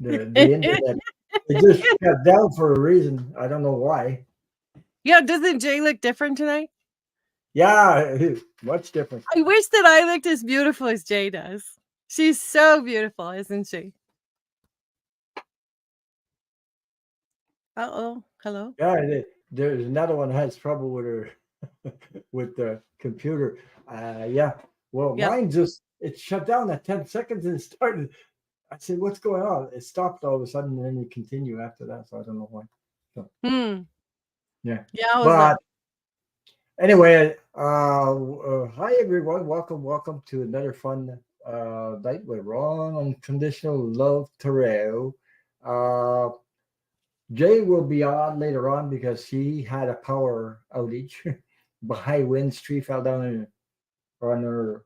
the internet. It just shut down for a reason. I don't know why. Yeah, doesn't Jay look different tonight? Yeah, much different. I wish that I looked as beautiful as Jay does. She's so beautiful, isn't she? Uh-oh. Hello? Yeah, there's another one has trouble with her with the computer. Yeah. Well, Yep. mine just it shut down at 10 seconds and started. I said, "What's going on?" It stopped all of a sudden, and then you continue after that. So I don't know why. So Hmm. yeah, Yeah, I was like, but anyway, hi everyone. Welcome to another fun night with Ron Unconditional Love Tarot. Uh, Jay will be on later on because he had a power outage. High winds, tree fell down on her,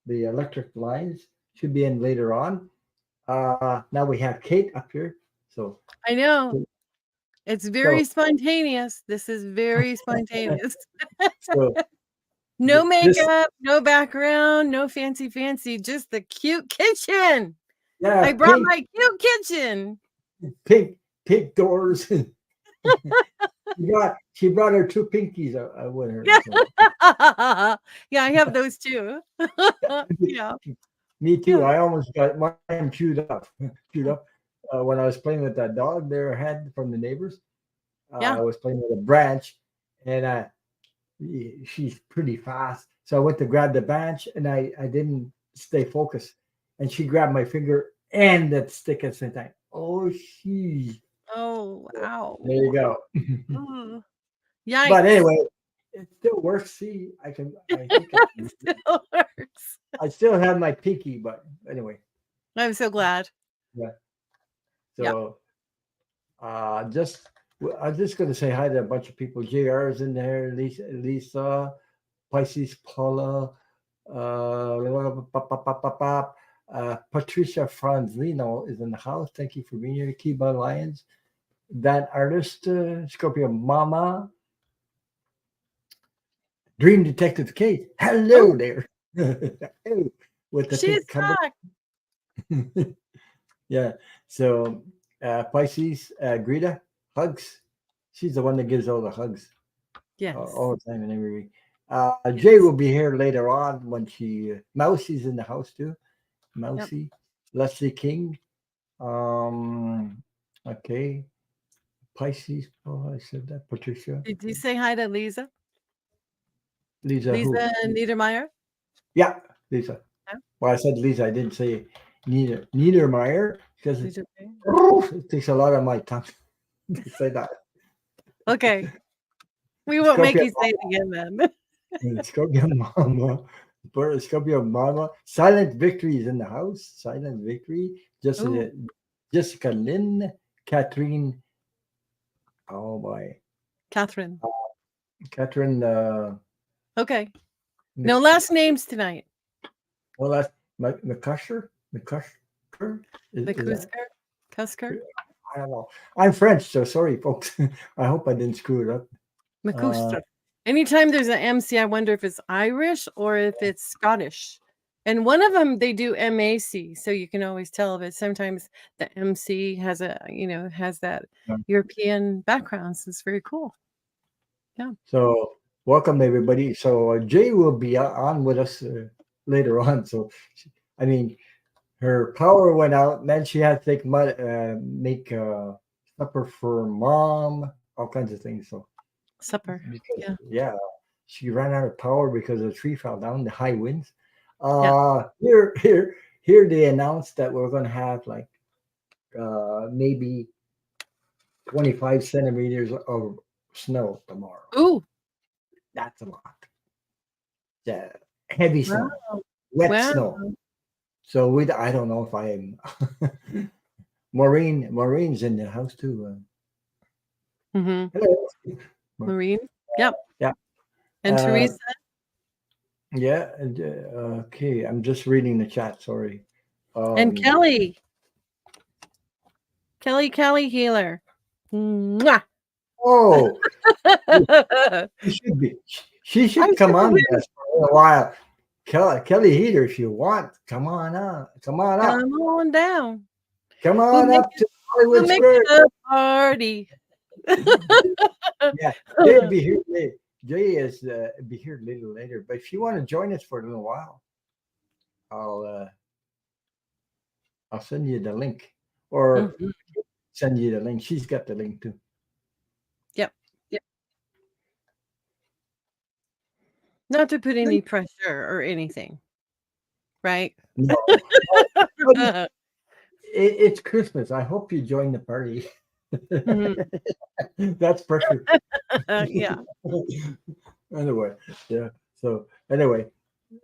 the electric lines. Should be in later on. Now we have Kate up here. So, I know. It's very so, spontaneous. This is very spontaneous. so No this, makeup, no background, no fancy, just the cute kitchen. yeah, I brought my cute kitchen. pink, pink doors. She brought her two pinkies with her. Yeah. So. Yeah, I have those too. Yeah. Me too. Yeah. I almost got mine chewed up, chewed up when I was playing with that dog they had from the neighbors. I Yeah. was playing with a branch, and she's pretty fast. So I went to grab the branch, and I didn't stay focused, and she grabbed my finger and that stick at the same time. Oh, she. Oh, There you wow. go. Ooh, But yikes. anyway, it still works. See, I can. I think It still works. I still have my pinky, but anyway, I'm so glad. yeah. Yeah. So just I'm just going to say hi to a bunch of people. JR's in there, Lisa, Pisces, Paula, Patricia Franzino is in the house. Thank you for being here. Kiba Lions, that artist, Scorpio Mama, Dream Detective Kate. Oh, Hello there. Hey, with the she's pink cover. back. Yeah. So Pisces, Greta, hugs. She's the one that gives all the hugs Yes. all the time and every week. Jay Yes. will be here later on when Mousie's in the house too. Yep. Mousy, Leslie King. Um, okay, Pisces. Oh, I said that. Patricia, Did you say hi to Lisa? Lisa, who? Lisa Niedermeyer? Yeah, Lisa. Yeah. Well, I said Lisa. I didn't say Niedermeyer because Lisa May? it takes a lot of my time to say that. Okay. We won't make Scorpio, you say it again then. Scorpio Mama, Scorpio Mama. Silent Victory is in the house. Silent Victory. Oh, Jessica Lynn, Catherine. Oh boy, Catherine. Catherine. Okay. No last names tonight. Well, that's McCusher. McCusher. Is that? McCusker? Cusker? I don't know. I'm French, so sorry, folks. I hope I didn't screw it up. Uh, McCusker. Anytime there's an MC, I wonder if it's Irish or if it's Scottish. And one of them they do MAC, so you can always tell. But sometimes the MC has has that European background. So it's very cool. Yeah. so welcome everybody. So Jay will be on with us later on. So I mean, her power went out, and then she had to make supper for mom, all kinds of things. So Supper. because Yeah. yeah, she ran out of power because the tree fell down, the high winds. Yeah. Here they announced that we're going to have like maybe 25 centimeters of snow tomorrow. Ooh. That's a lot. Yeah, heavy snow, Wow. wet Wow. snow. So I don't know if I am. Maureen's in the house too. Mm-hmm. Hello. Maureen. Yep. Yeah. And Teresa. Yeah. Okay. I'm just reading the chat. Sorry. And Kelly. Kelly Healer. Mwah. Oh, she should be. She should come on with us for a while. Kelly Heater, if you want, come on up. Come on up. Come on down. Come We'll on make up it. to We'll Hollywood make Square. it a party. Yeah, Jay will be here. Jay is be here a little later. But if you want to join us for a little while, I'll uh, I'll send you the link, or Mhm. send you the link. She's got the link too. Yep. Yep. Not to put any pressure or anything, right? No, no, no, it's Christmas. I hope you join the party. Mhm. That's pressure. Yeah. Anyway, yeah. So anyway,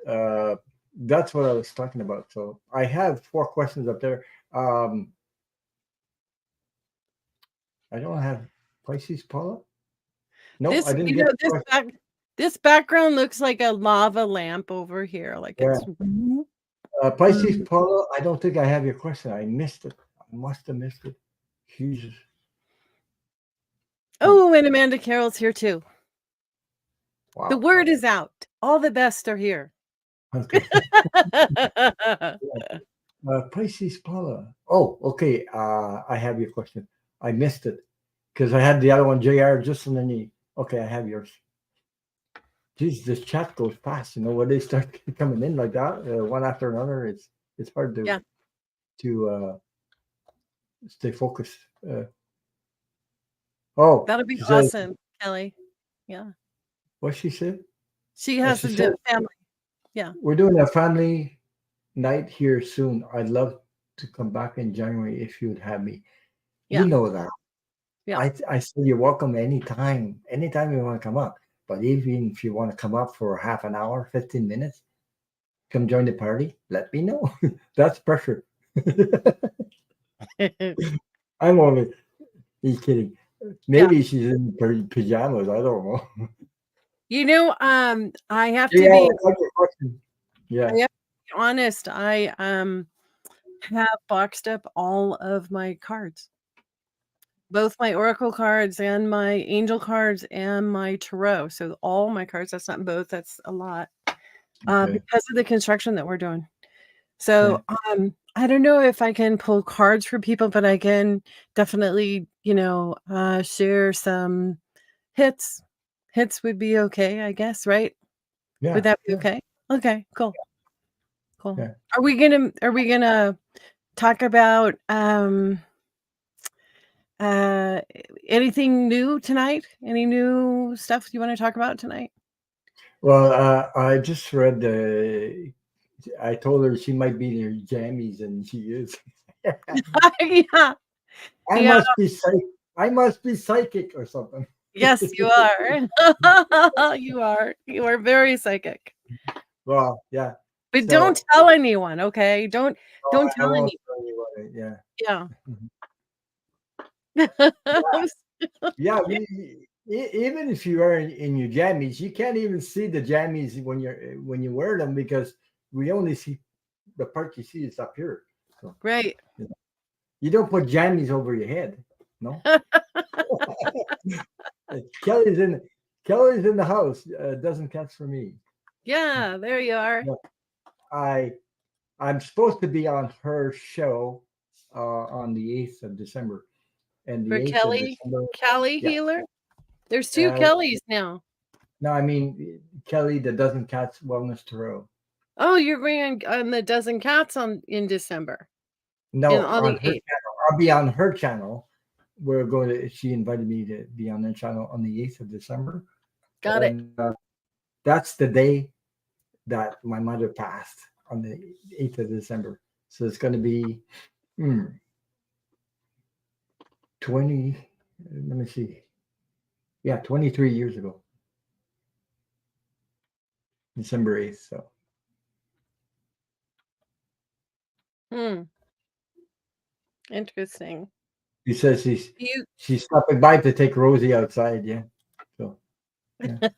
uh, that's what I was talking about. So I have 4 questions up there. Um, I don't have Pisces, Paula. No, I This, didn't you get know, the question. this background looks like a lava lamp over here. Like Yeah, it's Pisces, Paula. I don't think I have your question. I missed it. I must have missed it. Jesus. Hmm. Oh, and Amanda Carroll's here too. The Wow. word is out. All the best are here. Okay. Pisces, Paula. Oh, okay. I have your question. I missed it because I had the other one, JR, just underneath. Okay, I have yours. Geez, this chat goes fast. You know, when they start coming in like that, one after another, it's hard Yeah, to stay focused. Oh, that'll be she says awesome, Kelly. Yeah, what she said. she has She a said family. Yeah, we're doing a family night here soon. I'd love to come back in January if you would have me. You yeah, know that. yeah. I said you're welcome anytime you want to come up. But even if you want to come up for half an hour, 15 minutes, come join the party, let me know. That's pressure. I'm only he's kidding. Yeah. Maybe she's in pajamas. I don't know. You know, I have to Yeah, be I got your question. I Yeah. have to be honest. I have boxed up all of my cards. Both my oracle cards and my angel cards and my tarot. So all my cards, that's not both, that's a lot. Okay. Because of the construction that we're doing. Yeah. So, I don't know if I can pull cards for people, but I can definitely, share some hits. Hits would be okay, I guess, right? Would Yeah. that be Yeah. okay? Okay, cool, cool. Yeah. Are we gonna talk about uh anything new tonight? Any new stuff you want to talk about tonight? Well, I just read the. I told her she might be in her jammies, and she is. Yeah, I yeah. must be psych. I must be psychic or something. Yes, you are. You are. You are very psychic. Well, yeah. But don't So tell anyone, okay? Don't I tell won't anyone. tell you what. Yeah. Yeah. Mhm. I'm Yeah. Even if you are in your jammies, you can't even see the jammies when you wear them because we only see the part you see is up here. So right. you know, you don't put jammies over your head. No. Kelly's in Kelly's in the house. Doesn't catch for me. Yeah, there you are. No, I I'm supposed to be on her show on the 8th of December. And the For 8th of Kelly, December, Kelly yeah. Healer. There's 2 Uh, Kellys now. no, I mean Kelly that doesn't catch Wellness Tarot. Oh, you're going on the Dozen Cats on in December. In No, on on the her 8th. channel. I'll be on her channel. We're going to. She invited me to be on their channel on the 8th of December, Got it. and that's the day that my mother passed on the 8th of December. So it's going to be hmm, 20. Let me see. Yeah, 23 years ago, December 8th. So Hmm. Interesting. he says You she's stopping by to take Rosie outside. Yeah. So yeah.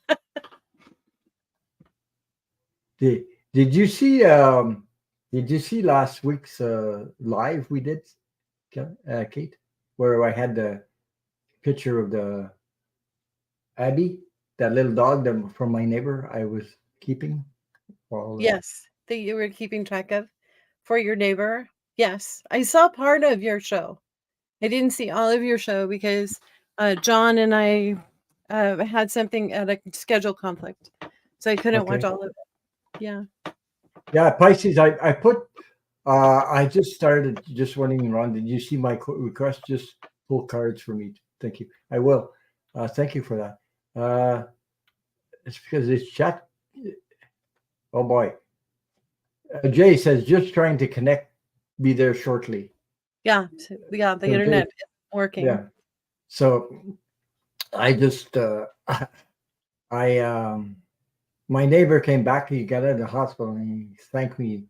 Did did you see did you see last week's live we did, Kate, where I had the picture of the Abby, that little dog that from my neighbor I was keeping while Yes, that you were keeping track of for your neighbor. Yes, I saw part of your show. I didn't see all of your show because John and I had something at a schedule conflict, so I couldn't watch Okay. all of it. Yeah. Yeah, Pisces. I put. I just started just running around. Did you see my request? Just pull cards for me. Thank you. I will. Thank you for that. It's because this chat. Oh boy. Jay says just trying to connect. Be there shortly. Yeah. Yeah. The So Jay, internet is working. yeah. So I just I my neighbor came back. He got out of the hospital and he thanked me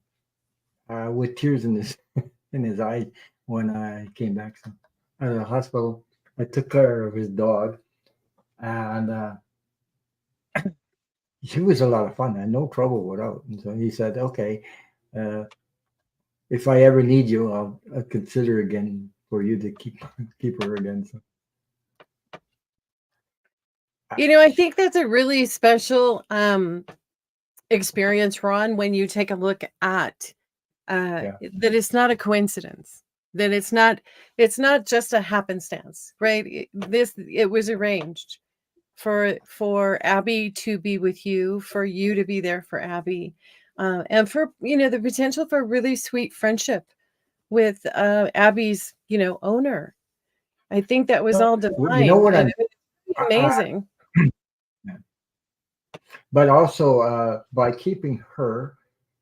with tears in his in his eyes when I came back out of the hospital. I took care of his dog, and he was a lot of fun. I had no trouble without. And so he said, "Okay, uh, if I ever need you, I'll consider again for you to keep her again." So, I think that's a really special experience, Ron, when you take a look at yeah, that it's not a coincidence, that it's not just a happenstance, right? It was arranged for Abby to be with you, for you to be there for Abby, and for the potential for really sweet friendship with Abby's owner. I think that was all you know divine, what and I'm. it was I, amazing. but also by keeping her,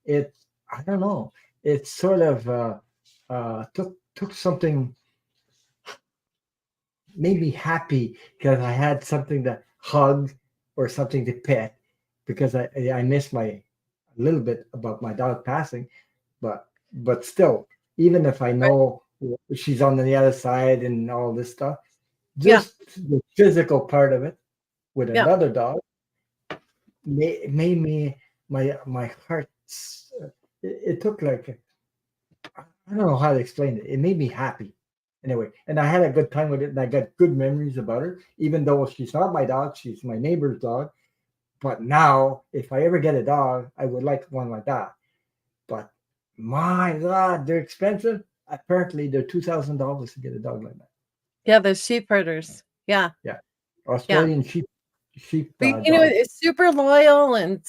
it I don't know. It sort of took something made me happy because I had something to hug or something to pet because I missed my a little bit about my dog passing, but still, even if I Right. know she's on the other side and all this stuff, Yeah, just the physical part of it with yeah, another dog made me my heart. It took like I don't know how to explain it. It made me happy anyway, and I had a good time with it, and I got good memories about her. Even though she's not my dog, she's my neighbor's dog. But now, if I ever get a dog, I would like one like that. But my God, they're expensive. Apparently, they're $2,000 to get a dog like that. yeah. The sheep herders. Yeah, Yeah, yeah. Australian sheep But, dog. it's super loyal and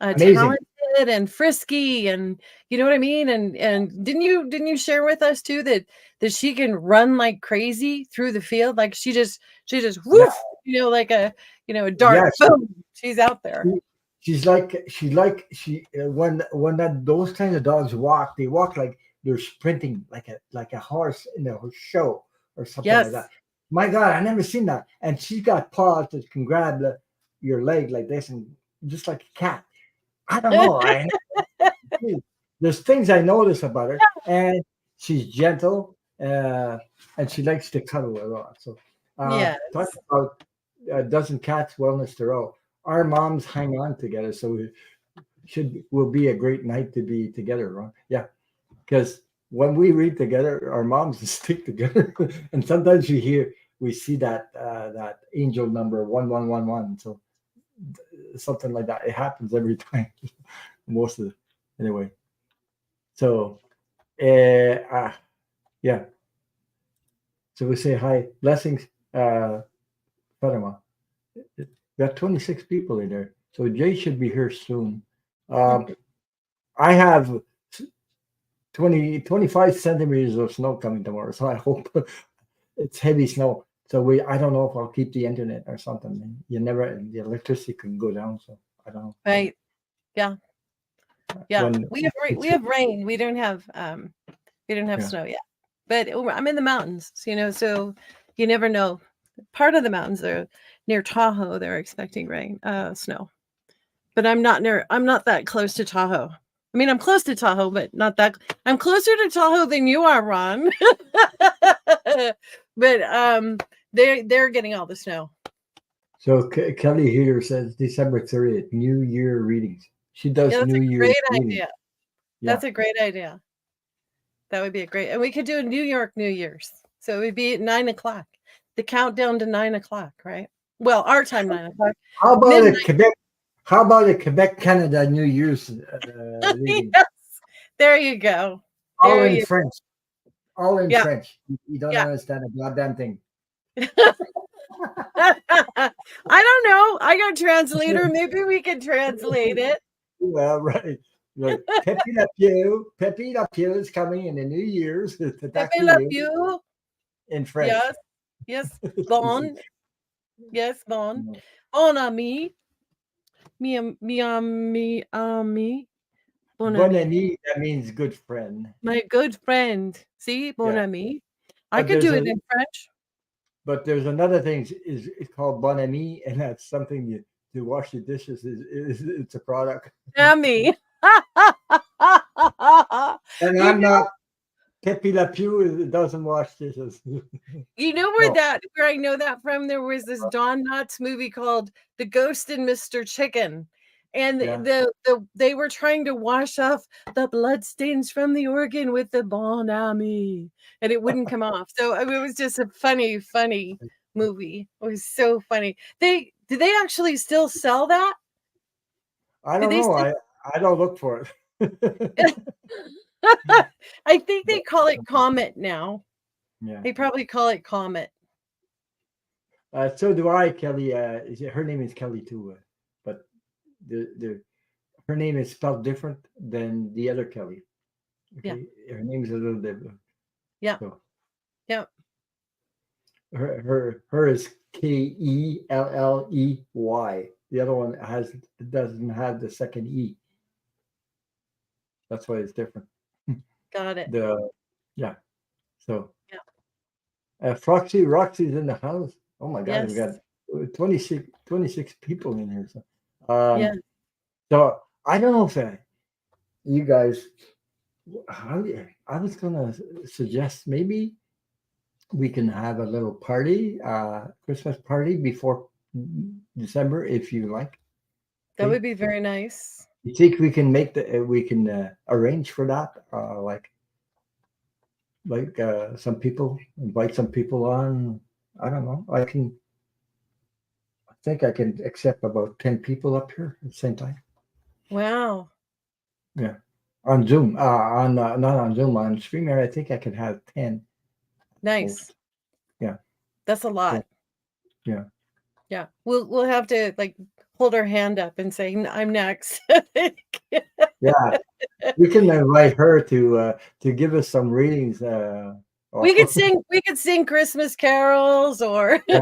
Amazing. talented and frisky, and you know what I mean? And didn't you share with us too that she can run like crazy through the field? Like she just Yeah, woof, like a dart. yeah. Boom. She's out there. She, when that those kind of dogs walk, they walk like they're sprinting like a horse in a show or something like that. Yes. My God, I never seen that. And she's got paws that can grab your leg like this and just like a cat. I don't know. There's things I notice about her, and she's gentle, and she likes to cuddle a lot. So, talk Yes. about a dozen cats, wellness to row. Our moms hang on together, so it will be a great night to be together, right? Yeah, because when we read together, our moms stick together, and sometimes we see that angel number 1111. So something like that. It happens every time, most of the anyway. So yeah. So we say hi, blessings, Fatima. We got 26 people in there, so Jay should be here soon. Um, I have 25 centimeters of snow coming tomorrow, so I hope it's heavy snow. So I don't know if I'll keep the internet or something. The electricity can go down, so I don't know. Right. Yeah. Yeah. When We it's have rain. We don't have yeah, snow yet. But I'm in the mountains, so you never know. Part of the mountains are near Tahoe. They're expecting snow. But I'm not that close to Tahoe. I mean, I'm close to Tahoe, but not that. I'm closer to Tahoe than you are, Ron. But they're getting all the snow. so Kelly here says December 30th, New Year readings. She does Yeah, that's New a Year's great readings. idea. Yeah. That's a great idea. That would be a great, and we could do a New York New Year's. So it would be at 9 o'clock. The countdown to 9 o'clock, right? Well, our time 9 o'clock. How about a Midnight. Quebec? How about a Quebec, Canada New Year's reading? Yes, There you go. All There in you French. All in Yeah. French. You don't Yeah. understand a goddamn thing. I don't know. I got a translator. Maybe we can translate it. Well, right. Right. Pepe Le Pew. Pepe Le Pew is coming in the New Year's. Pepe Tataku Le New Pew. in French. Yes. Yes. Bon. Yes, bon. Bon ami. Mi ami. Bon Bon ami. ami, that means good friend. My good friend. See, bon Yeah. ami. I But could there's do a it in French. but there's another thing is it's called bon ami, and that's something you to wash the dishes is it's a product. Ami. And You I'm know, not Pepe Le Pew doesn't wash dishes. you know No. where I know that from? There was this Don Knotts movie called The Ghost and Mr. Chicken. And Yeah. they were trying to wash off the bloodstains from the organ with the Bon Ami, and it wouldn't come off. So I mean, it was just a funny movie. It was so funny. Do they actually still sell that? I Do don't they know. still? I don't look for it. I think they But, call it Comet now. yeah. They probably call it Comet. So do I, Kelly. Her name is Kelly too, but the her name is spelled different than the other Kelly. Yeah. Okay, her name is a little different. Yeah. So Yeah. her is Kelley. The other one doesn't have the second E. That's why it's different. Got it. The yeah. So Yeah. Roxy's in the house. Oh my God, we Yes. got 26 people in here. So, Yeah. so I don't know if you guys. I was gonna suggest maybe we can have a little party, Christmas party before December, if you like. That Okay? would be very nice. You think we can make we can arrange for that? Some people invite some people on. I don't know. I think I can accept about 10 people up here at the same time. Wow. Yeah, on Zoom. On not on Zoom, on StreamYard. I think I can have 10 Nice. most. Yeah, That's a lot. yeah. Yeah. We'll have to like hold our hand up and say I'm next. Yeah, we can invite her to give us some readings. We could Also, sing Christmas carols or yeah,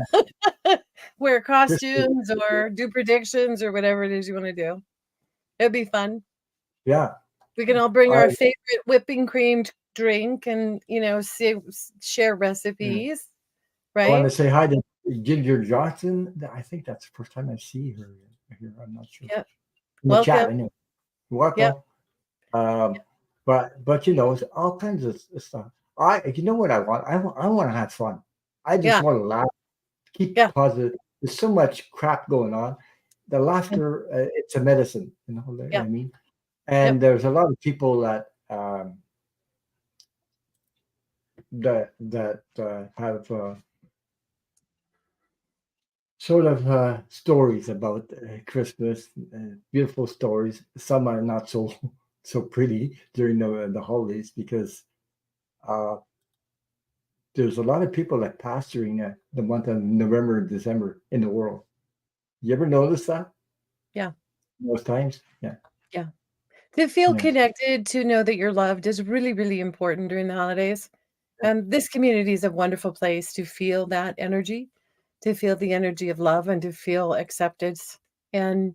wear Christmas. costumes or do predictions or whatever it is you want to do. It'd be fun. Yeah, We can all bring I our favorite whipping cream drink and share yeah. recipes, I want right? to say hi to Ginger Johnson. I think that's the first time I see her here. I'm not sure. Yep. In the chat, Welcome. anyway. Yep. Welcome. But it's all kinds of stuff. You know what I want? I want to have fun. I just Yeah. want to laugh, keep Yeah. positive. There's so much crap going on. The laughter, it's a medicine. You know what Yeah. I mean? Yep. And there's a lot of people that have sort of stories about Christmas, beautiful stories. Some are not so so pretty during the holidays because uh, there's a lot of people that pass during the month of November and December in the world. You ever notice that? Yeah. Most times, yeah, Yeah. To feel yeah. connected, to know that you're loved is really, really important during the holidays. And this community is a wonderful place to feel that energy, to feel the energy of love and to feel acceptance and,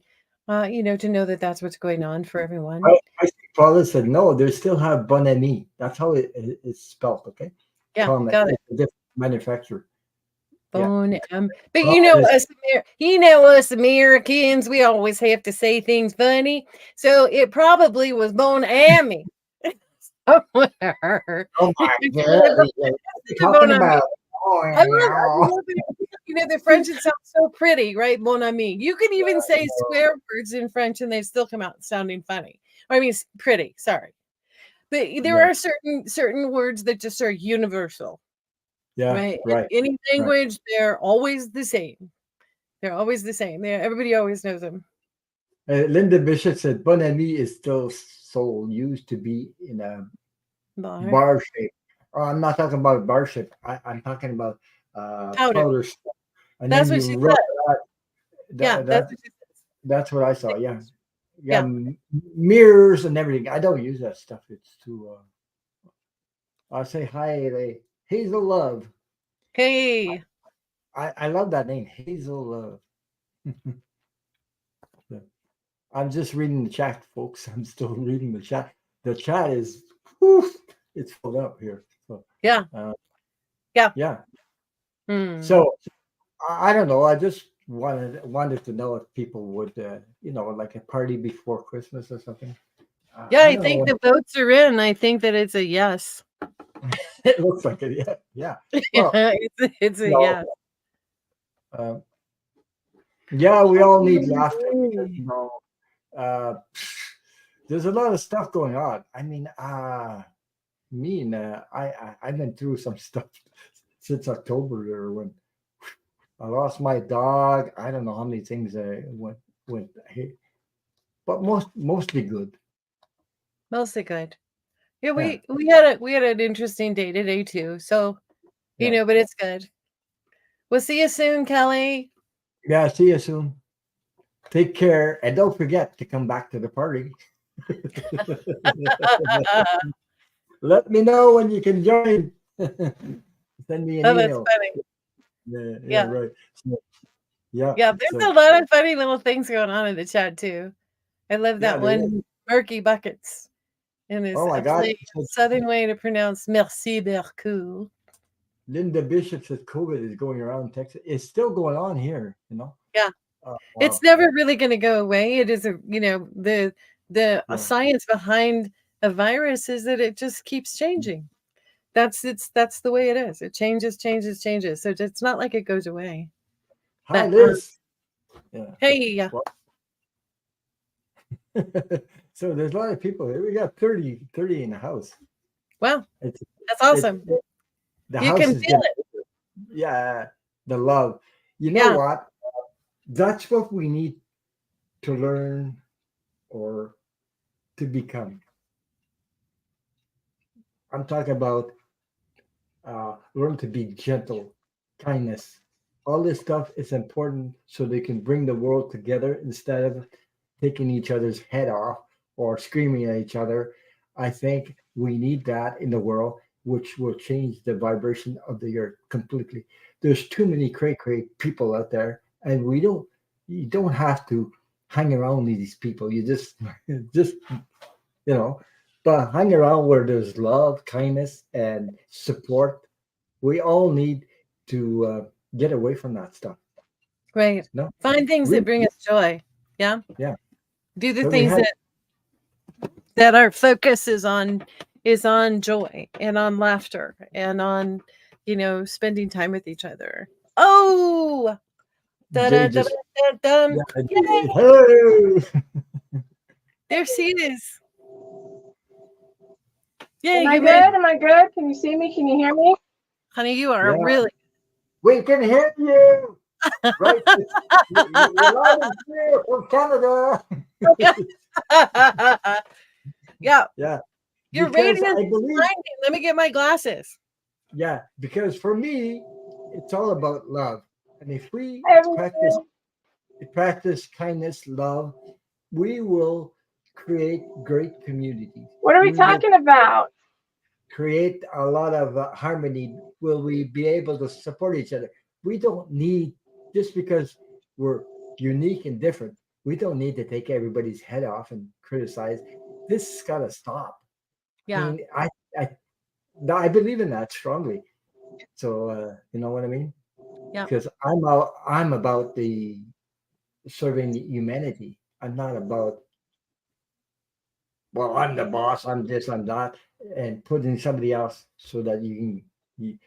to know that that's what's going on for everyone. I think Paula said no. They still have bon ami. That's how it's spelled. Okay, Yeah, Comet. got it. It's a different manufacturer. Yeah. Bone but Well, us Americans, we always have to say things funny. So it probably was Bone Ammy somewhere. oh my God! What are you Bon talking Ami. about? Oh, I yeah. love it. The French, it sounds so pretty, right? Mon ami. You can even say swear words in French and they still come out sounding funny. I mean, pretty, sorry. But there Yeah, are certain words that just are universal, yeah, right? right, In any right. language, they're always the same. They're always the same. Everybody always knows them. Linda Bishop said Bon Ami is still sold, used to be in a Bar bar shape. Oh, I'm not talking about bar shape. I'm talking about powder. powder stuff. And That's then what you she rub said. that. Yeah, That, that's that what she that's what I saw. Yeah, said. yeah. Yeah. Mirrors and everything. I don't use that stuff. It's too. I'll say hi, Hazel Love. Hey, I love that name, Hazel Love. Yeah. I'm just reading the chat, folks. I'm still reading the chat. The chat is, whew, it's filled up here. So, yeah, uh, yeah. yeah. Hmm. So I don't know. I just wanted to know if people would, like a party before Christmas or something. Yeah, I I don't know. think the votes are in. I think that it's a yes. It looks like it. Yeah, yeah. Yeah, Well, it's a you know, yes. uh, yeah, we all need laughter because Yay. uh, there's a lot of stuff going on. I mean, me and I've been through some stuff since October there when I lost my dog. I don't know how many things went, but mostly good. Mostly good. Yeah, Yeah, we had an interesting day today too. So, yeah, but it's good. We'll see you soon, Kelly. yeah. See you soon. Take care, and don't forget to come back to the party. Let me know when you can join. Send me an Oh, that's email. funny. Yeah, yeah, Yeah. right. So, yeah, Yeah, there's so a lot of funny little things going on in the chat too. I love yeah, that there is. one Murky Buckets and his Oh my God. absolutely southern way to pronounce merci beaucoup. Linda Bishop says COVID is going around Texas. It's still going on here, Yeah. Wow. It's never really gonna go away. It is the Yeah. science behind a virus is that it just keeps changing. That's the way it is. It changes, changes, changes. So it's not like it goes away. Hi, But Liz. Yeah. hey, yeah. Well, so there's a lot of people here. We got 30 in the house. Wow, It's that's it, awesome. it the You house can is feel getting, it. yeah, the love. You know Yeah. what? That's what we need to learn or to become. I'm talking about learn to be gentle, kindness. All this stuff is important so they can bring the world together instead of taking each other's head off or screaming at each other. I think we need that in the world, which will change the vibration of the earth completely. There's too many cray people out there, and you don't have to hang around with these people. You just you know, but hang around where there's love, kindness, and support. We all need to get away from that stuff. Great. No, Find things that really, bring us joy. Yeah. yeah. Do the So we things had that our focus is on joy and on laughter and on spending time with each other. Oh, da Jay da da just da da. yeah, Yay! hey, There she is. Yay! Am I You good? made, Am I good? Can you see me? Can you hear me? honey. You are yeah. really. We can hear you, right? You're loud and clear from Canada. Yeah, Yeah, your because radiance I is believe, blinding. Let me get my glasses. yeah, because for me, it's all about love, and if we Hi, everyone. practice kindness, love, we will create great communities. What are we We will talking about? create a lot of harmony. Will we be able to support each other? We don't need, just because we're unique and different, we don't need to take everybody's head off and criticize. This has got to stop. I Yeah, mean, I, I believe in that strongly. So, you know what I mean? yeah. Because I'm about the serving humanity. I'm not about, well, I'm the boss, I'm this, I'm that, and putting somebody else so that you can.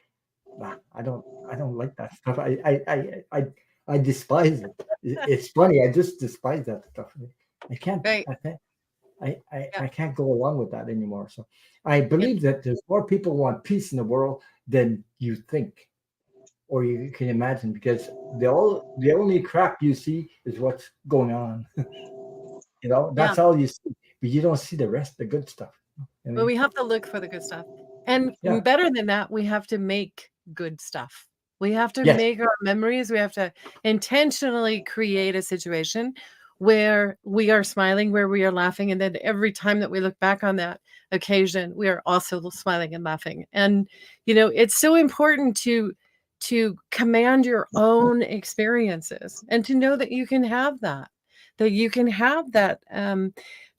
I don't like that stuff. I despise it. It's funny. I just despise that stuff. I can't. Right. I can't. Yeah. I can't go along with that anymore. So I Yeah. believe that there's more people want peace in the world than you think or you can imagine, because the only crap you see is what's going on. You know, Yeah. that's all you see, but you don't see the rest, the good stuff. I But mean, we have to look for the good stuff. And yeah, better than that, we have to make good stuff. We have to yes, make our memories. We have to intentionally create a situation where we are smiling, where we are laughing. And then every time that we look back on that occasion, we are also smiling and laughing. And, it's so important to command your own experiences and to know that you can have that you can have that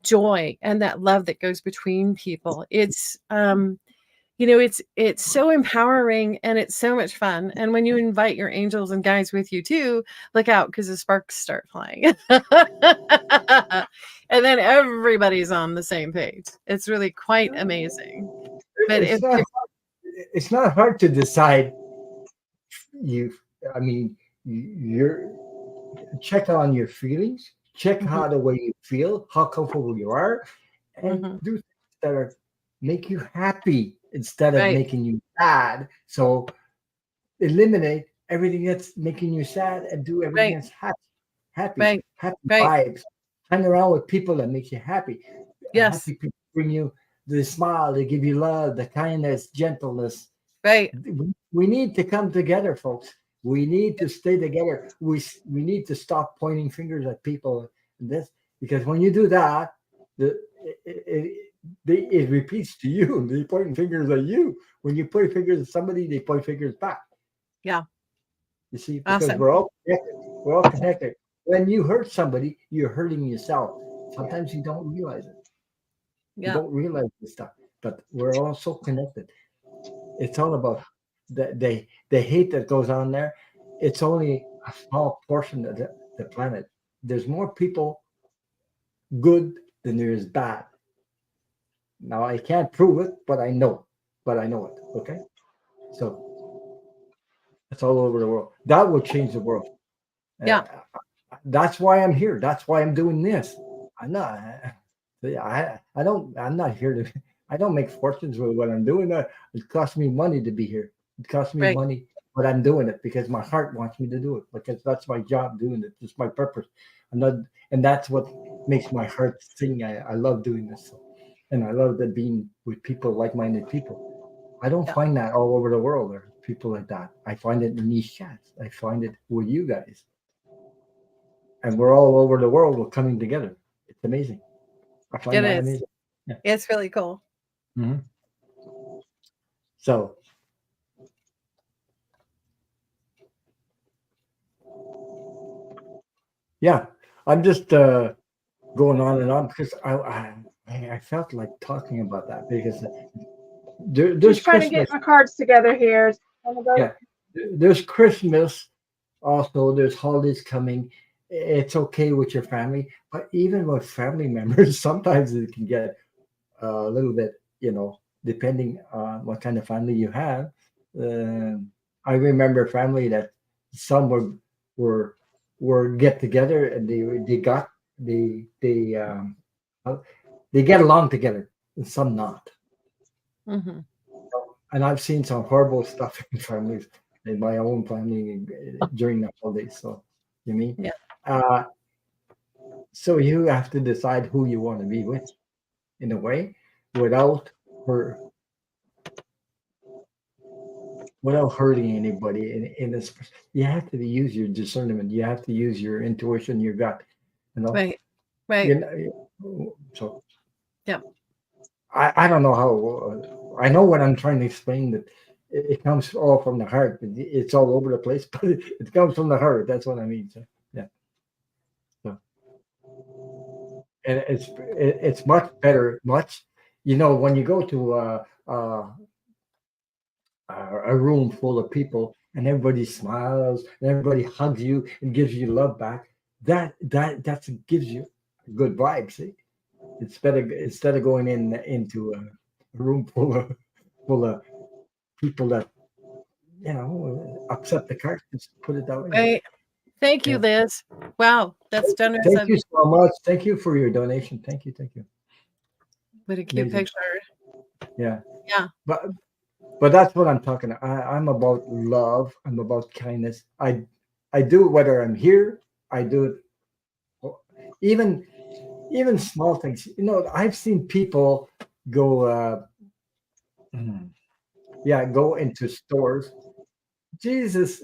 joy and that love that goes between people. It's so empowering and it's so much fun. And when you invite your angels and guides with you too, look out because the sparks start flying. And then everybody's on the same page. It's really quite amazing. But it's not it's not hard to decide. You, I mean, you're check on your feelings, check Mhm, how the way you feel, how comfortable you are, and mhm. do things that are make you happy instead of Right, making you sad. So eliminate everything that's making you sad and do everything right, that's happy, right, happy right. vibes. Hang around with people that make you happy. Yes, Happy people bring you the smile, they give you love, the kindness, gentleness. right. We need to come together, folks. We need to stay together. We need to stop pointing fingers at people. This because when you do that, the it repeats to you. They point fingers at you. When you point fingers at somebody, they point fingers back. Yeah. You see, because Awesome. we're all connected. We're all connected. When you hurt somebody, you're hurting yourself. Sometimes you don't realize it. You Yeah. don't realize this stuff, but we're all so connected. It's all about the hate that goes on there. It's only a small portion of the planet. There's more people good than there is bad. Now I can't prove it, but I know. But I know it. Okay, so it's all over the world. That will change the world. Uh, Yeah. that's why I'm here. That's why I'm doing this. I'm not. I don't. I'm not here to. I don't make fortunes with what I'm doing. It costs me money to be here. It costs me Right. money, but I'm doing it because my heart wants me to do it. Because that's my job doing it. It's my purpose. I'm not, and that's what makes my heart sing. I love doing this, and I love that being with people, like-minded people. I don't Yeah. find that all over the world. There are people like that. I find it in these chats. I find it with you guys, and we're all over the world. We're coming together. It's amazing. I find It that is. amazing. Yeah. It's really cool. Mhm. So yeah, I'm just going on and on because I felt like talking about that because there's Just trying to Christmas. get my cards together here. Yeah, there's Christmas. Also, there's holidays coming. It's okay with your family, but even with family members, sometimes it can get a little bit, depending on what kind of family you have. Um I remember family that some were were get together and uh, they get along together and some not. Hmm. And I've seen some horrible stuff in families, in my own family during the holidays. So you mean, Yeah. uh, so you have to decide who you want to be with in a way without her without hurting anybody in this. You have to use your discernment, you have to use your intuition, your gut, you know Right. Right. you know so Yeah. I don't know how I know what I'm trying to explain, that it comes all from the heart. It's all over the place, but it comes from the heart. That's what I mean. So yeah, so and it's much better, when you go to a room full of people and everybody smiles and everybody hugs you and gives you love back. That gives you good vibes. See, it's better instead of going into a room full of people that upset the cart. Just put it that way. Right. Thank you, Yeah. Liz. Wow, that's generous Thank of you you. so much. Thank you for your donation. Thank you. What a cute Amazing. picture. Yeah. Yeah. But that's what I'm talking about. I'm about love. I'm about kindness. I do it whether I'm here. I do it even even small things. I've seen people go, mm, yeah, go into stores. Jesus,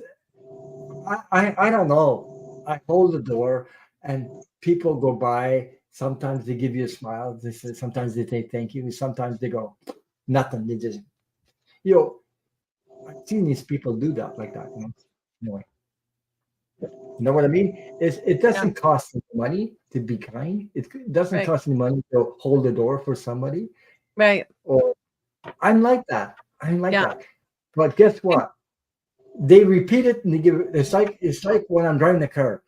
I don't know. I hold the door, and people go by. Sometimes they give you a smile. Sometimes they say thank you. Sometimes they go nothing. They just, you know, I've seen these people do that like that. Anyway, you know what I mean? It Yeah, doesn't cost any money to be kind. It doesn't right, cost any money to hold the door for somebody. right. Or I'm like that. I'm like Yeah. that. But guess what? They repeat it and they give it. It's like when I'm driving the car.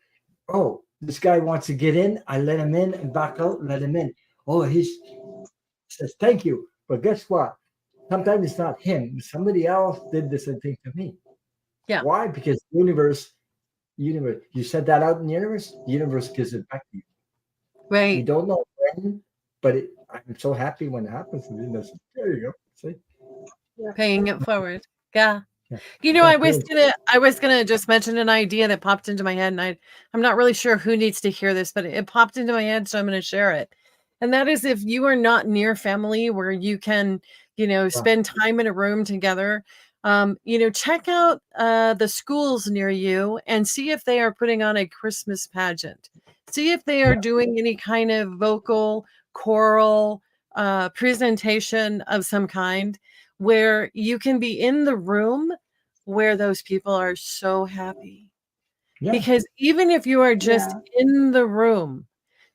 Oh, this guy wants to get in. I let him in and back out, let him in. Oh, he says thank you. But guess what? Sometimes it's not him. Somebody else did the same thing to me. Yeah. Why? Because universe, you said that out in the universe gives it back to you. We Right. don't know when, but I'm so happy when it happens. There you go. See? Yeah. Paying it forward. Yeah. Yeah. I Yeah. was gonna just mention an idea that popped into my head, and I'm not really sure who needs to hear this, but it popped into my head, so I'm gonna share it. And that is, if you are not near family where you can, Yeah. spend time in a room together, check out the schools near you and see if they are putting on a Christmas pageant. See if they are doing any kind of vocal, choral presentation of some kind where you can be in the room where those people are so happy. Yeah. Because even if you are just Yeah. in the room,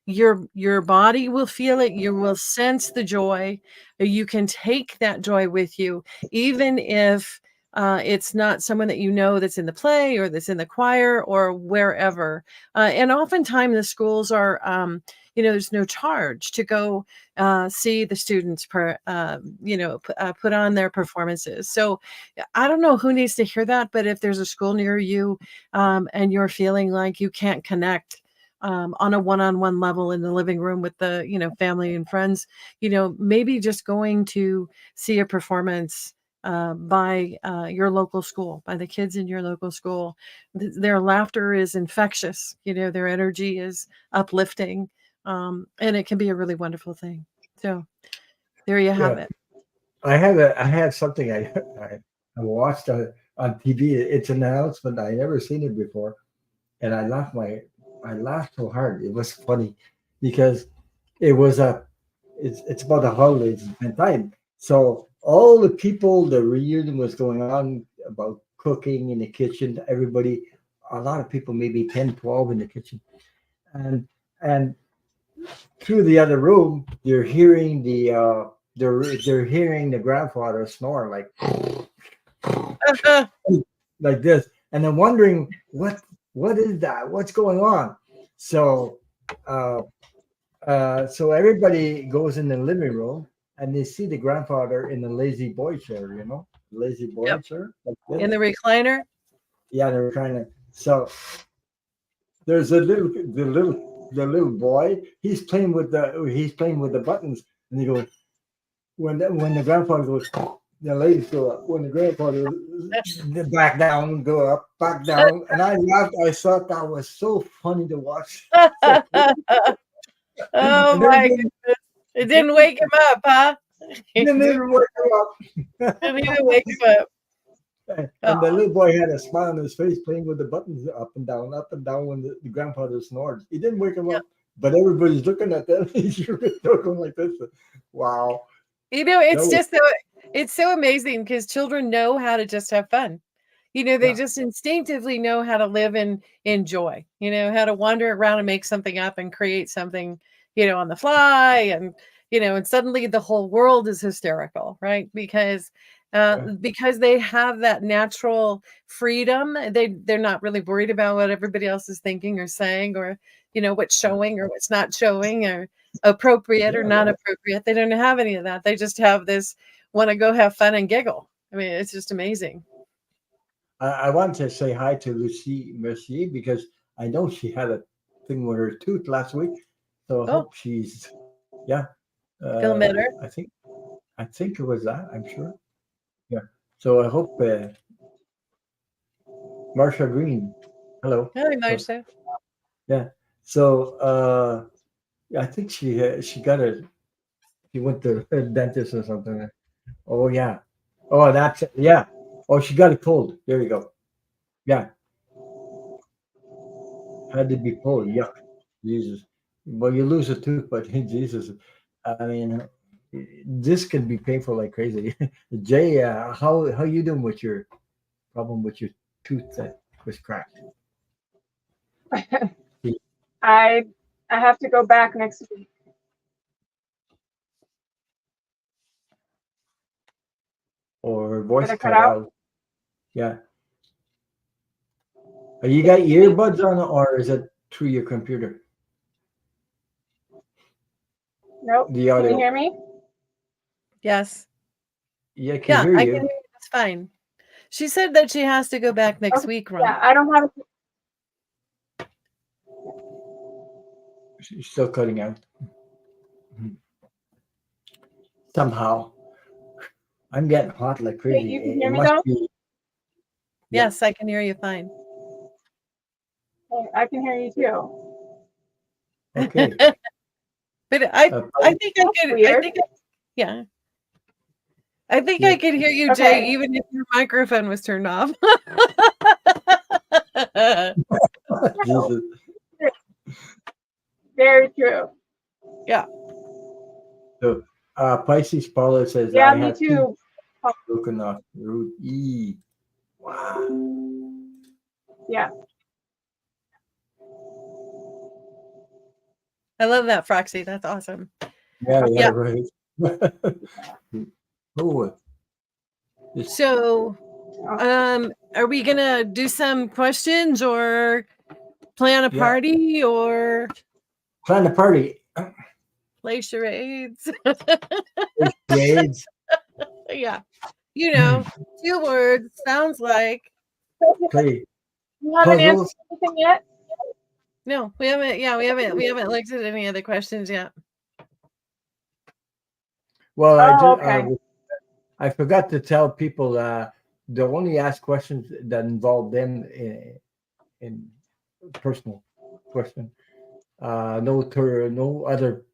your body will feel it, you will sense the joy, you can take that joy with you, even if it's not someone that that's in the play or that's in the choir or wherever. And oftentimes the schools are there's no charge to go see the students put on their performances. So I don't know who needs to hear that, but if there's a school near you and you're feeling like you can't connect on a one-on-one level in the living room with the family and friends, maybe just going to see a performance by your local school, by the kids in your local school. Their laughter is infectious, their energy is uplifting, and it can be a really wonderful thing. So there you have Yeah. it. I had something I watched on TV. It's an announcement. I never seen it before, and I laughed so hard. It was funny because it was it's about the holidays and time. So all the people, the reunion was going on about cooking in the kitchen. Everybody, a lot of people, maybe 10, 12 in the kitchen, and and through the other room, they're hearing the grandfather snore like this, and then wondering what is that? What's going on? So uh, so everybody goes in the living room and they see the grandfather in the lazy boy chair, lazy boy Yep. chair like In this. the recliner. Yeah, they're trying to. So there's the little boy. He's playing with the buttons, and he goes when the grandfather goes. The ladies go up. When the grandfather back down, go up, back down, and I laughed. I thought that was so funny to watch. So, Oh and my everybody goodness. It didn't wake him up, huh? It didn't didn't even wake him up. even wake him up. And the Oh, little boy had a smile on his face, playing with the buttons up and down when the grandfather snored. He didn't wake him yeah. up, but everybody's looking at that. He's looking like this. Wow, that was It's so amazing because children know how to just have fun. They yeah, just instinctively know how to live in joy, how to wander around and make something up and create something, on the fly, and suddenly the whole world is hysterical, right? yeah, Because they have that natural freedom. They're not really worried about what everybody else is thinking or saying, or what's showing or what's not showing, or appropriate or yeah. not appropriate. They don't have any of that. They just have this want to go have fun and giggle. I mean, it's just amazing. I want to say hi to Lucie Mercier because I know she had a thing with her tooth last week, so I Oh, hope she's yeah. feeling better. I think it was that. I'm sure. Yeah. So I hope Marsha Green. Hello. Very much So so. yeah. So I think she got a she went to a dentist or something. Oh yeah. Oh, that's it. Yeah. Oh, she got a cold. There you go. Yeah, had to be pulled. Yuck. Jesus. Well, you lose a tooth, but Jesus. I mean, this could be painful like crazy. Jay, how you doing with your problem with your tooth that was cracked? I I have to go back next week. Or voice Did I cut cut out? out? Yeah. You got earbuds on, or is it through your computer? Nope. The Can you audio. hear me? Yes. Yeah, I can Yeah, hear I can hear you. you. That's fine. She said that she has to go back next Okay. week, Ron. Yeah, I don't have. She's still cutting out. Somehow. I'm getting hot like Hey, crazy. you can It hear me must though. be. Yeah. Yes, I can hear you fine. Hey, I can hear you too. Okay. But I Probably- think I could. I Weird. think yeah. I think Yeah. I could hear you, Okay. Jay, even if your microphone was turned off. Jesus. Very true. Yeah. So, Pisces Paula says, Yeah, I me have teeth too. broken off root E. Wow. Yeah. I love that, Froxy. That's awesome. Yeah, Yeah. right. Oh, this, So, are we gonna do some questions or plan a Yeah. party or plan a party. play charades? Grades. Yeah. You know, 2 words sounds like Play You haven't answered puzzles. anything yet? no, we haven't. Yeah, we haven't looked at any other questions yet. Well, Oh, okay. I forgot to tell people they only ask questions that involve them in personal question. No other,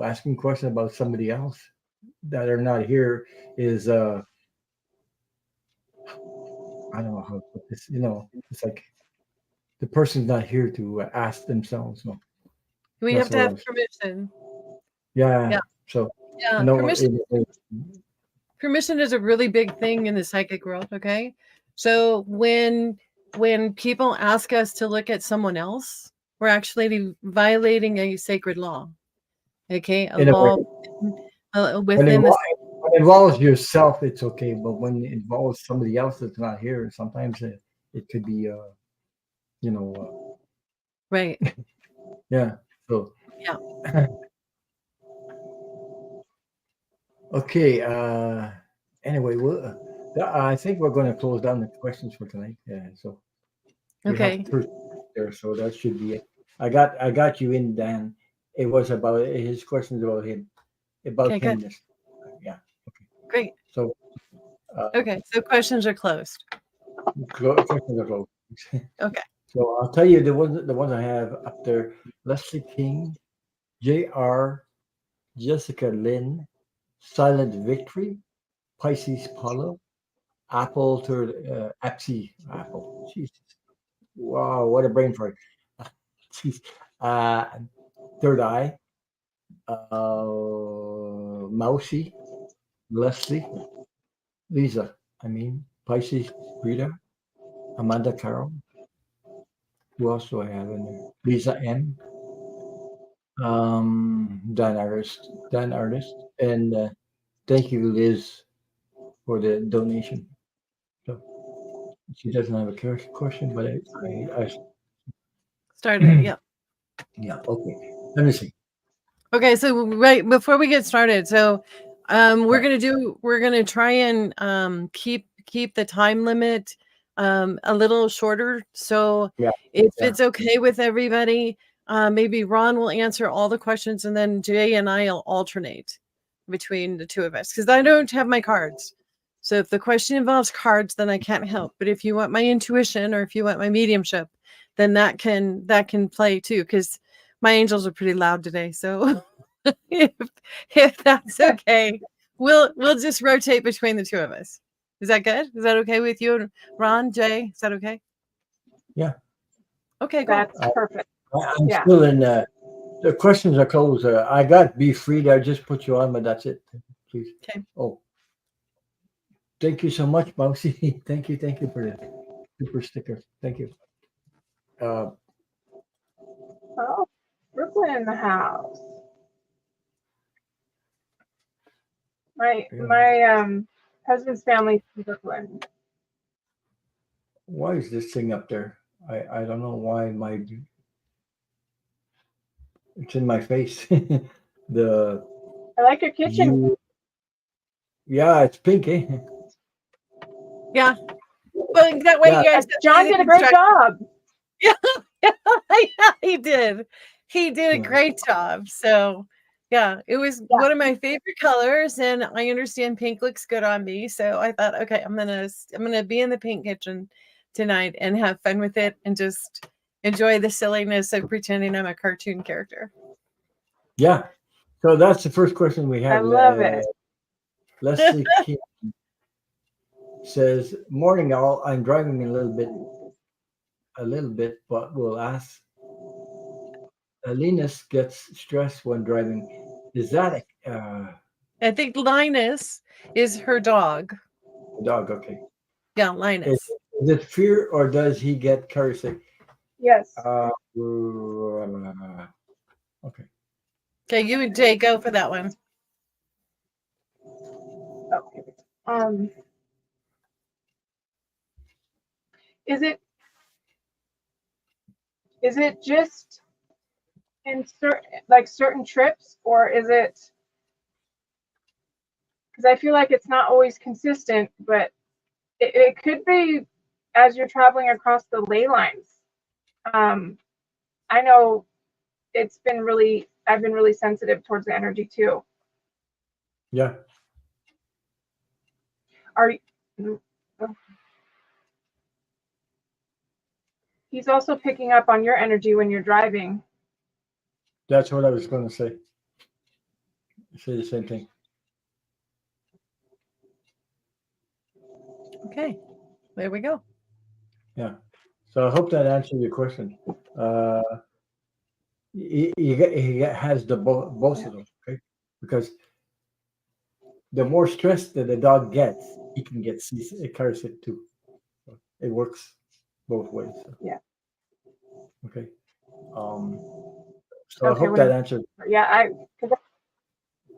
asking questions about somebody else that are not here is I don't know how to put this. It's like the person's not here to ask themselves. No, We that's have to what I have was. permission. Yeah. Yeah. So Yeah, no, permission is a really big thing in the psychic world, okay? So when people ask us to look at someone else, we're actually violating a sacred law. Okay? A in a way, law when within the when it involves yourself, it's okay. But when it involves somebody else that's not here, sometimes it could be, right. yeah. So Yeah. okay. Anyway, I think we're going to close down the questions for tonight. Yeah. So we Okay. have 30 there, so that should be it. I got you in, Dan. It was about his questions about him, Okay, good. this. Yeah. Great. So Okay. So questions are closed. questions are closed. Okay. So I'll tell you the ones I have up there: Leslie King, J.R., Jessica Lynn, Silent Victory, Pisces Paulo, Apple to Apple. Jesus. Wow, what a brain fart. Jeez. Uh, Third Eye, Mousy, Leslie, Lisa. Pisces, Rita, Amanda Carroll. Who else do I have in there? Lisa M. Dan Artist, and thank you, Liz, for the donation. So she doesn't have a question, but I Started. Yeah. yeah, okay. Let me see. Okay, so right before we get started, so we're Right. gonna try and keep the time limit a little shorter. So Yeah, if yeah. it's okay with everybody, maybe Ron will answer all the questions and then Jay and I'll alternate between the two of us because I don't have my cards. So if the question involves cards, then I can't help. But if you want my intuition or if you want my mediumship, then that can play too. Because My angels are pretty loud today, so if that's okay, we'll just rotate between the two of us. Is that good? Is that okay with you, Ron, Jay? Is that okay? Yeah. Okay, cool. That's perfect. I'm Yeah. still in. The questions are closed. I got be free. I just put you on, but that's it. Please. Okay. Oh, thank you so much, Mousy. Thank you for the super sticker. Thank you. Oh, Brooklyn in the house. My husband's family's from Brooklyn. Why is this thing up there? I don't know why it's in my face. The I like your kitchen. view. Yeah, it's pink, eh? Yeah. Well, that way Yeah. you guys. John did a great job. Yeah, he did. He did a Yeah. great job. So, yeah, it was one of my favorite colors, and I understand pink looks good on me. So I thought, okay, I'm gonna be in the pink kitchen tonight and have fun with it, and just enjoy the silliness of pretending I'm a cartoon character. Yeah. So that's the first question we have. I love it. Leslie King says, "Morning, all. I'm driving a little bit, but will ask. Linus gets stressed when driving. Is that I think Linus is her dog. a dog? Okay. Yeah, Linus. Is it fear or does he get car sick? Yes. Okay. Okay, you and Jay go for that one. Okay. Is it just in certain trips, or is it, because I feel like it's not always consistent, but it could be as you're traveling across the ley lines. I know I've been really sensitive towards the energy too. Yeah. He's also picking up on your energy when you're driving. That's what I was going to say. Say the same thing. Okay, there we go. Yeah. So I hope that answered your question. He has the both of them, okay? Because the more stress that the dog gets, he can get car sick too. So it works both ways. So. Yeah. Okay. So I hope that answered. Yeah,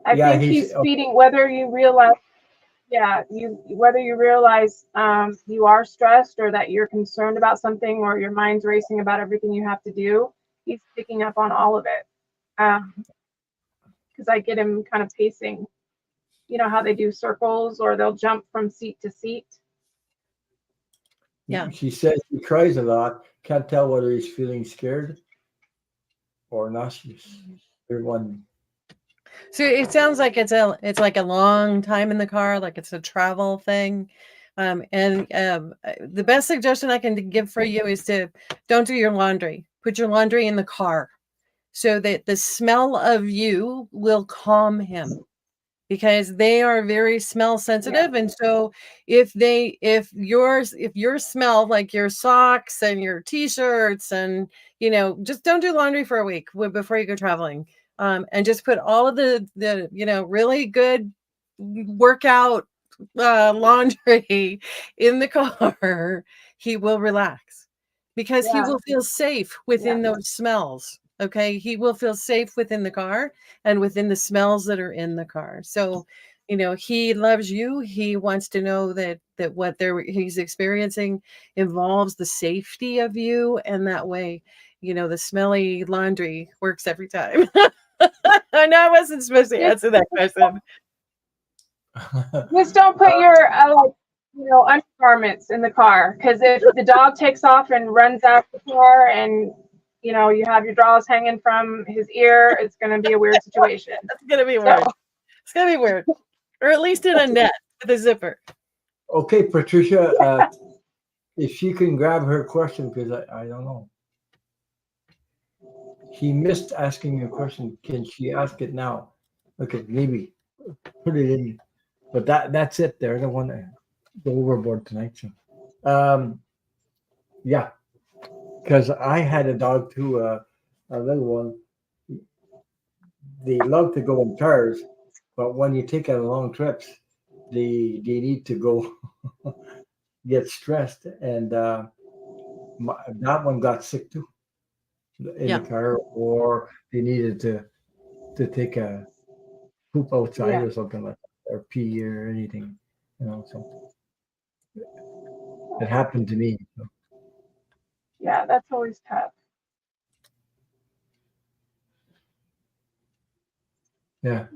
I think he's feeding, whether you realize you are stressed or that you're concerned about something or your mind's racing about everything you have to do. He's picking up on all of it. Because I get him kind of pacing. You know how they do circles or they'll jump from seat to seat. Yeah. She says he cries a lot. Can't tell whether he's feeling scared or nauseous. Everyone. So it sounds like it's like a long time in the car, like it's a travel thing. The best suggestion I can give for you is to don't do your laundry. Put your laundry in the car so that the smell of you will calm him, because they are very smell sensitive. And so if your smell, like your socks and your t-shirts and, just don't do laundry for a week before you go traveling. And just put all of the really good workout laundry in the car. He will relax because he will feel safe within those smells. Okay. He will feel safe within the car and within the smells that are in the car. So, he loves you. He wants to know that what he's experiencing involves the safety of you. And that way, the smelly laundry works every time. I know I wasn't supposed to answer that question. Just don't put your undergarments in the car, because if the dog takes off and runs out the car and you have your drawers hanging from his ear, it's going to be a weird situation. It's going to be weird. It's going to be weird, or at least in a net with a zipper. Okay, Patricia, if she can grab her question, because I don't know. she missed asking a question. Can she ask it now? Okay, maybe put it in. But that's it. There, I don't want to go overboard tonight. So, yeah, because I had a dog too, a little one. They love to go in cars, but when you take on long trips, they need to go get stressed, and that one got sick too in the Yeah. car, or they needed to take a poop outside Yeah. or something like that, or pee or anything, So it happened to me. So, Yeah, that's always tough. yeah.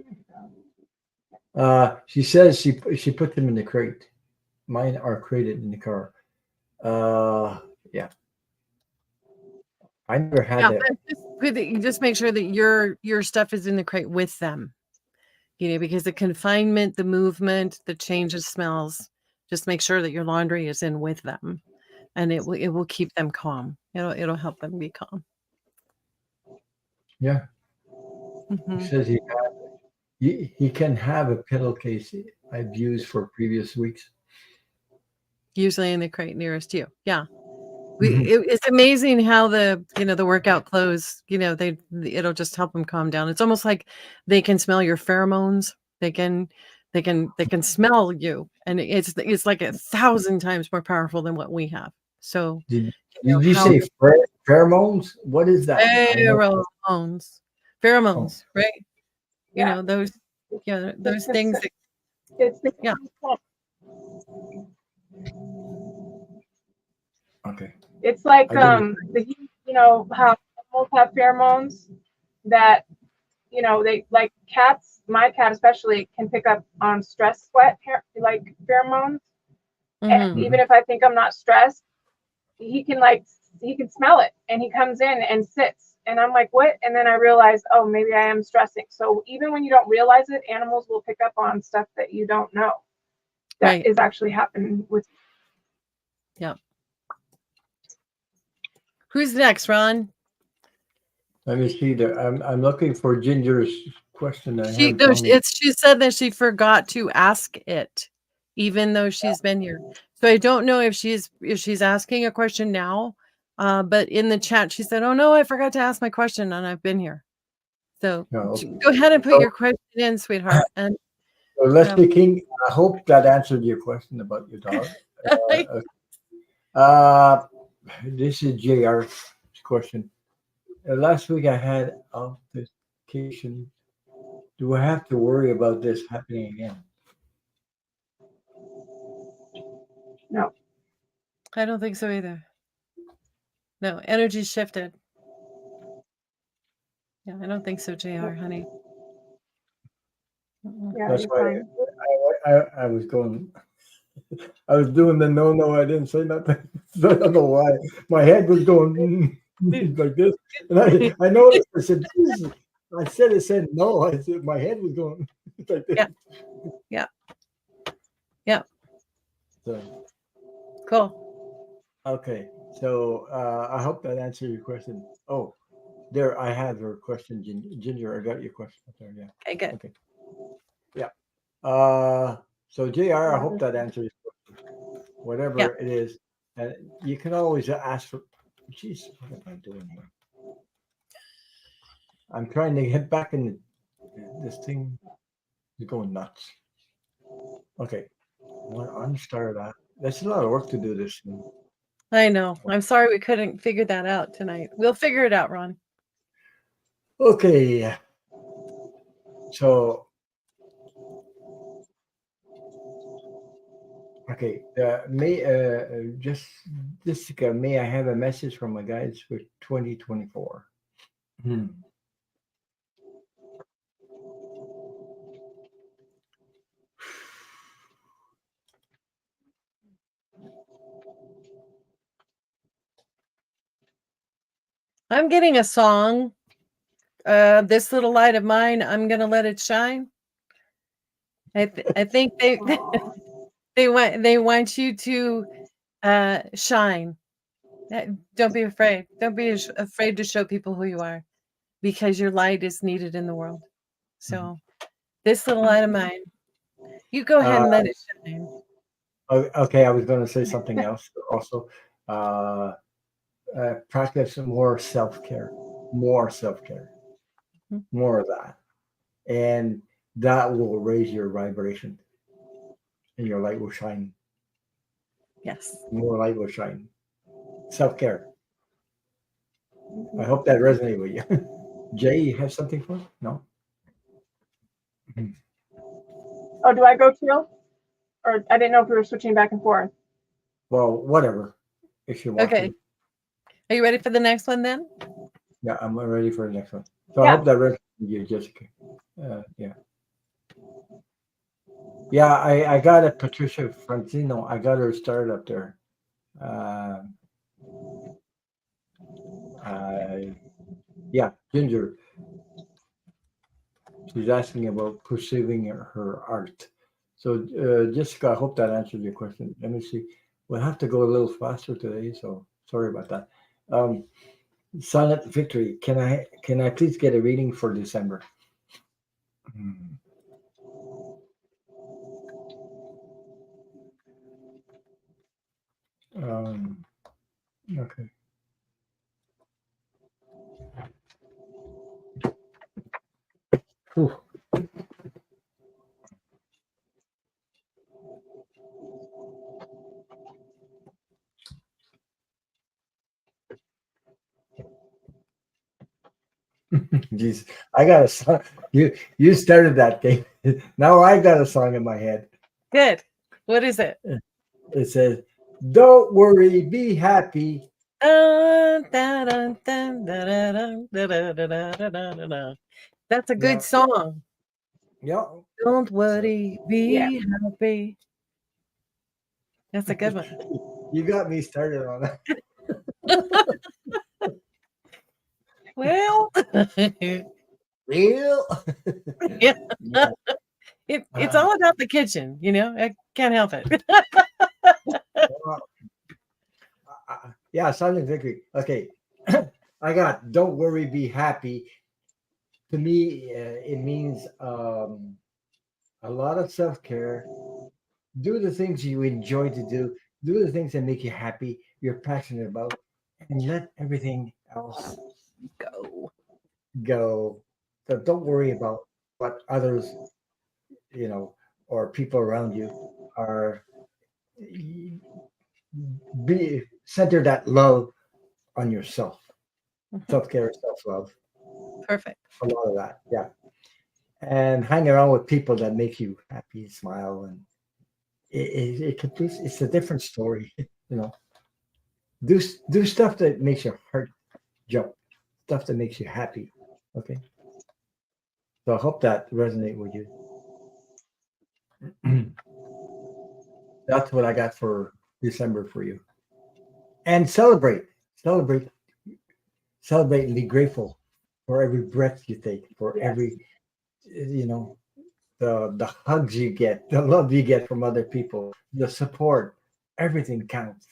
She says she put them in the crate. Mine are crated in the car. Yeah. I never had Yeah, that. but you just make sure that your stuff is in the crate with them. Because the confinement, the movement, the change of smells, just make sure that your laundry is in with them, and it will keep them calm. It'll help them be calm. Yeah. Mhm. He says he can have a pillowcase I've used for previous weeks. Usually in the crate nearest you. Yeah. Mhm. It's amazing how the workout clothes, it'll just help them calm down. It's almost like they can smell your pheromones. They can smell you, and it's like 1,000 times more powerful than what we have. So Did did you how say pheromones? What is that? I know. pheromones, Oh, right? Yeah. Those It's things. the, it's the Yeah. okay. It's like I didn't. how animals have pheromones that they like cats. My cat especially can pick up on stress sweat like pheromones. And Mhm. even if I think I'm not stressed, he can smell it, and he comes in and sits, and I'm like, what? And then I realize, oh, maybe I am stressing. So even when you don't realize it, animals will pick up on stuff that you don't know that Right. is actually happening with. Yeah. Who's next, Ron? Let me see there. I'm looking for Ginger's question. I She haven't no, found it. she said that she forgot to ask it, even though she's been here. So I don't know if she's asking a question now, but in the chat she said, "Oh no, I forgot to ask my question, and I've been here." So No. go ahead and put So, your question in, sweetheart. And so Leslie King, I hope that answered your question about your dog. Uh, this is JR's question. Last week I had authentication. Do I have to worry about this happening again? No. I don't think so either. No, energy shifted. Yeah, I don't think so, JR, honey. Yeah, That's you're why fine. I was going. I was doing the no. I didn't say nothing. So I don't know why. My head was going like this, and I noticed. I said, Jesus. I said it said no. I said my head was going like this. Yeah. Yeah. So Cool. okay. So I hope that answered your question. Oh, there I have your question, Ginger. I got your question up there. Yeah. Okay, good. Okay. Yeah. So JR, I hope that answers your question. Whatever Yeah. it is, and you can always ask for. Jeez, what am I doing here? I'm trying to get back in this thing is going nuts. Okay, well, I'm started out. That's a lot of work to do this thing. I know. I'm sorry we couldn't figure that out tonight. We'll figure it out, Ron. Okay, so okay, may just Jessica, may I have a message from my guides for 2024? I'm getting a song. This little light of mine, I'm gonna let it shine. I think they want you to shine. Don't be afraid. Don't be afraid to show people who you are. because your light is needed in the world. So this little light of mine, you go ahead and let it shine. Okay, I was going to say something else also. Practice more self-care, more self-care, more of that. And that will raise your vibration and your light will shine. Yes. More light will shine. Self-care. I hope that resonated with you. Jay, you have something for us? No? Oh, do I go too? Or I didn't know if we were switching back and forth. Well, whatever. If you want Okay. to. Are you ready for the next one then? Yeah, I'm ready for the next one. So I Yeah. hope that resonated with you, Jessica. Yeah. Yeah, I got a Patricia Francino. I got her started up there. Yeah, Ginger. She's asking about pursuing her art. So, Jessica, I hope that answered your question. Let me see. We'll have to go a little faster today, so sorry about that. Silent Victory. Can I please get a reading for December? Okay. Whew. Jeez, I got a song. You started that thing. Now I got a song in my head. Good. What is it? It says, "Don't worry, be happy." Dun, dun, dun, dun, dun, dun, dun, dun, dun, dun, dun, dun, dun. That's a good Yeah. song. Yeah. Don't worry, Yeah. be happy. That's a good one. You got me started on that. Well, Real. yeah, Yeah. it's all about the kitchen, I can't help it. Well, yeah, Silent Victory. Okay. I got "Don't worry, be happy." To me, it means a lot of self-care. Do the things you enjoy to do. Do the things that make you happy, you're passionate about, and let everything else Go. go. So don't worry about what others, or people around you are. Be center that love on yourself. Self-care, self-love. Perfect. A lot of that. Yeah. And hang around with people that make you happy, smile, and it completes. It's a different story. You know, do stuff that makes your heart jump, stuff that makes you happy. Okay, so I hope that resonate with you. That's what I got for December for you. And celebrate, celebrate, and be grateful for every breath you take, for Yes. every, you know, the hugs you get, the love you get from other people, the support, everything counts.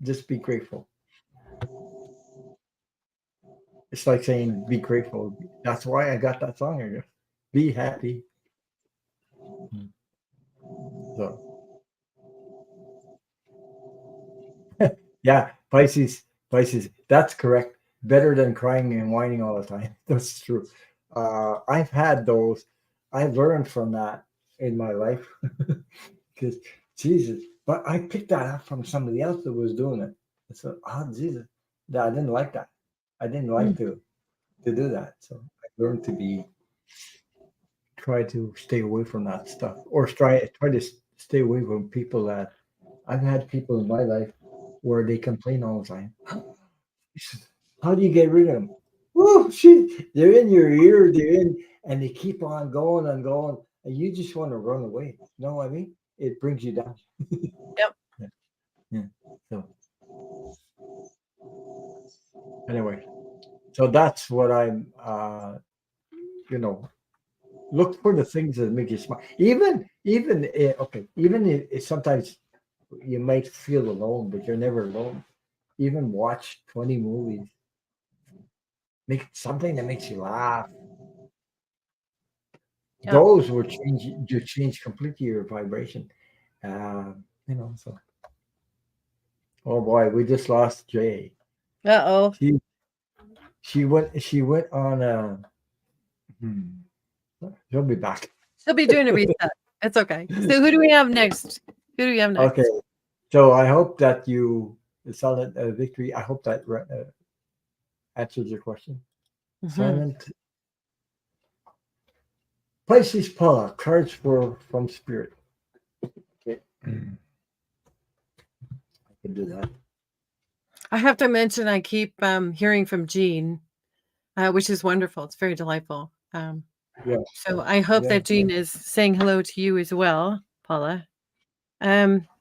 Just be grateful. It's like saying be grateful. That's why I got that song here. Be happy. So yeah, Pisces. That's correct. Better than crying and whining all the time. That's true. I've had those. I've learned from that in my life because Jesus. But I picked that up from somebody else that was doing it. I said, "Oh Jesus, I didn't like that. I didn't like to do that." So I learned to try to stay away from that stuff, or try to stay away from people that I've had people in my life where they complain all the time. How do you get rid of them? Woo, shit. They're in your ear, and they keep on going and going, and you just want to run away. You know what I mean? It brings you down. Yep. Yeah. Yeah. So anyway, so that's what I'm. You know, look for the things that make you smile. Even if sometimes you might feel alone, but you're never alone. Even watch 20 movies. make something that makes you laugh. Yeah. Those will change completely your vibration. So oh boy, we just lost Jay. Uh-oh. She went on hmm, she'll be back. She'll be doing a reset. It's okay. So who do we have next? Who do we have next? Okay. So I hope that you solid victory. I hope that answers your question. Mhm. Silent. Pisces Paula, cards from Spirit. Okay. I can do that. I have to mention I keep hearing from Jean, which is wonderful. It's very delightful. Yeah. So I hope Yeah. that Jean is saying hello to you as well, Paula. S-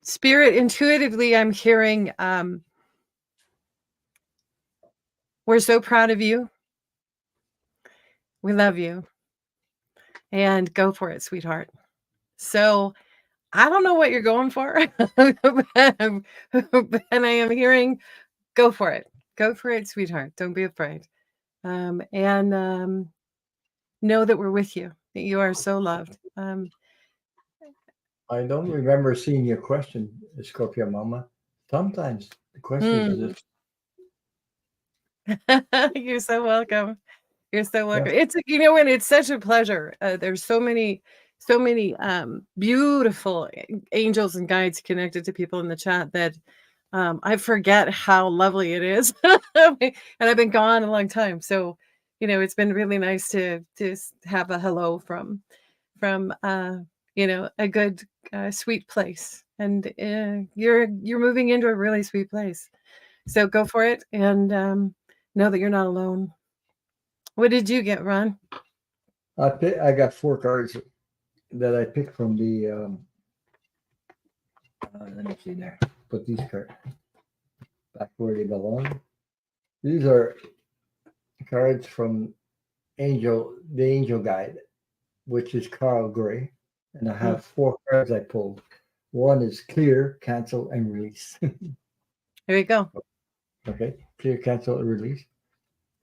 Spirit, intuitively, I'm hearing we're so proud of you. We love you. And go for it, sweetheart. So I don't know what you're going for, but I am hearing go for it. Go for it, sweetheart. Don't be afraid. And know that we're with you, that you are so loved. I don't remember seeing your question, Scorpio Mama. Sometimes the questions just You're so welcome. You're so welcome. yeah. It's and it's such a pleasure. There's so many beautiful angels and guides connected to people in the chat that I forget how lovely it is. And I've been gone a long time, so it's been really nice to have a hello from a good sweet place. And you're moving into a really sweet place, so go for it, and know that you're not alone. What did you get, Ron? I got 4 cards that I picked from the let me see there. Put these cards back where they belong. These are cards from the Angel Guide, which is Carl Gray. And I have 4 cards I pulled. One is clear, cancel, and release. Here we go. Okay, clear, cancel, and release.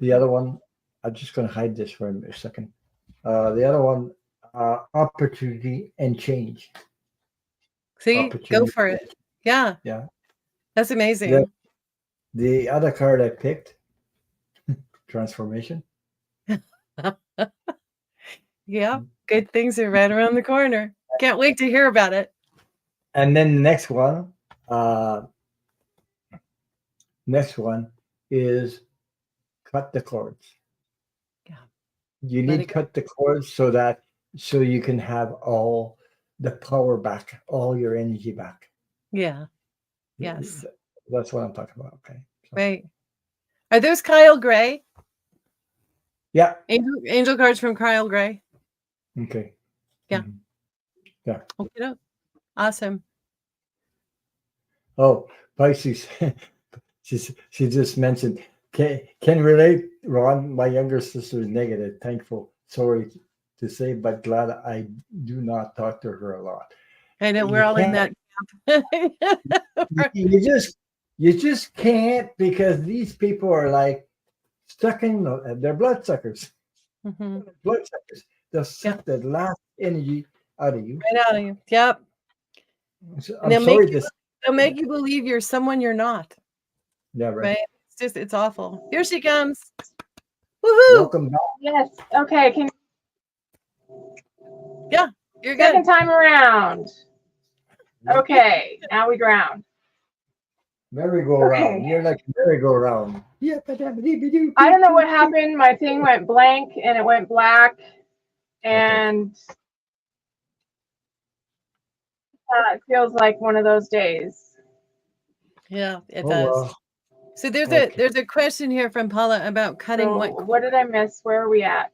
The other one, I'm just going to hide this for a second. The other one, opportunity and change. See, go for it. Yeah, Yeah. that's amazing. The other card I picked, transformation. Yeah, good things are right around the corner. Can't wait to hear about it. And then the next one is cut the cords. Yeah. You need to cut the cords so you can have all the power back, all your energy back. Yeah. Yes. That's what I'm talking about. Okay. So. Right. Are those Kyle Gray? Yeah. Angel cards from Kyle Gray. Okay. Yeah. Mm-hmm. Yeah. Okay. Awesome. Oh, Pisces. she just mentioned can relate, Ron. My younger sister is negative. Thankful. Sorry to say, but glad I do not talk to her a lot. I know we're all in that camp. you just can't, because these people are like stuck in they're bloodsuckers. Mm-hmm. Bloodsuckers. They'll suck the last energy out of you. Right out of you. Yep. So, they'll make you believe you're someone you're not. Yeah, right. It's awful. Here she comes. Woohoo! Welcome back. Yes. Okay. Yeah, you're good. Second time around. Okay, now we ground. Merry-go-round. Okay. You're like merry-go-round. Yeah, I don't know what happened. My thing went blank and it went black, and it feels like one of those days. Yeah, it does. Well. So there's a question here from Paula about cutting what did I miss? Where are we at?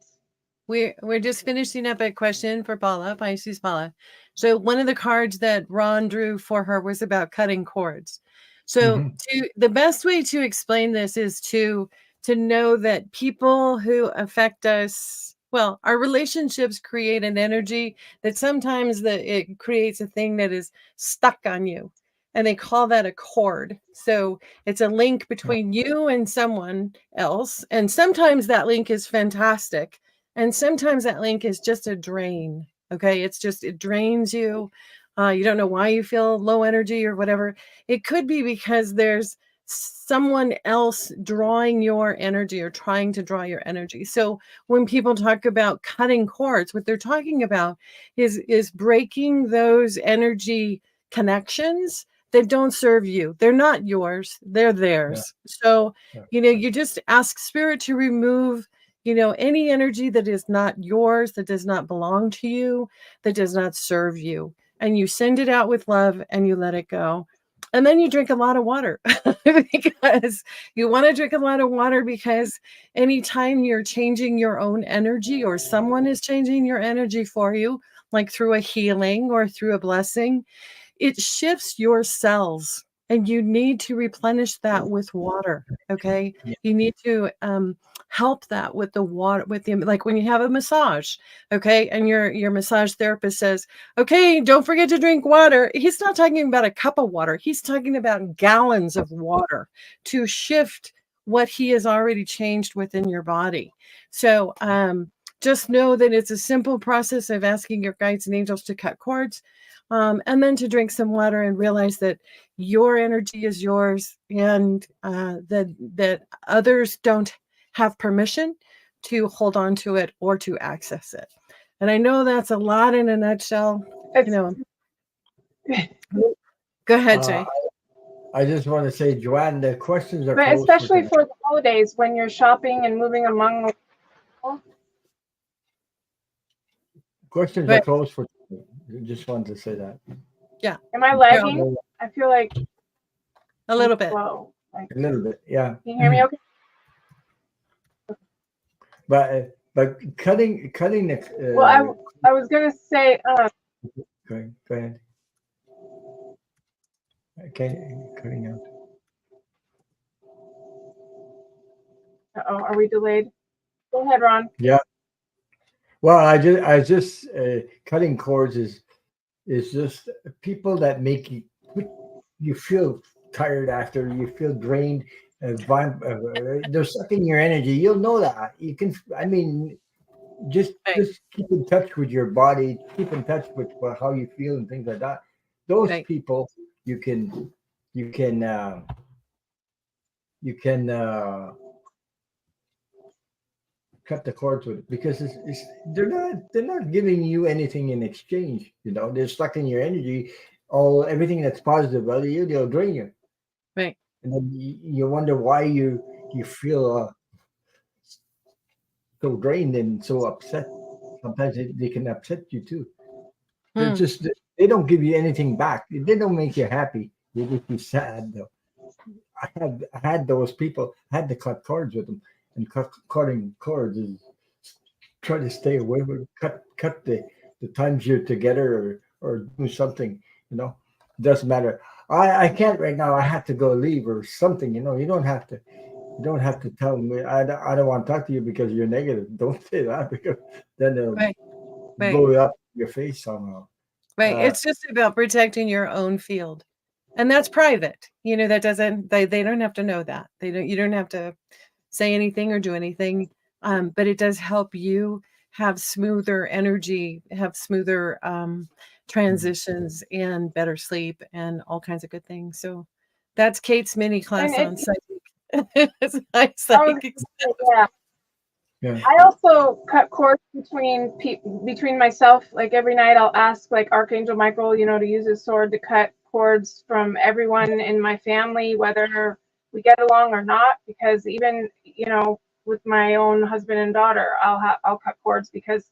We're just finishing up a question for Paula, Pisces Paula. So one of the cards that Ron drew for her was about cutting cords. So the best way to explain this is to know that people who affect us, well, our relationships create an energy that sometimes it creates a thing that is stuck on you. and they call that a cord. So it's a link between you and someone else. And sometimes that link is fantastic. And sometimes that link is just a drain. Okay. It's just, it drains you. You don't know why you feel low energy or whatever. It could be because there's someone else drawing your energy or trying to draw your energy. So when people talk about cutting cords, what they're talking about is breaking those energy connections that don't serve you. They're not yours, they're theirs. So, you just ask spirit to remove, any energy that is not yours, that does not belong to you, that does not serve you. And you send it out with love and you let it go. And then you drink a lot of water because you want to drink a lot of water, because anytime you're changing your own energy or someone is changing your energy for you, like through a healing or through a blessing, it shifts your cells, and you need to replenish that with water. Okay. You need to help that with the water, like when you have a massage. Okay. And your massage therapist says, okay, don't forget to drink water. He's not talking about a cup of water. He's talking about gallons of water to shift what he has already changed within your body. So just know that it's a simple process of asking your guides and angels to cut cords. And then to drink some water and realize that your energy is yours, and that others don't have permission to hold on to it or to access it. And I know that's a lot in a nutshell. Go ahead, Jay. I just want to say, Joanne, the questions are but closed especially for the holidays when you're shopping and moving among questions are closed for today. Just wanted to say that. Yeah. Am I lagging? I feel like a little bit. Slow. A little bit, yeah. Can you hear me okay? But cutting the. Well, I was gonna say. Go ahead. Okay, cutting out. Uh-oh, are we delayed? Go ahead, Ron. Yeah. Well, I just cutting cords is just people that make you feel tired after, you feel drained. They're sucking your energy. You'll know that. You can. I mean, just keep in touch with your body. Keep in touch with how you feel and things like that. Those people you can cut the cords with, because they're not giving you anything in exchange. They're sucking your energy. Everything that's positive about you, they'll drain you. Right. And then you wonder why you feel so drained and so upset. Sometimes they can upset you too. They're just, they don't give you anything back. They don't make you happy. They make you sad though. I had those people. I had to cut cords with them, and cutting cords is try to stay away with cut the times you're together or do something. It doesn't matter. I can't right now. I have to go leave or something. You don't have to. You don't have to tell me. I don't want to talk to you because you're negative. Don't say that, because then they'll blow you up your face somehow. Right. It's just about protecting your own field. And that's private. That doesn't, they don't have to know that. You don't have to say anything or do anything. But it does help you have smoother energy, have smoother transitions, and better sleep, and all kinds of good things. So that's Kate's mini class on psychic. Yeah. I also cut cords between myself. Like every night I'll ask like Archangel Michael, to use his sword to cut cords from everyone in my family, whether we get along or not, because even, with my own husband and daughter, I'll cut cords because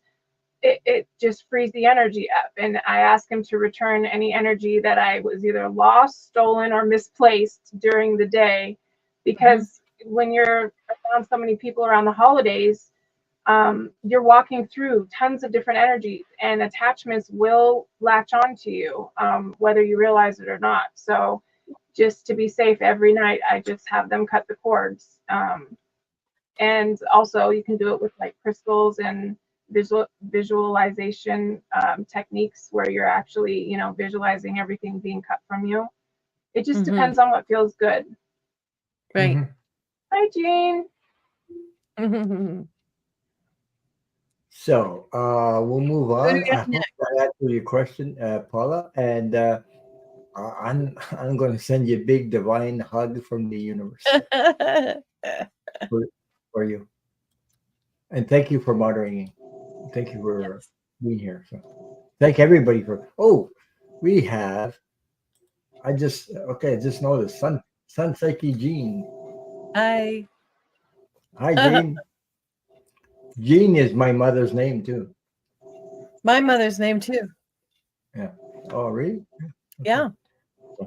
it just frees the energy up. And I ask him to return any energy that I was either lost, stolen, or misplaced during the day, because when you're around so many people around the holidays, you're walking through tons of different energies, and attachments will latch onto you, whether you realize it or not. So just to be safe every night, I just have them cut the cords. And also you can do it with like crystals and visualization techniques where you're actually, visualizing everything being cut from you. It just Mhm. depends on what feels good. Right. Mhm. Hi, Jean. So we'll move What do on. we I got hope that answered your question, Paula. And I'm going to send you a big divine hug from the universe next? for, for you. And thank you for moderating. Thank you for being here. So thank everybody for. Oh, we have. I just noticed Sun Psyche Jean. Hi. Hi, Jean. Jean is my mother's name too. My mother's name too. Yeah. Oh, really? Yeah.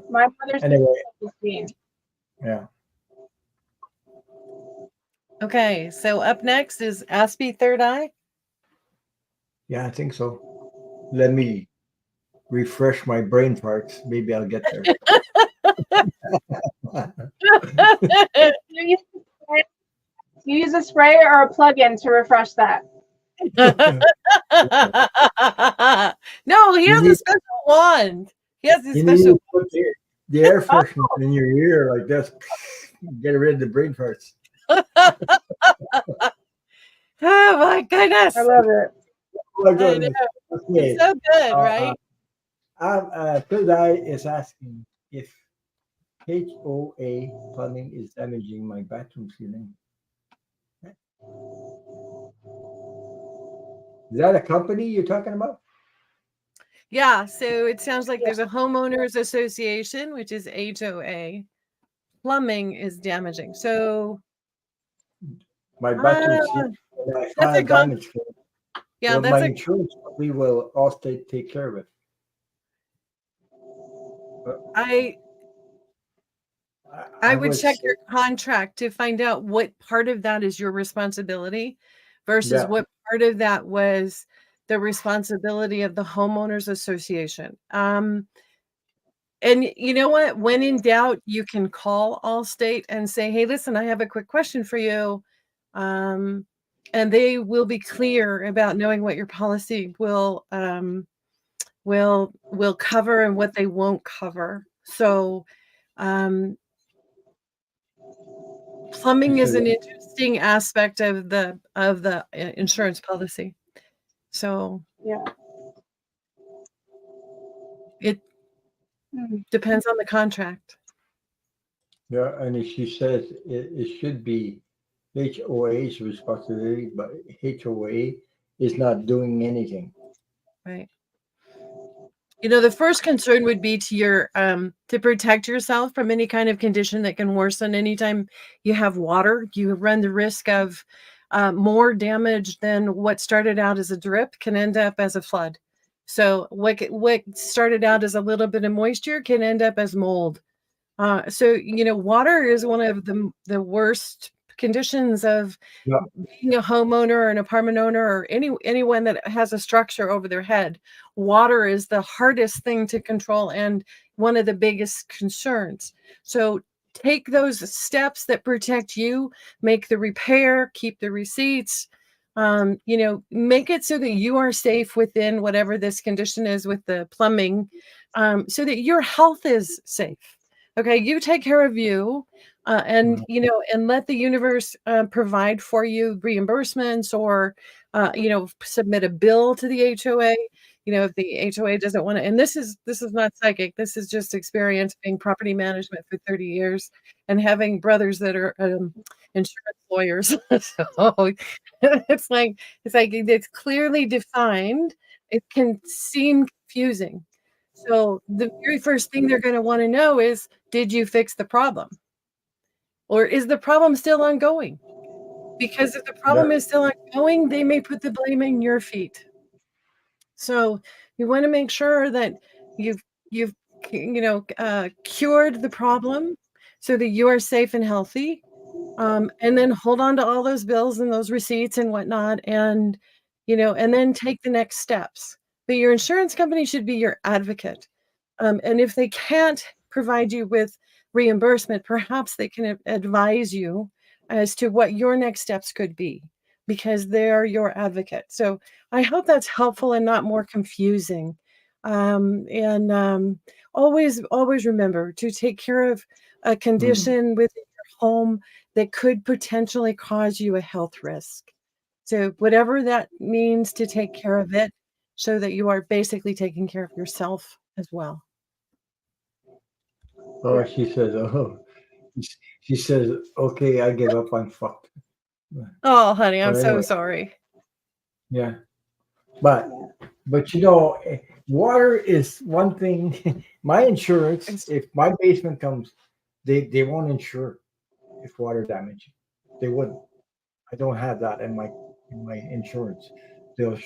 My mother's Anyway, name is Jean. yeah. Okay. So up next is Aspie Third Eye. Yeah, I think so. Let me refresh my brain parts. Maybe I'll get there. You use a spray or a plug-in to refresh that. No, he You has a need, special wand. He has a you need special. to put the air freshener in your ear like this. Get rid of the brain parts. Oh my goodness. I love it. Oh my I know. goodness. It's Okay. so good, right? Third Eye is asking if HOA plumbing is damaging my bathroom ceiling. Is that a company you're talking about? Yeah. So it sounds like there's a homeowners association, which is HOA. Plumbing is damaging. So My bathroom uh, ceiling, when I that's a file damage claim, yeah, my that's a insurance company will all take care of it. I I would would check say, your contract to find out what part of that is your responsibility versus yeah, what part of that was the responsibility of the homeowners association. And you know what? When in doubt, you can call Allstate and say, "Hey, listen, I have a quick question for you," and they will be clear about knowing what your policy will cover and what they won't cover. So, um, plumbing is an interesting aspect of the insurance policy. So Yeah. it Hmm. depends on the contract. yeah, and she says it should be HOA's responsibility, but HOA is not doing anything. Right. You know, the first concern would be to your to protect yourself from any kind of condition that can worsen. Anytime you have water, you run the risk of more damage than what started out as a drip can end up as a flood. So what started out as a little bit of moisture can end up as mold. So you know, water is one of the worst conditions of Yeah, being a homeowner or an apartment owner or anyone that has a structure over their head. Water is the hardest thing to control and one of the biggest concerns. So take those steps that protect you, make the repair, keep the receipts, you know, make it so that you are safe within whatever this condition is with the plumbing, so that your health is safe. Okay, you take care of you, and you know, and let the universe provide for you reimbursements, or you know, submit a bill to the HOA. You know, if the HOA doesn't want to, and this is not psychic. This is just experience being property management for 30 years and having brothers that are insurance lawyers. So it's clearly defined. It can seem confusing. So the very first thing they're going to want to know is, did you fix the problem? Or is the problem still ongoing? Because if the yeah, problem is still ongoing, they may put the blame in your feet. So you want to make sure that you've cured the problem so that you are safe and healthy. And then hold on to all those bills and those receipts and whatnot, and you know, and then take the next steps. But your insurance company should be your advocate. And if they can't provide you with reimbursement, perhaps they can advise you as to what your next steps could be, because they're your advocate. So I hope that's helpful and not more confusing. Always remember to take care of a condition within your home that could potentially cause you a health risk. So whatever that means, to take care of it so that you are basically taking care of yourself as well. Oh, she says, she says, okay, I give up on fucked. Oh, honey, I'm But so anyway, sorry. yeah. But water is one thing. My insurance, if my basement comes, they won't insure if water damage. They wouldn't. I don't have that in my insurance. They'll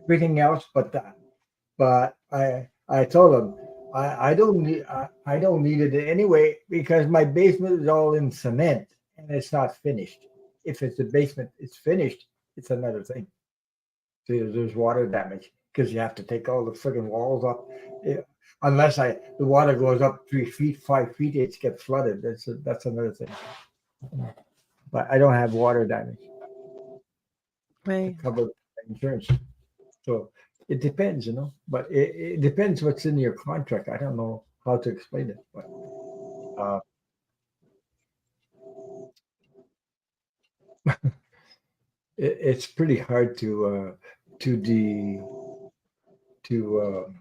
everything else but that. But I told them I don't need it anyway because my basement is all in cement and it's not finished. If it's a basement, it's finished. It's another thing. There's water damage because you have to take all the friggin' walls up. Yeah, unless the water goes up 3 feet, 5 feet, it gets flooded. That's another thing. But I don't have water damage to Right. cover insurance. So it depends, But it depends what's in your contract. I don't know how to explain it, but it's pretty hard to the to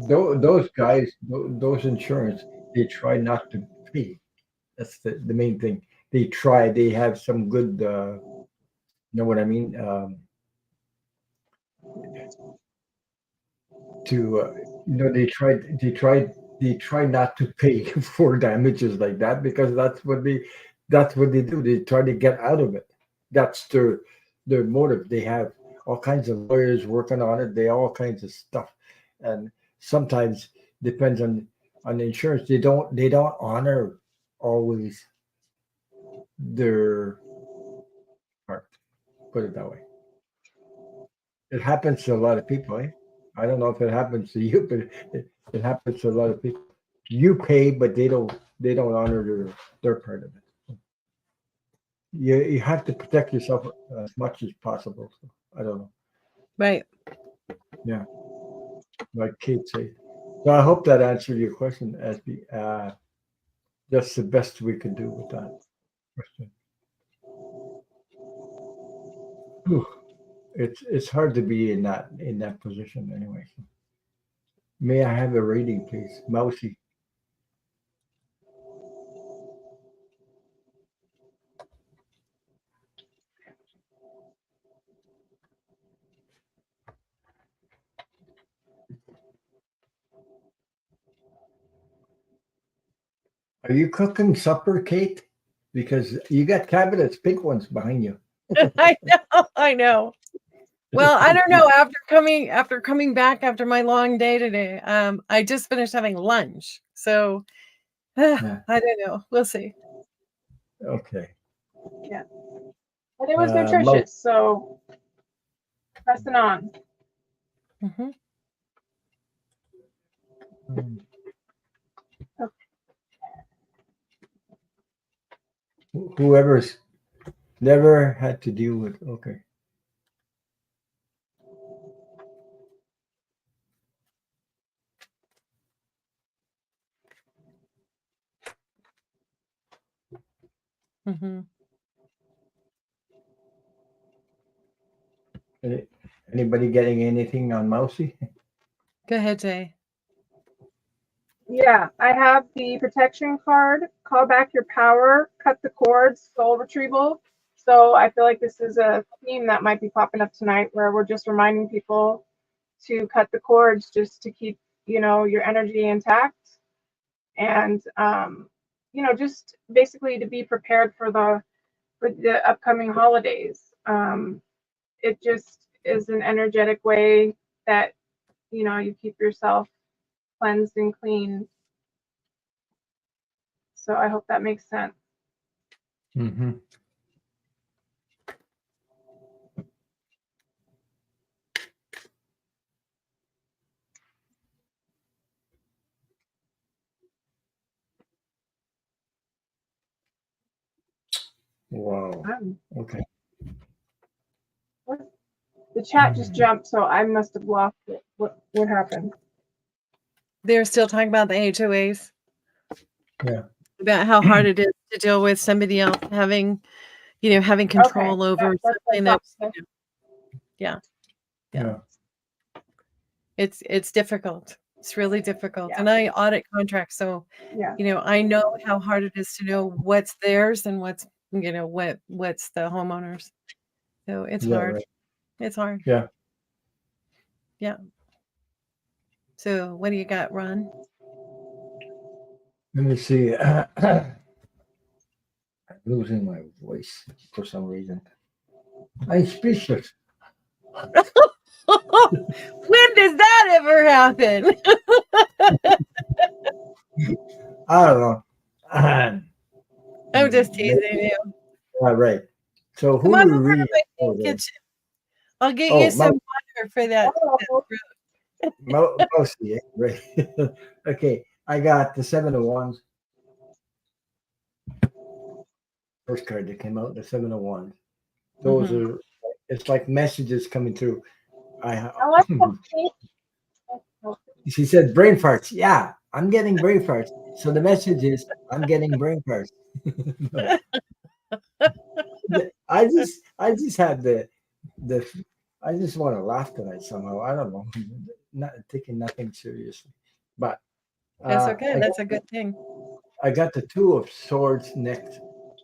those guys, those insurance, they try not to pay. That's the main thing. They try. They have some good. Know what I mean? To they try not to pay for damages like that because that's what they do. They try to get out of it. That's their motive. They have all kinds of lawyers working on it. They all kinds of stuff, and sometimes depends on the insurance. They don't honor always their part. Put it that way. It happens to a lot of people, eh? I don't know if it happens to you, but it happens to a lot of people. You pay, but they don't honor their part of it. You have to protect yourself as much as possible. So, I don't know. Right. Yeah, like Kate said. So I hope that answered your question, Asby. That's the best we could do with that question. Whew. It's hard to be in that position anyway. So. May I have a rating, please, Mousy? Are you cooking supper, Kate? Because you got cabinets, pink ones behind you. I know. Well, I don't know. After coming back after my long day today, I just finished having lunch. So Yeah. I don't know. We'll see. Okay. Yeah. But it was Mo- nutritious, so pressing on. Mhm. whoever's never had to deal with. Okay. Mhm. Any- Anybody getting anything on Mousy? Go ahead, Jay. Yeah, I have the protection card, call back your power, cut the cords, soul retrieval. So I feel like this is a theme that might be popping up tonight where we're just reminding people to cut the cords just to keep, your energy intact and, just basically to be prepared for the upcoming holidays. It just is an energetic way that, you keep yourself cleansed and clean. So I hope that makes sense. Mm-hmm. Wow. Okay. The chat just jumped, so I must have lost it. What happened? They're still talking about the HOAs. Yeah. About how hard it is to deal with somebody else having control over something that's yeah. It's difficult. It's really difficult. Yeah. And I audit contracts, so Yeah. I know how hard it is to know what's theirs and what's what's the homeowners. So it's hard. Right. It's hard. Yeah. Yeah. So what do you got, Ron? Let me see. I'm losing my voice for some reason. I'm speechless. When does that ever happen? I don't know. I'm just teasing you. All right. So who Come on we over to read? my kitchen. I'll get you some water for that. Mostly, right? Okay, I got the 7 of Wands. First card that came out, the 7 of Wands. Those are, it's like messages coming through. I like that. She said brain farts. Yeah, I'm getting brain farts. So the message is I'm getting brain farts. I just had the I just want to laugh tonight somehow. I don't know. Not taking nothing seriously. But that's okay. That's a good thing. I got the 2 of Swords next.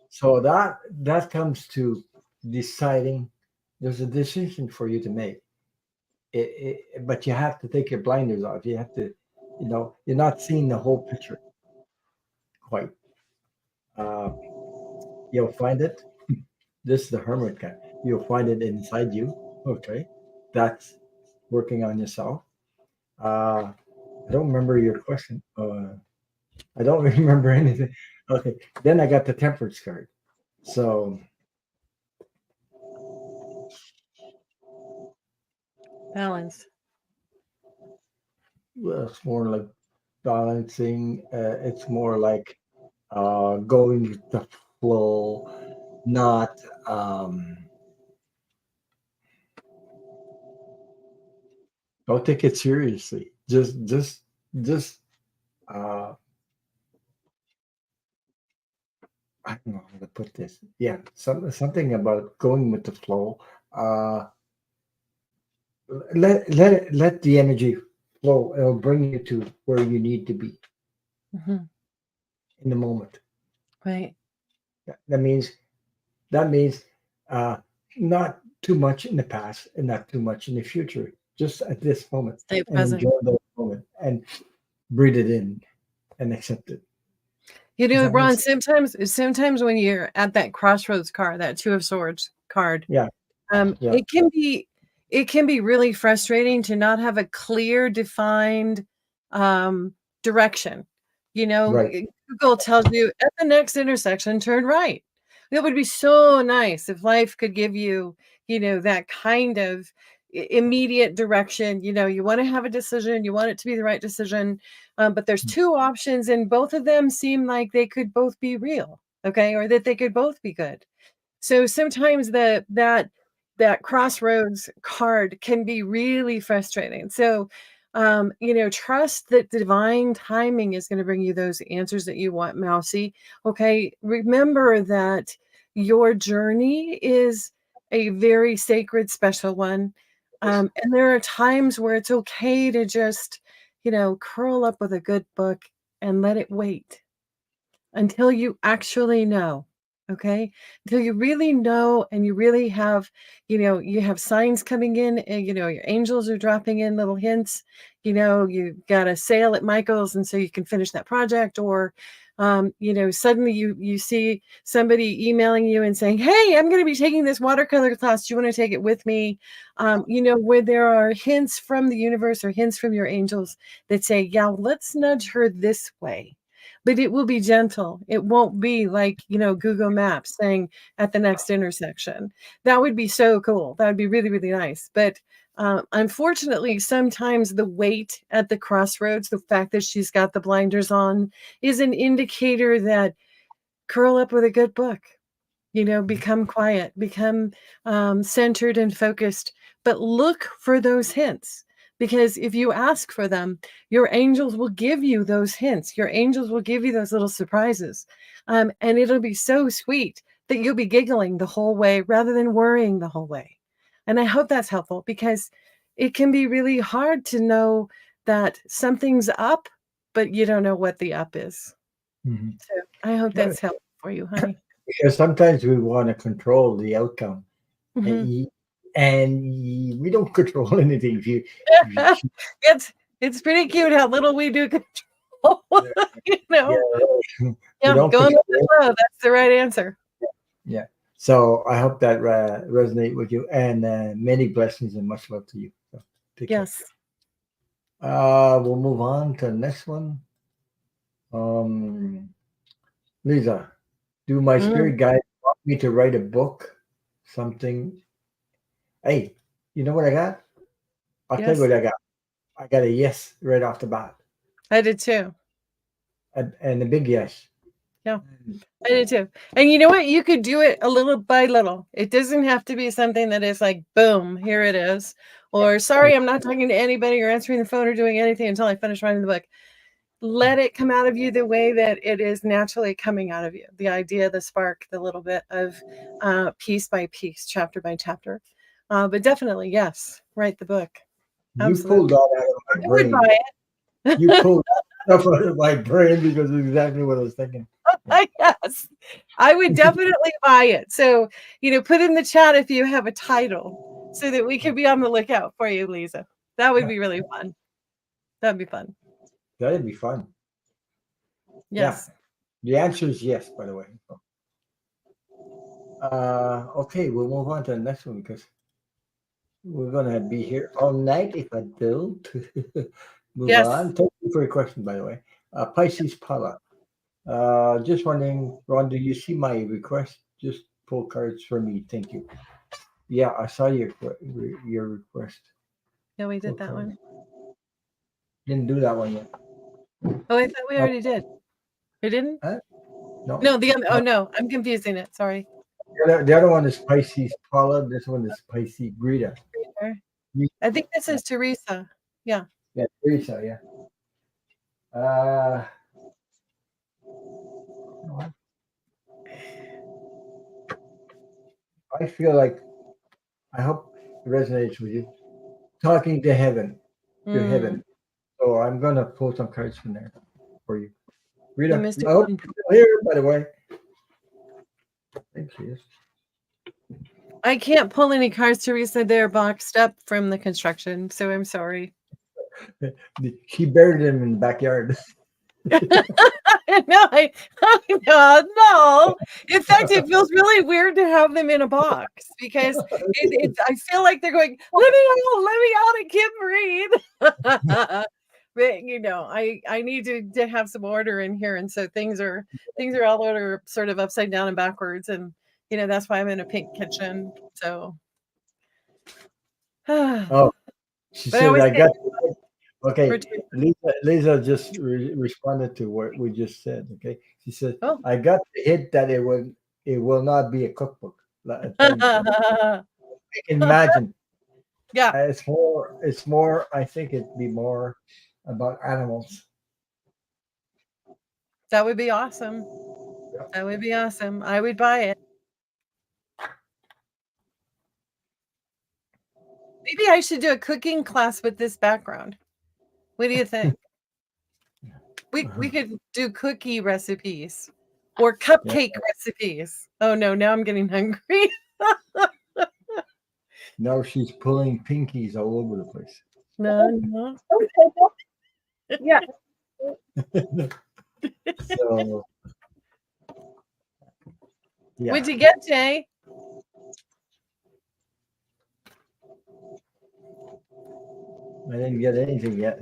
So that comes to deciding there's a decision for you to make. But you have to take your blinders off. You have to, you're not seeing the whole picture quite. You'll find it. This is the Hermit card. You'll find it inside you. Okay. That's working on yourself. I don't remember your question. I don't remember anything. Okay. Then I got the Temperance card. So Balance. well, it's more like balancing. It's more like going with the flow, not don't take it seriously. Just I don't know how to put this. Yeah, something about going with the flow. Let the energy flow. It'll bring you to where you need to be in the moment. Right. That means not too much in the past and not too much in the future. Just at this moment, Stay and present. enjoy the moment and breathe it in and accept it. Ron, sometimes when you're at that crossroads card, that 2 of Swords card, it can be really frustrating to not have a clear, defined direction. Right. Google tells you at the next intersection, turn right. It would be so nice if life could give you, that kind of immediate direction. You want to have a decision, you want it to be the right decision, but there's 2 options and both of them seem like they could both be real, okay, or that they could both be good. So sometimes that crossroads card can be really frustrating. So trust that divine timing is going to bring you those answers that you want, Mousy. Okay, remember that your journey is a very sacred, special one. And there are times where it's okay to just, curl up with a good book and let it wait until you actually know. Okay, until you really know and you really have, you have signs coming in and, your angels are dropping in little hints, you got a sale at Michael's and so you can finish that project, or, suddenly you see somebody emailing you and saying, hey, I'm going to be taking this watercolor class. Do you want to take it with me? Where there are hints from the universe or hints from your angels that say, yeah, let's nudge her this way. But it will be gentle. It won't be like, Google Maps saying at the next intersection. That would be so cool. That would be really, really nice. But unfortunately, sometimes the wait at the crossroads, the fact that she's got the blinders on, is an indicator that curl up with a good book. become quiet, become centered and focused, but look for those hints. Because if you ask for them, your angels will give you those hints. Your angels will give you those little surprises. And it'll be so sweet that you'll be giggling the whole way rather than worrying the whole way. And I hope that's helpful, because it can be really hard to know that something's up, but you don't know what the up is. Mhm. So I hope that's helpful for you, honey. Because sometimes we want to control the outcome, Mhm. and we don't control anything. If you It's pretty cute how little we do control. you yeah, know. we Yeah, don't going with the control. flow. That's the right answer. Yeah. So I hope that resonate with you, and many blessings and much love to you. So take care. Yes. We'll move on to the next one. Um, Lisa, do my Mm, spirit guide want me to write a book? Something. Hey, you know what I got? I'll tell you yes, what I got. I got a yes right off the bat, I did too. and a big yes. Yeah, I did too. And you know what? You could do it a little by little. It doesn't have to be something that is like, boom, here it is. Or, sorry, I'm not talking to anybody or answering the phone or doing anything until I finish writing the book. Let it come out of you the way that it is naturally coming out of you. The idea, the spark, the little bit of piece by piece, chapter by chapter. But definitely, yes, write the book. You pulled Absolutely. that out of my I would brain. buy it. You pulled that stuff out of my brain because it's exactly what I was thinking. Yes, I would definitely buy it. So, put in the chat if you have a title so that we can be on the lookout for you, Lisa. That would be really fun. That'd be fun. That'd be fun. Yeah. Yes. The answer is yes, by the way. Okay, we'll move on to the next one because we're gonna be here all night if I don't. Move Yes. on. Thank you for your question, by the way. Pisces Pala. Just wondering, Ron, do you see my request? Just pull cards for me. Thank you. Yeah, I saw your request. Yeah, we Pull did that cards. one. Didn't do that one yet. Oh, I thought we already did. We didn't? Huh? No. No, oh no, I'm confusing it. Sorry. The other one is Pisces Paula. This one is Pisces Greta. I think this is Teresa. Yeah. Yeah, Teresa. Yeah. I feel like I hope it resonates with you. Talking to heaven, to Mm. heaven. So I'm gonna pull some cards from there for you. Rita, Mystic I hope one. you're still here, by the way. Thanks, yes. I can't pull any cards, Teresa. They're boxed up from the construction, so I'm sorry. She buried them in the backyard. No, I know, no. In fact, it feels really weird to have them in a box because I feel like they're going, let me out, I can't breathe. But I need to have some order in here, and so things are all order sort of upside down and backwards, and that's why I'm in a pink kitchen. So, Oh, she but I said always I say got. Okay, for Lisa just responded to what we just said. Okay, she said oh. I got the hint that it will not be a cookbook. I can imagine. Yeah, It's more. I think it'd be more about animals. that would be awesome. That would be awesome. I would buy it. Maybe I should do a cooking class with this background. What do you think? We could do cookie recipes or cupcake recipes. Oh no, now I'm getting hungry. No, she's pulling pinkies all over the place. No. Yeah. So, yeah. What'd you get, Jay? I didn't get anything yet.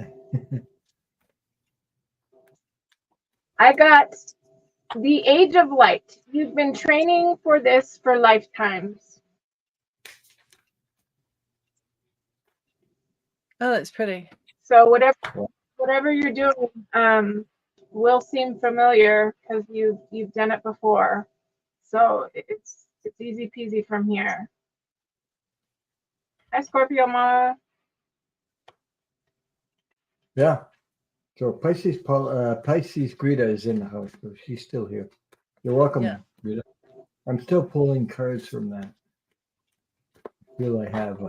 I got the Age of Light. You've been training for this for lifetimes. Oh, that's pretty. So whatever you're doing will seem familiar because you've done it before. So it's It's easy peasy from here. Hi, Scorpio Ma. Yeah. So Pisces Greta is in the house, so she's still here. You're welcome, Yeah. Greta. I'm still pulling cards from that. Feel I have.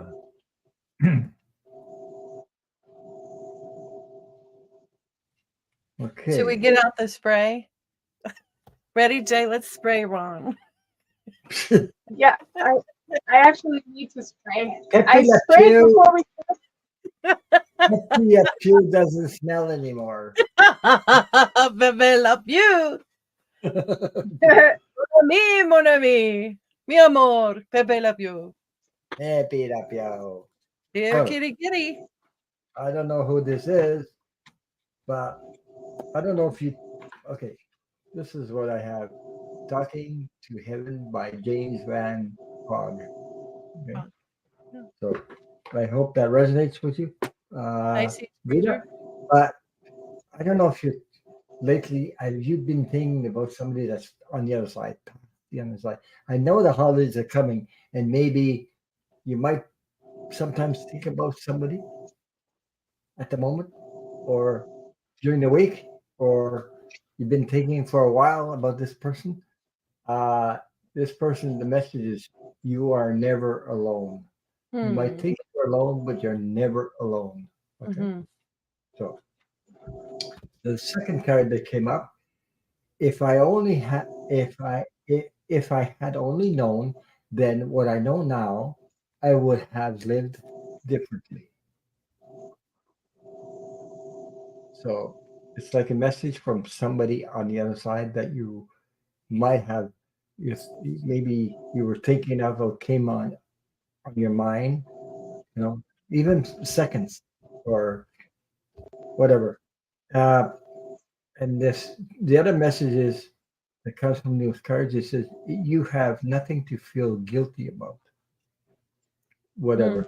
Okay. Should we get out the spray? Ready, Jay? Let's spray Ron. Yeah, I actually need to spray. Pepe I Le sprayed Pew. before we. Pepe Le Pew doesn't smell anymore. Bebe love you. Mon ami. Mi amor. Pepe love you. Pepe Le Pew. Here, Oh. kitty, kitty. I don't know who this is, but I don't know if you. Okay, this is what I have. Talking to Heaven by James Van Hogg. Okay. So I hope that resonates with you. I see. Rita, but I don't know if you lately have you been thinking about somebody that's on the other side, the other side. I know the holidays are coming, and maybe you might sometimes think about somebody at the moment, or during the week, or you've been thinking for a while about this person. This person, the message is you are never alone. You might think you're alone, but you're never alone. Okay. So the second card that came up, if I only had if I had only known then what I know now, I would have lived differently. So it's like a message from somebody on the other side that you might have maybe you were thinking of or came on your mind, even seconds or whatever. And the other message is that comes from those cards. It says you have nothing to feel guilty about, whatever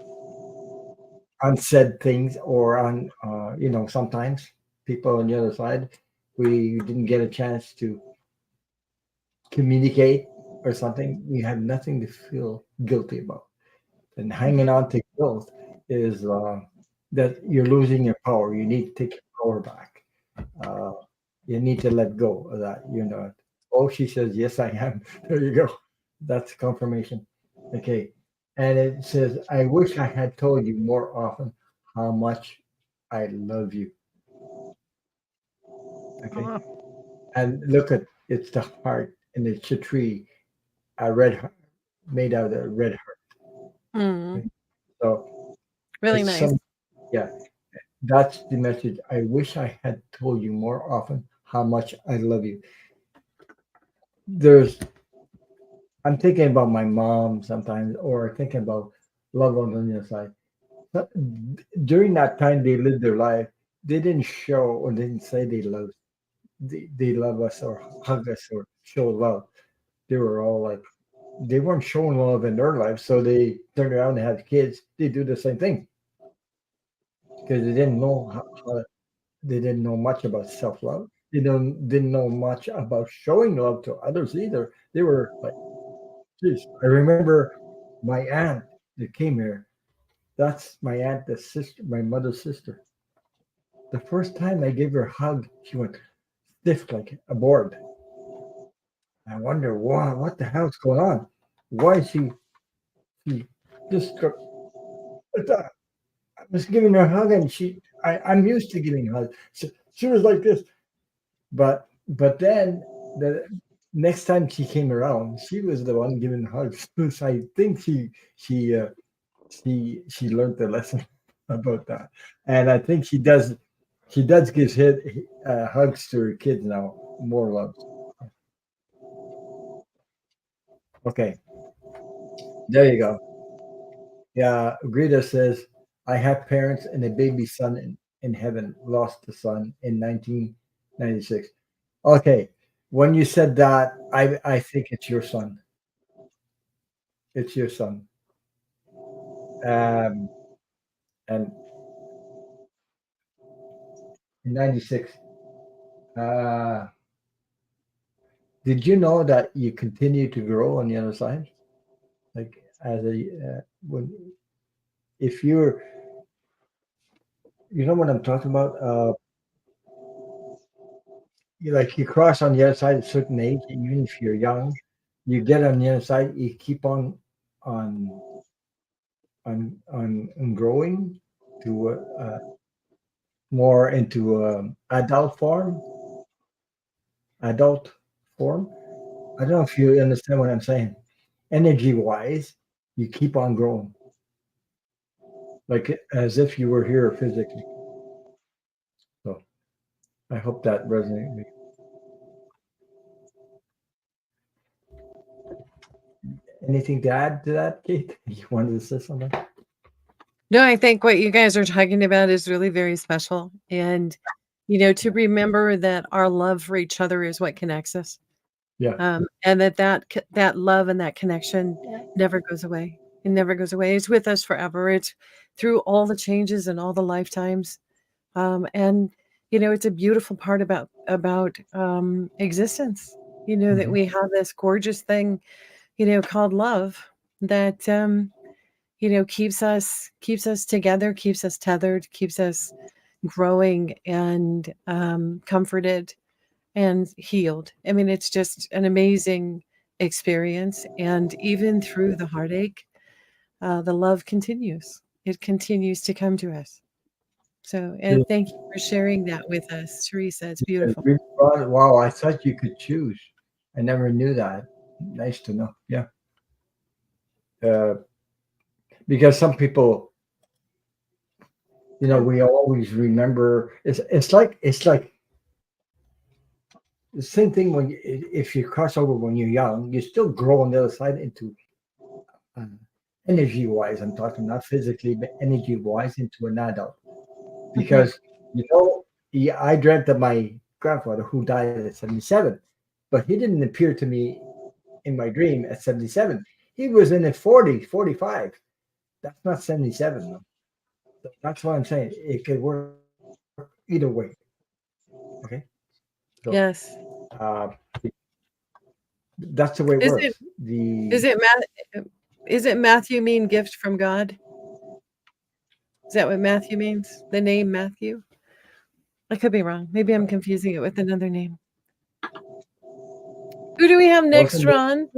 unsaid things or on, sometimes people on the other side, we didn't get a chance to communicate or something. We have nothing to feel guilty about. And hanging on to guilt is that you're losing your power. You need to take your power back. Uh, you need to let go of that. Oh, she says, yes, I am. There you go. That's confirmation. Okay. And it says, I wish I had told you more often how much I love you. Okay. And look at it's the heart and it's a tree, a red heart made out of a red heart. Okay. So really nice. Yeah. That's the message. I wish I had told you more often how much I love you. I'm thinking about my mom sometimes, or thinking about loved ones on the other side. But during that time they lived their life, they didn't show or didn't say they love us or hug us or show love. They were all like they weren't showing love in their life, so they turned around and had kids. They do the same thing because they didn't know how they didn't know much about self-love. They didn't know much about showing love to others either. They were like, geez, I remember my aunt that came here. That's my aunt, the sister, my mother's sister. The first time I gave her a hug, she went stiff like a board. I wonder what the hell's going on? Why is she just I was giving her a hug and I'm used to giving hugs. So she was like this. But then the next time she came around, she was the one giving hugs. So I think she learned the lesson about that, and I think she does give hugs to her kids now, more love. Okay, there you go. Yeah, Greta says I have parents and a baby son in heaven. Lost the son in 1996. Okay, when you said that, I think it's your son. It's your son. Um, and in 96, uh, did you know that you continue to grow on the other side? Like as a when if you're, you know what I'm talking about. Like you cross on the other side at a certain age, even if you're young, you get on the other side, you keep on on growing to more into adult form. I don't know if you understand what I'm saying. Energy wise, you keep on growing, like as if you were here physically. So I hope that resonates with you. Anything to add to that, Kate? You wanted to say something? No, I think what you guys are talking about is really very special. And, to remember that our love for each other is what connects us. Yeah. And that love and that connection never goes away. It never goes away. It's with us forever. It's through all the changes and all the lifetimes. And, it's a beautiful part about existence, that Mhm. we have this gorgeous thing, called love that, keeps us together, keeps us tethered, keeps us growing and comforted and healed. I mean, it's just an amazing experience. And even through the heartache, the love continues. It continues to come to us. So, Yeah. and thank you for sharing that with us, Teresa. It's beautiful. Wow, I thought you could choose. I never knew that. Nice to know. Yeah. Uh, because some people, we always remember. It's like the same thing when if you cross over when you're young, you still grow on the other side into uh, energy wise. I'm talking not physically, but energy wise into an adult. Because yeah, I dreamt of my grandfather who died at 77, but he didn't appear to me in my dream at 77. He was in his 40s, 45. That's not 77. No. That's what I'm saying. It could work either way. Okay. So Yes. uh, that's the way it Is works. it is it Matthew mean gift from God? Is that what Matthew means? The name Matthew? I could be wrong. Maybe I'm confusing it with another name. Who do we have next, Wasn't it? Ron?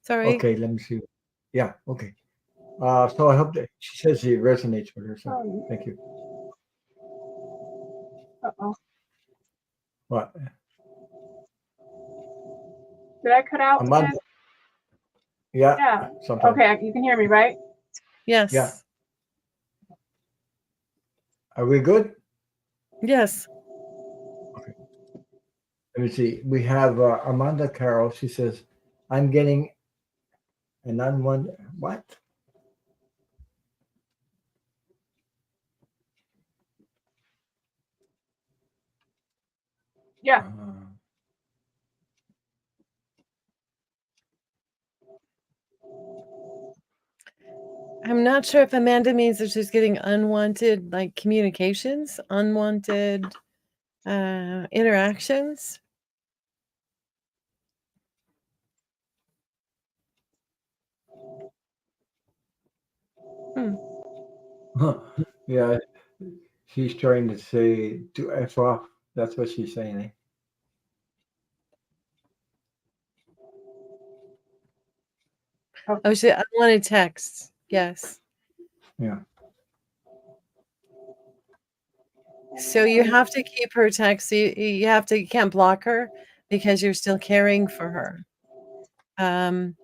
Sorry. Okay, let me see. Yeah, okay. So I hope that she says it resonates with her. So thank you. Uh-oh. What? Did I cut out Amanda? again? Yeah, Yeah. sometimes. Okay, you can hear me, right? Yeah. Yes. Are we good? Yes. Okay. Let me see. We have Amanda Carroll. She says, I'm getting an unwanted. What? Yeah. I'm not sure if Amanda means that she's getting unwanted like communications, unwanted interactions. Hmm. Yeah, she's trying to say to F off. That's what she's saying. Eh? Oh, she unwanted texts. Yes. Yeah. So you have to keep her text. You can't block her because you're still caring for her. Um,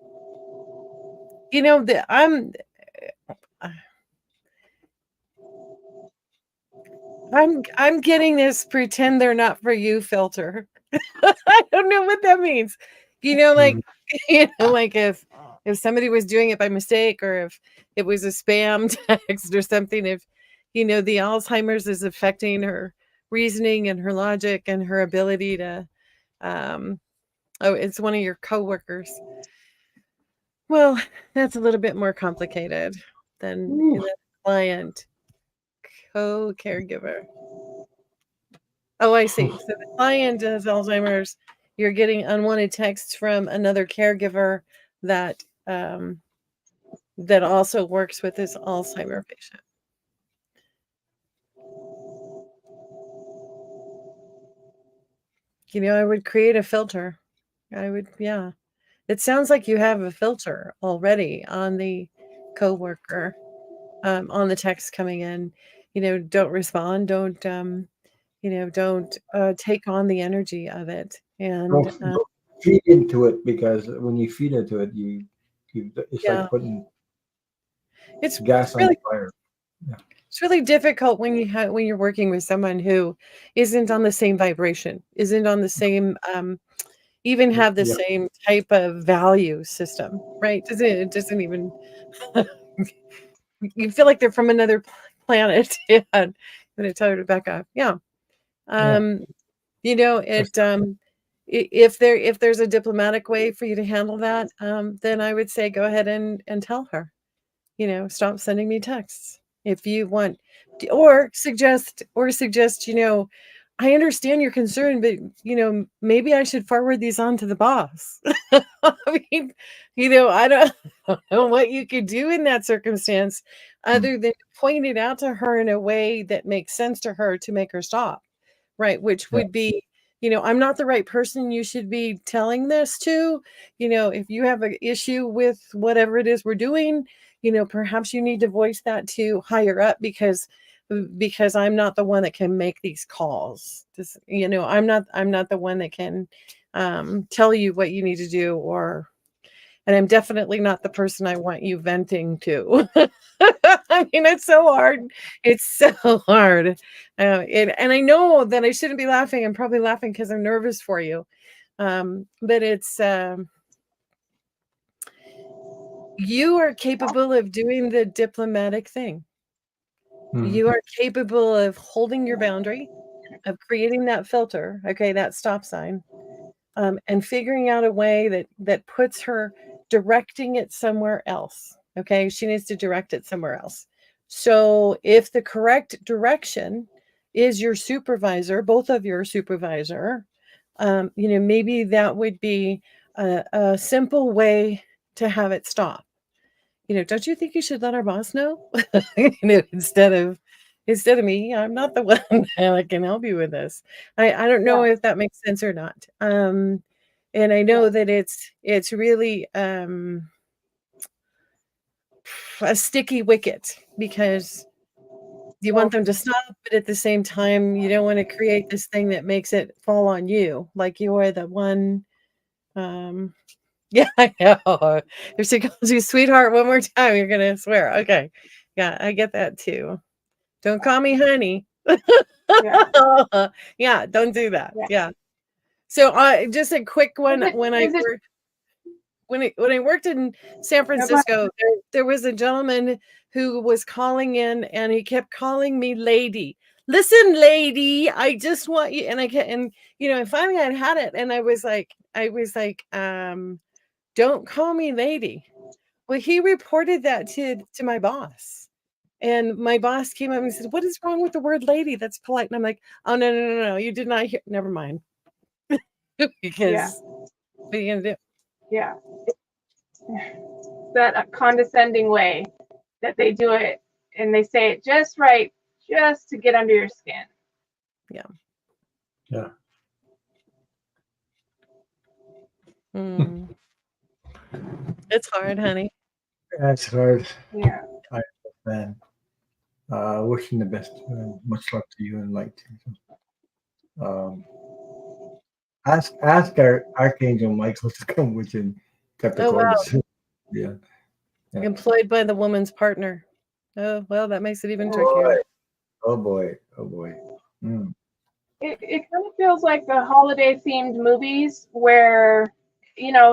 I'm getting this pretend they're not for you filter. I don't know what that means. Like like if somebody was doing it by mistake or if it was a spam text or something, if the Alzheimer's is affecting her reasoning and her logic and her ability to oh, it's one of your coworkers. Well, that's a little bit more complicated than the client co-caregiver. Oh, I see. So the client has Alzheimer's. You're getting unwanted texts from another caregiver that that also works with this Alzheimer patient. I would create a filter. I would, yeah. It sounds like you have a filter already on the coworker, on the text coming in. Don't respond. Don't don't take on the energy of it. And Don't feed into it, because when you feed into it, it's yeah, like putting it's gas on the really fire. Yeah. it's really difficult when you're working with someone who isn't on the same vibration, isn't on the same even have the Yeah. same type of value system, right? It doesn't even you feel like they're from another planet. Yeah. I'm gonna tell her to back up. Yeah. Yeah. If there's a diplomatic way for you to handle that, then I would say go ahead and tell her, stop sending me texts if you want, or suggest, I understand your concern, but maybe I should forward these on to the boss. I mean, I don't know what you could do in that circumstance other than point it out to her in a way that makes sense to her to make her stop, right? Which Yeah. would be, I'm not the right person you should be telling this to. If you have an issue with whatever it is we're doing, perhaps you need to voice that to higher up, because I'm not the one that can make these calls. I'm not the one that can tell you what you need to do, and I'm definitely not the person I want you venting to. I mean, it's so hard. It's so hard. And I know that I shouldn't be laughing. I'm probably laughing because I'm nervous for you. But it's, you are capable of doing the diplomatic thing. You are capable of holding your boundary, of creating that filter, okay, that stop sign, and figuring out a way that puts her, directing it somewhere else. Okay, she needs to direct it somewhere else. So if the correct direction is your supervisor, both of your supervisor, maybe that would be a simple way to have it stop. Don't you think you should let our boss know? Instead of me, I'm not the one that can help you with this. I don't know if that makes sense or not. And I know that it's really a sticky wicket, because you want them to stop, but at the same time, you don't want to create this thing that makes it fall on you, like you are the one. Yeah, I know. If she calls you sweetheart one more time, you're gonna swear. Okay, yeah, I get that too. Don't call me honey. Yeah. Yeah, don't do that. Yeah. Yeah. So, just a quick one. When I worked in San Francisco, there was a gentleman who was calling in, and he kept calling me lady. Listen, lady, I just want you. And finally I had it, and I was like, don't call me lady. Well, he reported that to my boss. And my boss came up and said, "What is wrong with the word lady? That's polite." And I'm like, "Oh, no, no, no, no. You did not hear. Never mind." Because what are you going to do? Yeah. That condescending way that they do it, and they say it just right, just to get under your skin. Yeah. Yeah. It's hard, honey. That's hard. Yeah. I understand. Wishing the best. Much luck to you and light. Ask our Archangel Michael to come with you and cut the Oh, wow. cords. Yeah. Employed by the woman's partner. Oh, well, that makes it even trickier. Oh boy. Oh boy. It kind of feels like the holiday themed movies where,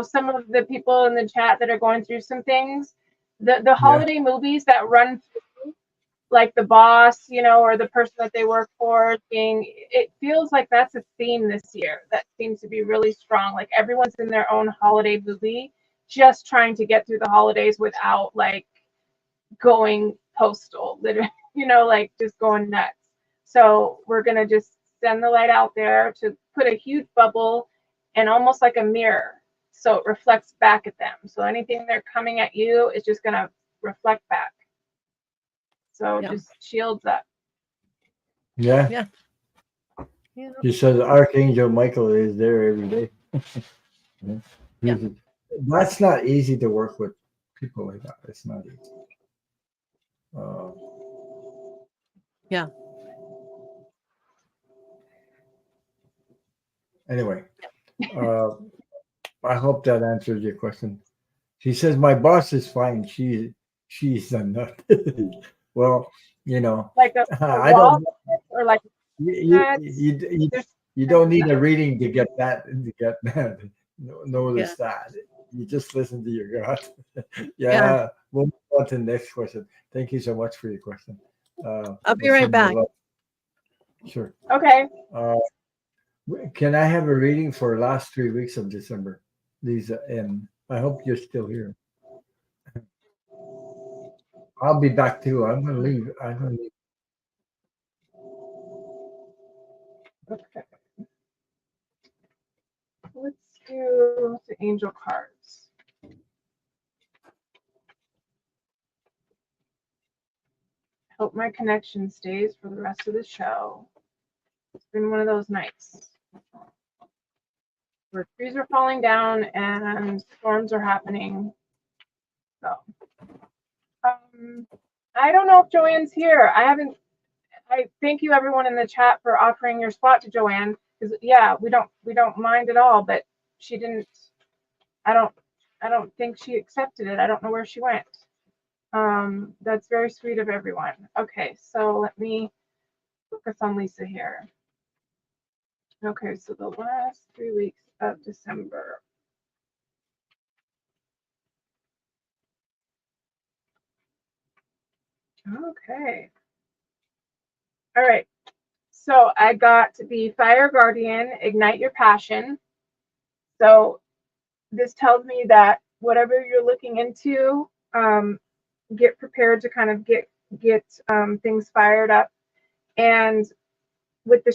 some of the people in the chat that are going through some things, the holiday movies that run through, like the boss, or the person that they work for, it feels like that's a theme this year that seems to be really strong. Like everyone's in their own holiday movie, just trying to get through the holidays without like going postal, literally, like just going nuts. So we're going to just send the light out there to put a huge bubble and almost like a mirror, so it reflects back at them. So anything they're coming at you is just going to reflect back. So Yeah. just shields up. Yeah. Yeah. Yeah. He says Archangel Michael is there every day. Yeah. That's not easy to work with people like that. It's not easy. Yeah. Anyway, I hope that answers your question. She says my boss is fine. She's a nut. Well, you know, Like a I wall don't. or like You, that. you, you, There's you don't need a reading to get that. To get that. Yeah. Notice that. You just listen to your gut. Yeah. Yeah. We'll move on to the next question. Thank you so much for your question. I'll be we'll right send you back. love. Sure. okay. Can I have a reading for last 3 weeks of December? Lisa M. I hope you're still here. I'll be back too. I'm gonna leave. Okay. Let's do the angel cards. Hope my connection stays for the rest of the show. It's been one of those nights where trees are falling down and storms are happening. So, I don't know if Joanne's here. I thank you everyone in the chat for offering your spot to Joanne, because yeah, we don't mind at all, but she didn't. I don't think she accepted it. I don't know where she went. That's very sweet of everyone. Okay, so let me focus on Lisa here. Okay, so the last 3 weeks of December. Okay. All right. So I got the Fire Guardian, Ignite Your Passion. So this tells me that whatever you're looking into, get prepared to kind of get things fired up. And with the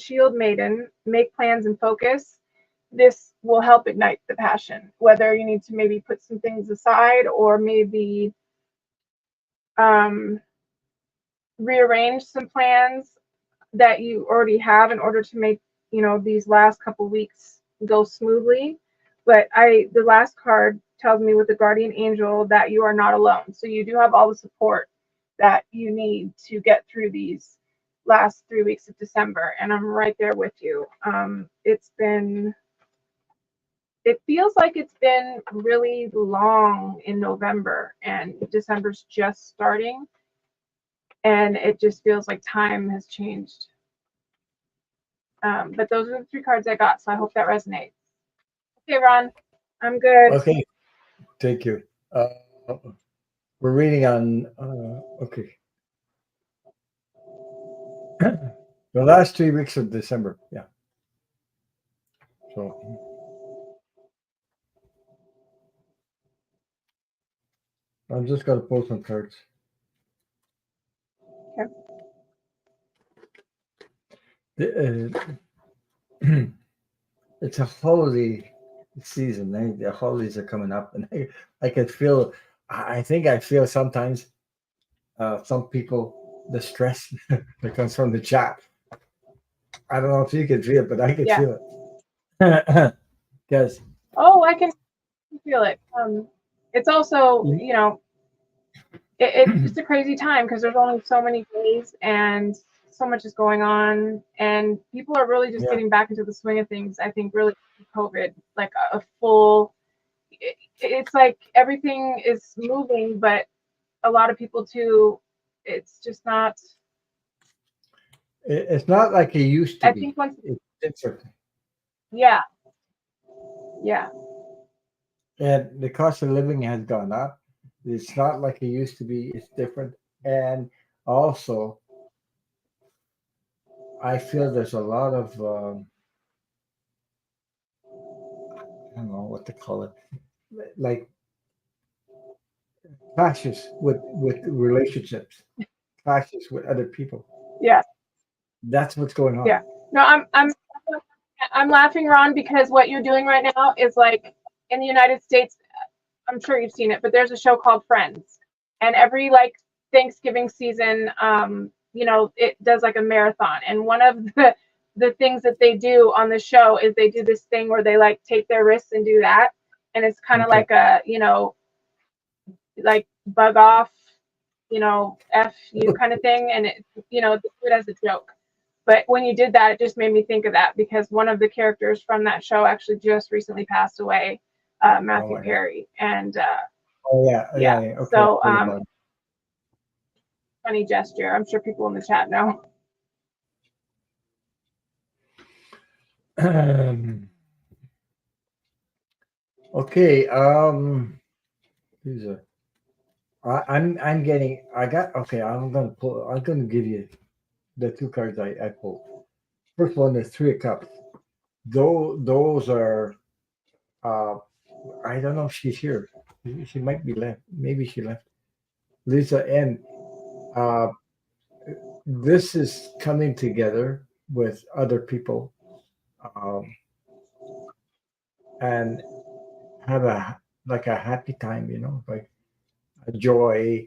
Shield Maiden, make plans and focus. This will help ignite the passion. Whether you need to maybe put some things aside or maybe rearrange some plans that you already have in order to make these last couple weeks go smoothly. But the last card tells me with the guardian angel that you are not alone, so you do have all the support that you need to get through these last 3 weeks of December, and I'm right there with you. It feels like it's been really long in November, and December's just starting, and it just feels like time has changed. But those are the 3 cards I got, so I hope that resonates. Okay, Ron, I'm good. Okay, thank you. We're reading on. Okay. The last 3 weeks of December. Yeah. So I'm just gonna pull some cards. Okay. It's a holiday season. The holidays are coming up, and I can feel. I think I feel sometimes some people the stress that comes from the chat. I don't know if you can feel it, but I can feel it. Because oh, I can feel it. It's also it's a crazy time because there's only so many days and so much is going on, and people are really just getting back into the swing of things. I think really COVID, like a full. It's like everything is moving, but a lot of people too. It's just not. it's not like it used to I be. think once. It's different. Yeah. Yeah. And the cost of living has gone up. It's not like it used to be. It's different. And also, I feel there's a lot of, I don't know what to call it, like clashes with relationships, clashes with other people. Yeah. That's what's going on. Yeah. No, I'm laughing, Ron, because what you're doing right now is like in the United States, I'm sure you've seen it, but there's a show called Friends, and every like Thanksgiving season, it does like a marathon, and one of the things that they do on the show is they do this thing where they like take their wrists and do that, and it's kind of Okay. like a like bug off, F you kind of thing, and it it's good as a joke. But when you did that, it just made me think of that because one of the characters from that show actually just recently passed away, Matthew my God. Perry, and Oh yeah. Okay. so Heard about funny gesture. I'm sure people in the chat know. it. Okay. Who's a? I'm getting. I got. Okay. I'm gonna pull. I'm gonna give you the two cards I pulled. First one is Three of Cups. Those are. I don't know if she's here. She might be left. Maybe she left. Lisa, and uh, this is coming together with other people, um, and have a like a happy time. Like a joy,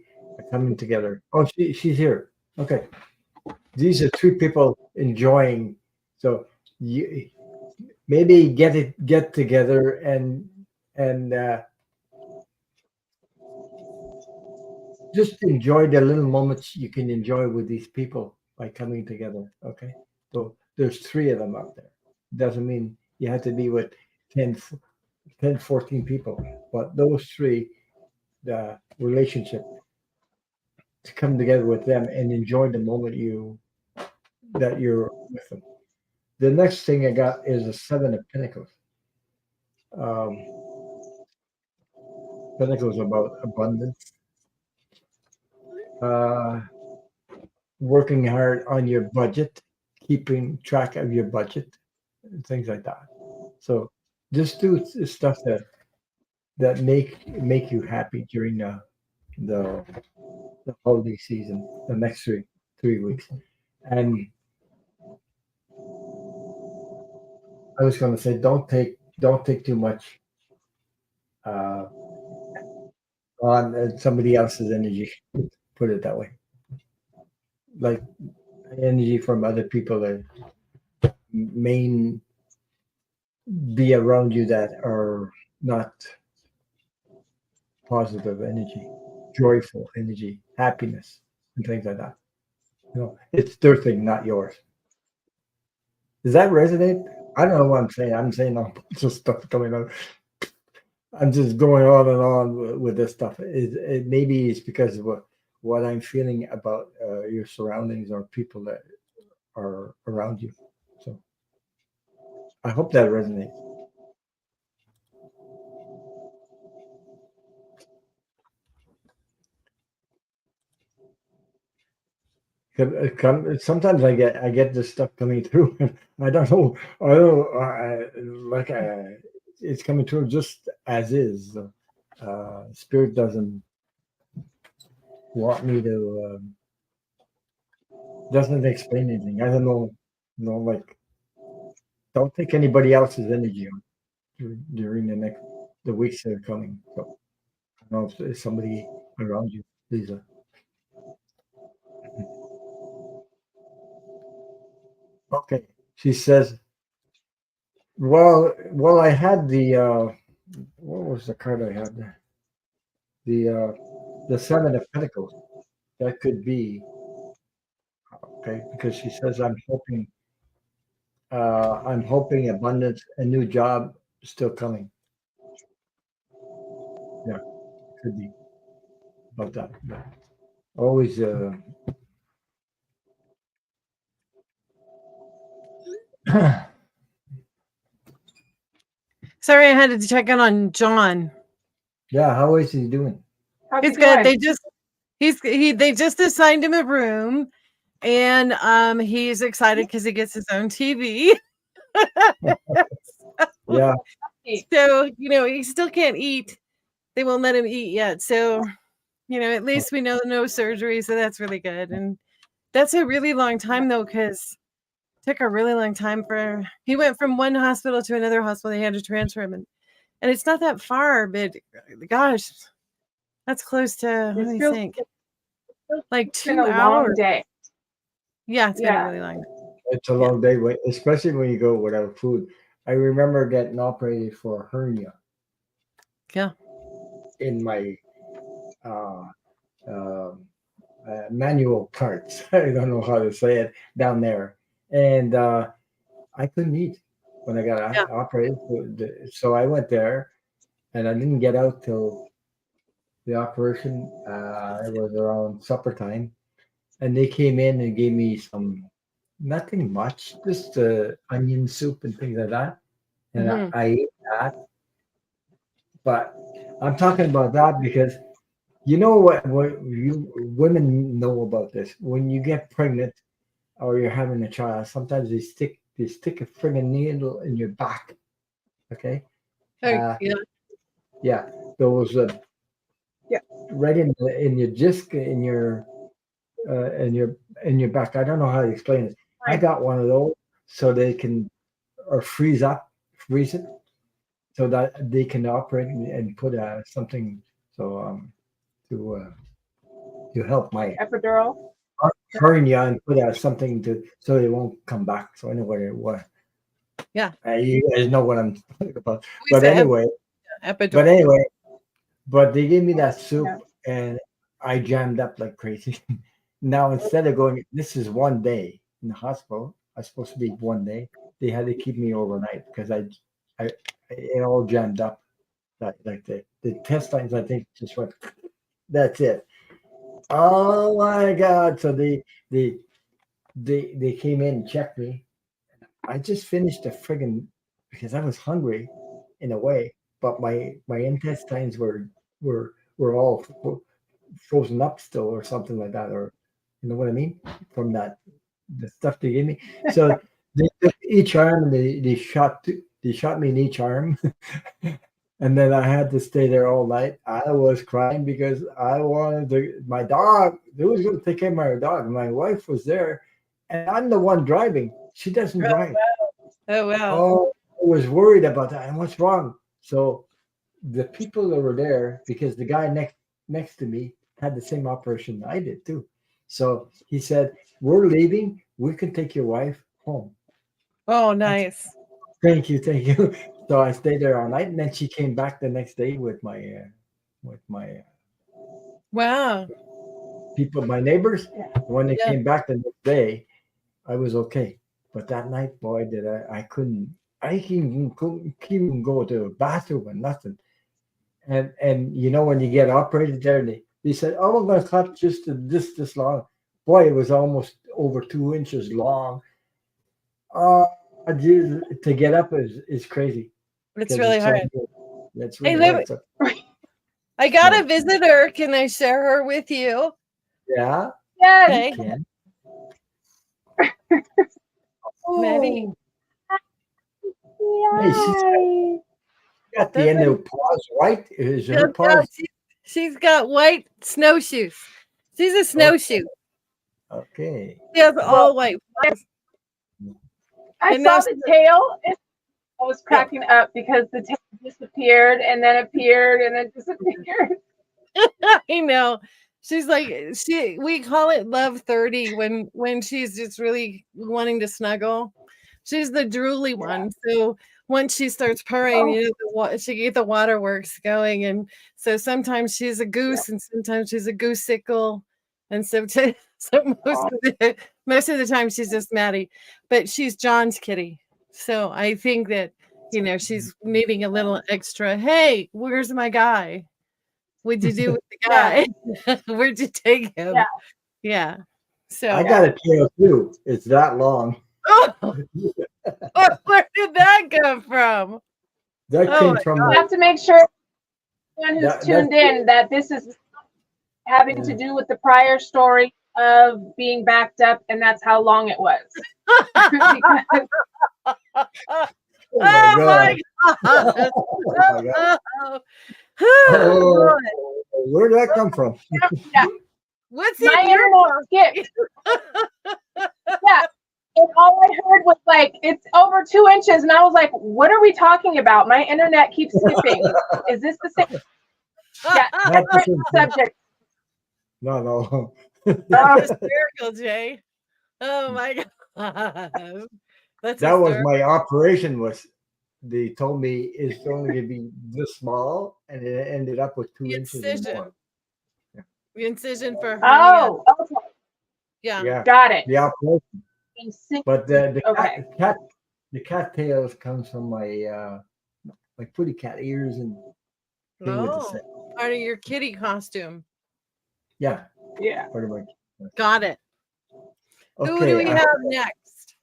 coming together. Oh, she's here. Okay, these are three people enjoying. So you maybe get together and just enjoy the little moments you can enjoy with these people by coming together. Okay, so there's three of them out there. Doesn't mean you have to be with 10, 14 people, but those three, the relationship, to come together with them and enjoy the moment that you're with them. The next thing I got is a Seven of Pentacles. Um, Pentacles about abundance, uh, working hard on your budget, keeping track of your budget, and things like that. So just do stuff that make you happy during the holiday season, the next 3 weeks. And I was going to say, don't take too much on somebody else's energy. Put it that way. Like energy from other people that may be around you that are not positive energy, joyful energy, happiness, and things like that. It's their thing, not yours. Does that resonate? I don't know what I'm saying. I'm saying a bunch of stuff coming out. I'm just going on and on with this stuff. It maybe it's because of what I'm feeling about your surroundings or people that are around you. So I hope that resonates. Sometimes I get this stuff coming through, and I don't know. It's coming through just as is. Spirit doesn't want me to. Doesn't explain anything. I don't know. Like don't take anybody else's energy on during the weeks that are coming. So I don't know if there's somebody around you, Lisa. Okay. She says, well, I had the what was the card I had there? The Seven of Pentacles. That could be okay because she says I'm hoping abundance, a new job still coming. Yeah, could be about that. But always Sorry, I had to check in on John. yeah, how is he doing? How's He's he good. doing? They just assigned him a room, and he's excited because he gets his own TV. Yeah. So he still can't eat. They won't let him eat yet. So at least we know no surgery. So that's really good. And that's a really long time though, because it took a really long time he went from one hospital to another hospital. They had to transfer him, and it's not that far, but gosh, that's close to, let It me feels think, it's like been 2 a long hours. day. Yeah, it's been a Yeah. really long day. It's a long day, especially when you go without food. I remember getting operated for a hernia Yeah. in my uh, manual parts. I don't know how to say it down there, and I couldn't eat when I got Yeah. operated. So I went there, and I didn't get out till the operation. It was around supper time, and they came in and gave me some nothing much, just onion soup and things like that, and Mhm. I ate that. But I'm talking about that because you know what you women know about this. When you get pregnant or you're having a child, sometimes they stick a friggin' needle in your back. Okay, Oh, uh, yeah. yeah, those Yeah. right in your disc in your in your back. I don't know how to explain it. I Right. got one of those so they can or freeze it so that they can operate and put something so to help my Epidural. hernia and put something to so it won't come back. So anyway, what Yeah. you guys know what I'm talking about. We But said anyway, but epidural. anyway, but they gave me that soup Yeah. and I jammed up like crazy. Now instead of going, this is one day in the hospital. I was supposed to be one day. They had to keep me overnight because I it all jammed up. Like the intestines, I think, just went. That's it. Oh my God! So they came in and checked me. I just finished a friggin' because I was hungry in a way, but my intestines were all frozen up still or something like that, or you know what I mean from that the stuff they gave me. So they took each arm and they shot me in each arm, and then I had to stay there all night. I was crying because I wanted my dog. Who was going to take care of my dog? My wife was there, and I'm the one driving. She doesn't drive. Oh, wow. Oh, I was worried about that. And what's wrong? So the people that were there, because the guy next to me had the same operation I did too. So he said, "We're leaving. We can take your wife home." Oh, I said, nice. thank you, thank you. So I stayed there all night, and then she came back the next day with my Wow. people, my neighbors. Yeah. When they Yeah. came back the next day, I was okay. But that night, boy, did I couldn't. I couldn't even go to the bathroom and nothing. And you know when you get operated there, they said, "Oh, we're going to cut just this long." Boy, it was almost over 2 inches long. Oh, Jesus, to get up is crazy It's because really it's so hard. that's Hey, really hard. So, I got a no, visitor. Can I share her with you? yeah, Yes. you Okay. can. Maddie. Oh, hey, she's Yay. got the That's end a, of paws white. Is yeah, her paws? she's got white snowshoes. She's a Okay, snowshoe. okay. She has Well, all white paws. I And now saw the tail. I was Yeah. cracking up because the tail disappeared and then appeared and then disappeared. I know. She's like we call it love 30 when she's just really wanting to snuggle. She's the drooly one. So once she starts purring, Oh, she get the waterworks going. And so sometimes she's a goose and sometimes she's a gooseicle. And so, so most of the time she's just Maddie, but she's John's kitty. So I think that, she's needing a little extra. Hey, where's my guy? What'd you do with the yeah, guy? Where'd you take him? yeah, Yeah. I So, got a tail too. It's that long. oh, where did that come from? That Oh came my from you my have to make sure everyone who's that. tuned in that this is having to do with the prior story of being backed up, and that's how long it was. Because Oh my Oh god! my God. Oh my god! Oh, Oh, boy. where did that come from? yeah, What's my in your animal skipped. Yeah, And all I heard was like, it's over 2 inches. And I was like, what are we talking about? My internet keeps skipping. Is this the same? Yeah, Not the different same thing. subject. No. That's hysterical, Jay. Oh my god. That's That was hysterical. my operation. Was they told me it's only going to be this small, and it ended up with 2 The inches and incision. more. The incision for hernia. Oh, okay. Yeah. Yeah, Got it. the operation. But the Okay. cat tails comes from my my kitty cat ears and thing with the Oh, set. part of your kitty costume. Yeah, Yeah. pretty much. Got it. Who do Okay, we have next?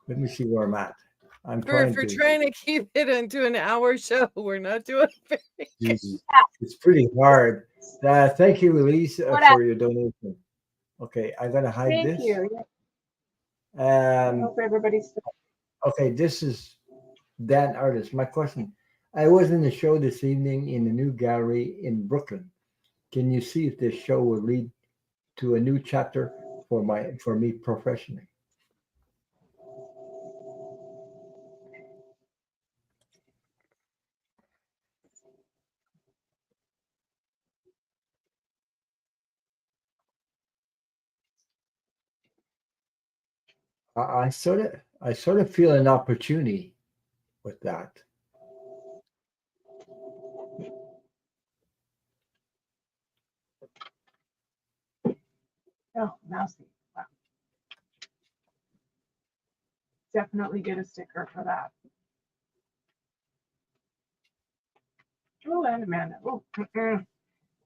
let me see where I'm at. I'm For trying to. trying to keep it into an hour show, we're not doing very good. Jesus, it's pretty hard. Thank you, Elise, for your donation. Okay, I'm gonna hide Thank this. you. I Um, hope everybody's. okay, this is Dan Artist. My question: I was in the show this evening in the new gallery in Brooklyn. Can you see if this show will lead to a new chapter for me professionally? I sort of feel an opportunity with that. Oh, mousy. Wow. Definitely get a sticker for that. Oh, and Amanda. Oh,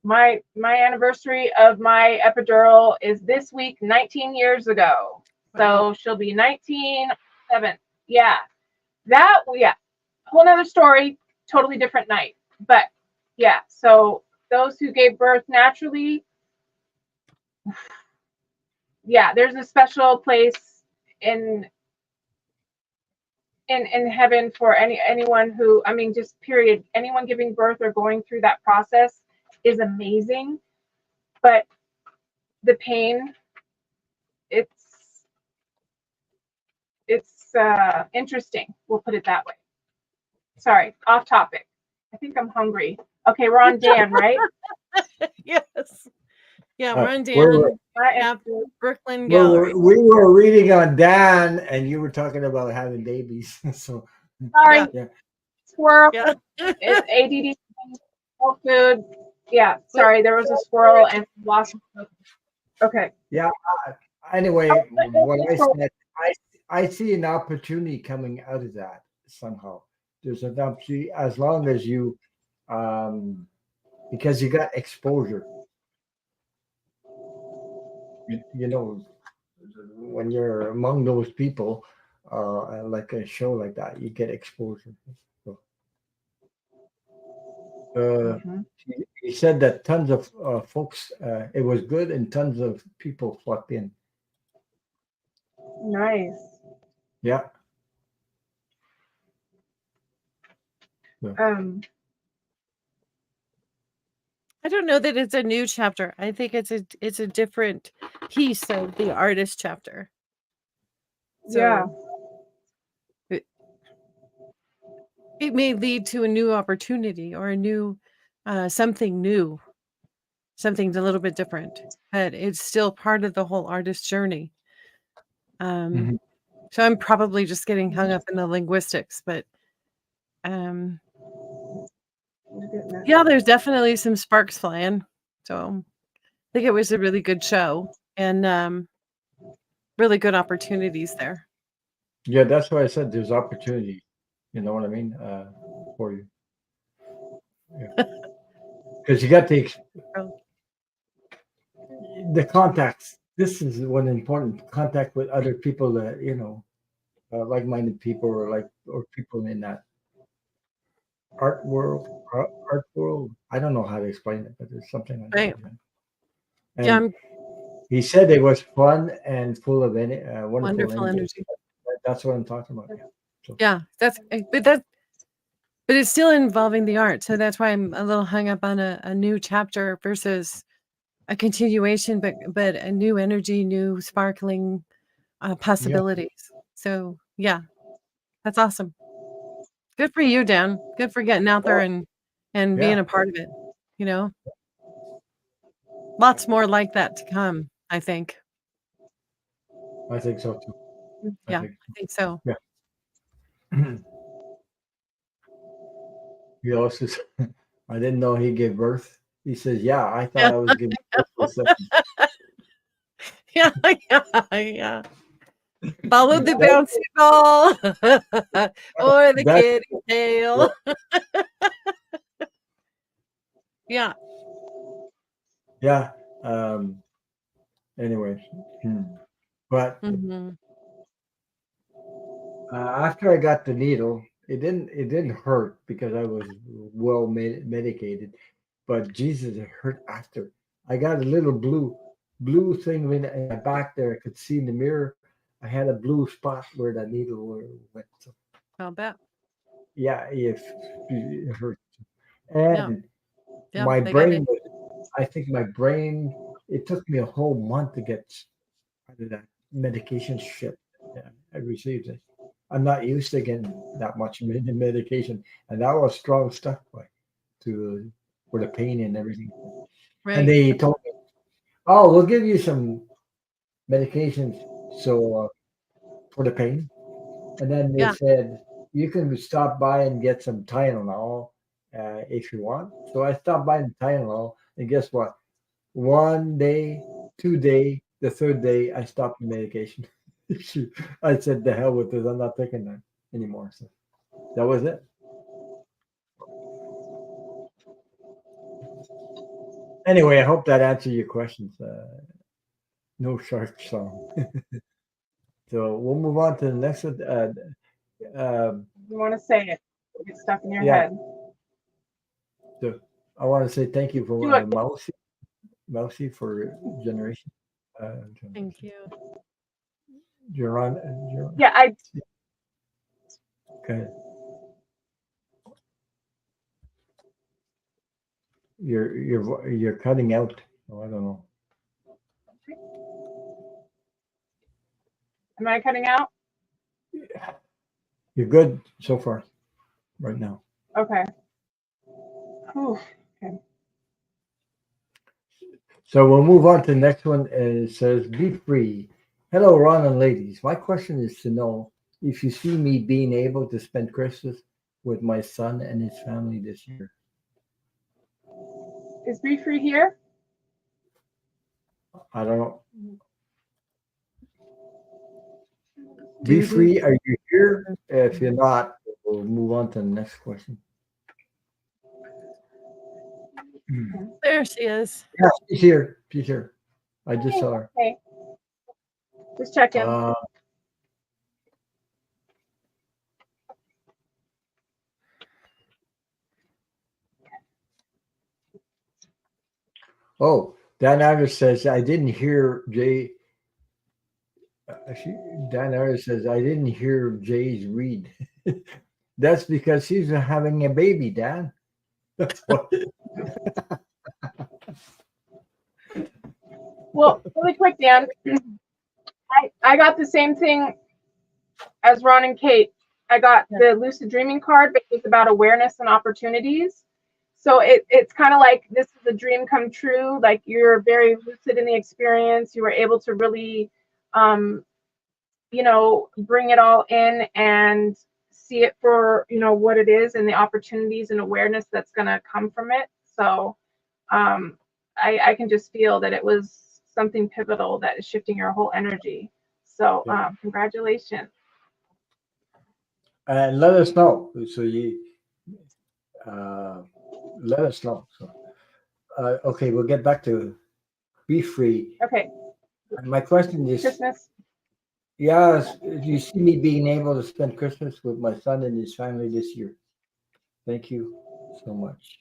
my anniversary of my epidural is this week, 19 years ago. So she'll be 19/7. Yeah. Yeah. Whole nother story, totally different night. But yeah, so those who gave birth naturally, yeah, there's a special place in heaven for anyone who, I mean, just period, anyone giving birth or going through that process is amazing. But the pain, it's interesting. We'll put it that way. Sorry, off topic. I think I'm hungry. Okay, we're on Dan, right? Yes. Yeah, we're on Dan. We're- Brooklyn Gallery. we were reading on Dan, and you were talking about having babies. So Sorry, yeah. squirrel. Yeah. It's ADD, no food. Yeah, sorry, there was a squirrel and lost. Okay. Yeah. Anyway, what I said, I see an opportunity coming out of that somehow. There's an opportunity as long as you, because you got exposure. You know, when you're among those people, like a show like that, you get exposure. So, Mhm. he said that tons of folks, it was good, and tons of people flocked in. Nice. Yeah. I don't know that it's a new chapter. I think it's a different piece of the artist chapter. So Yeah. it may lead to a new opportunity or a new something new, something a little bit different, but it's still part of the whole artist journey. Mhm. So I'm probably just getting hung up in the linguistics, but yeah, there's definitely some sparks flying. So I think it was a really good show and really good opportunities there. Yeah, that's why I said there's opportunity. You know what I mean? For you. Because you got the contacts. This is one important contact with other people that, like-minded people or people in that art world. I don't know how to explain it, but it's something like Right. that. Yeah, And he said it was fun and full of wonderful energy. That's what I'm talking about. Yeah. So, Yeah, but it's still involving the art. So that's why I'm a little hung up on a new chapter versus a continuation, but a new energy, new sparkling possibilities. So yeah, that's awesome. Good for you, Dan. Good for getting out there and being Yeah, a part of it. You know, lots more like that to come, I think. I think so too. I Yeah, think I think so. yeah. He also says, I didn't know he gave birth. He says, yeah, I thought Yeah. I was giving birth for a second. Yeah, yeah, yeah. Follow the bouncy ball or the That, kitty yeah, tail. Yeah. yeah. Um, anyway, but Hmm. after I got the needle, it didn't hurt because I was well medicated. But Jesus, it hurt after. I got a little blue thing in my back there. I could see in the mirror. I had a blue spot where the needle went. So, I'll bet. yeah, it hurt. Yeah. And Yeah. my They got it. brain was, I think my brain, it took me a whole month to get out of that medication shit. Yeah, I received it. I'm not used to getting that much medication, and that was strong stuff, like to for the pain and everything. And Right. they told me, "Oh, we'll give you some medications so for the pain." And then they Yeah. said, "You can stop by and get some Tylenol if you want." So I stopped by the Tylenol, and guess what? One day, 2 day, the third day, I stopped the medication. I said, "The hell with this! I'm not taking that anymore." So that was it. Anyway, I hope that answered your questions. No shark song. So we'll move on to the next one. You want to say it, it'll get stuck in your Yeah, head. so I want to say thank you Do for it. Mousy for generation. Thank you. Geron, Yeah, I okay. You're cutting out. Oh, I don't know. am I cutting out? You're good so far right now. Okay. Whew. Okay. So we'll move on to the next one. And it says, "Be free." Hello, Ron and ladies. My question is to know if you see me being able to spend Christmas with my son and his family this year. Is Be Free here? I don't know. Be Do do. free. Are you here? If you're not, we'll move on to the next question. There she is. Yeah, she's here. She's here. I just Hey, saw her. okay. Just checking. Uh, oh, Dan Iris says, I didn't hear Jay. Dan Iris says, I didn't hear Jay's read. That's because she's having a baby, Dan. That's what. Well, really quick, Dan. I got the same thing as Ron and Kate. I got Yeah. the lucid dreaming card, but it's about awareness and opportunities. So it's kind of like this is a dream come true. Like you're very lucid in the experience. You were able to really, um, bring it all in and see it for, what it is and the opportunities and awareness that's going to come from it. So I can just feel that it was something pivotal that is shifting your whole energy. So Yeah. congratulations. And let us know. So you uh, let us know. So, okay, we'll get back to be free. Okay, And my question is, Christmas. yes, do you see me being able to spend Christmas with my son and his family this year? Thank you so much.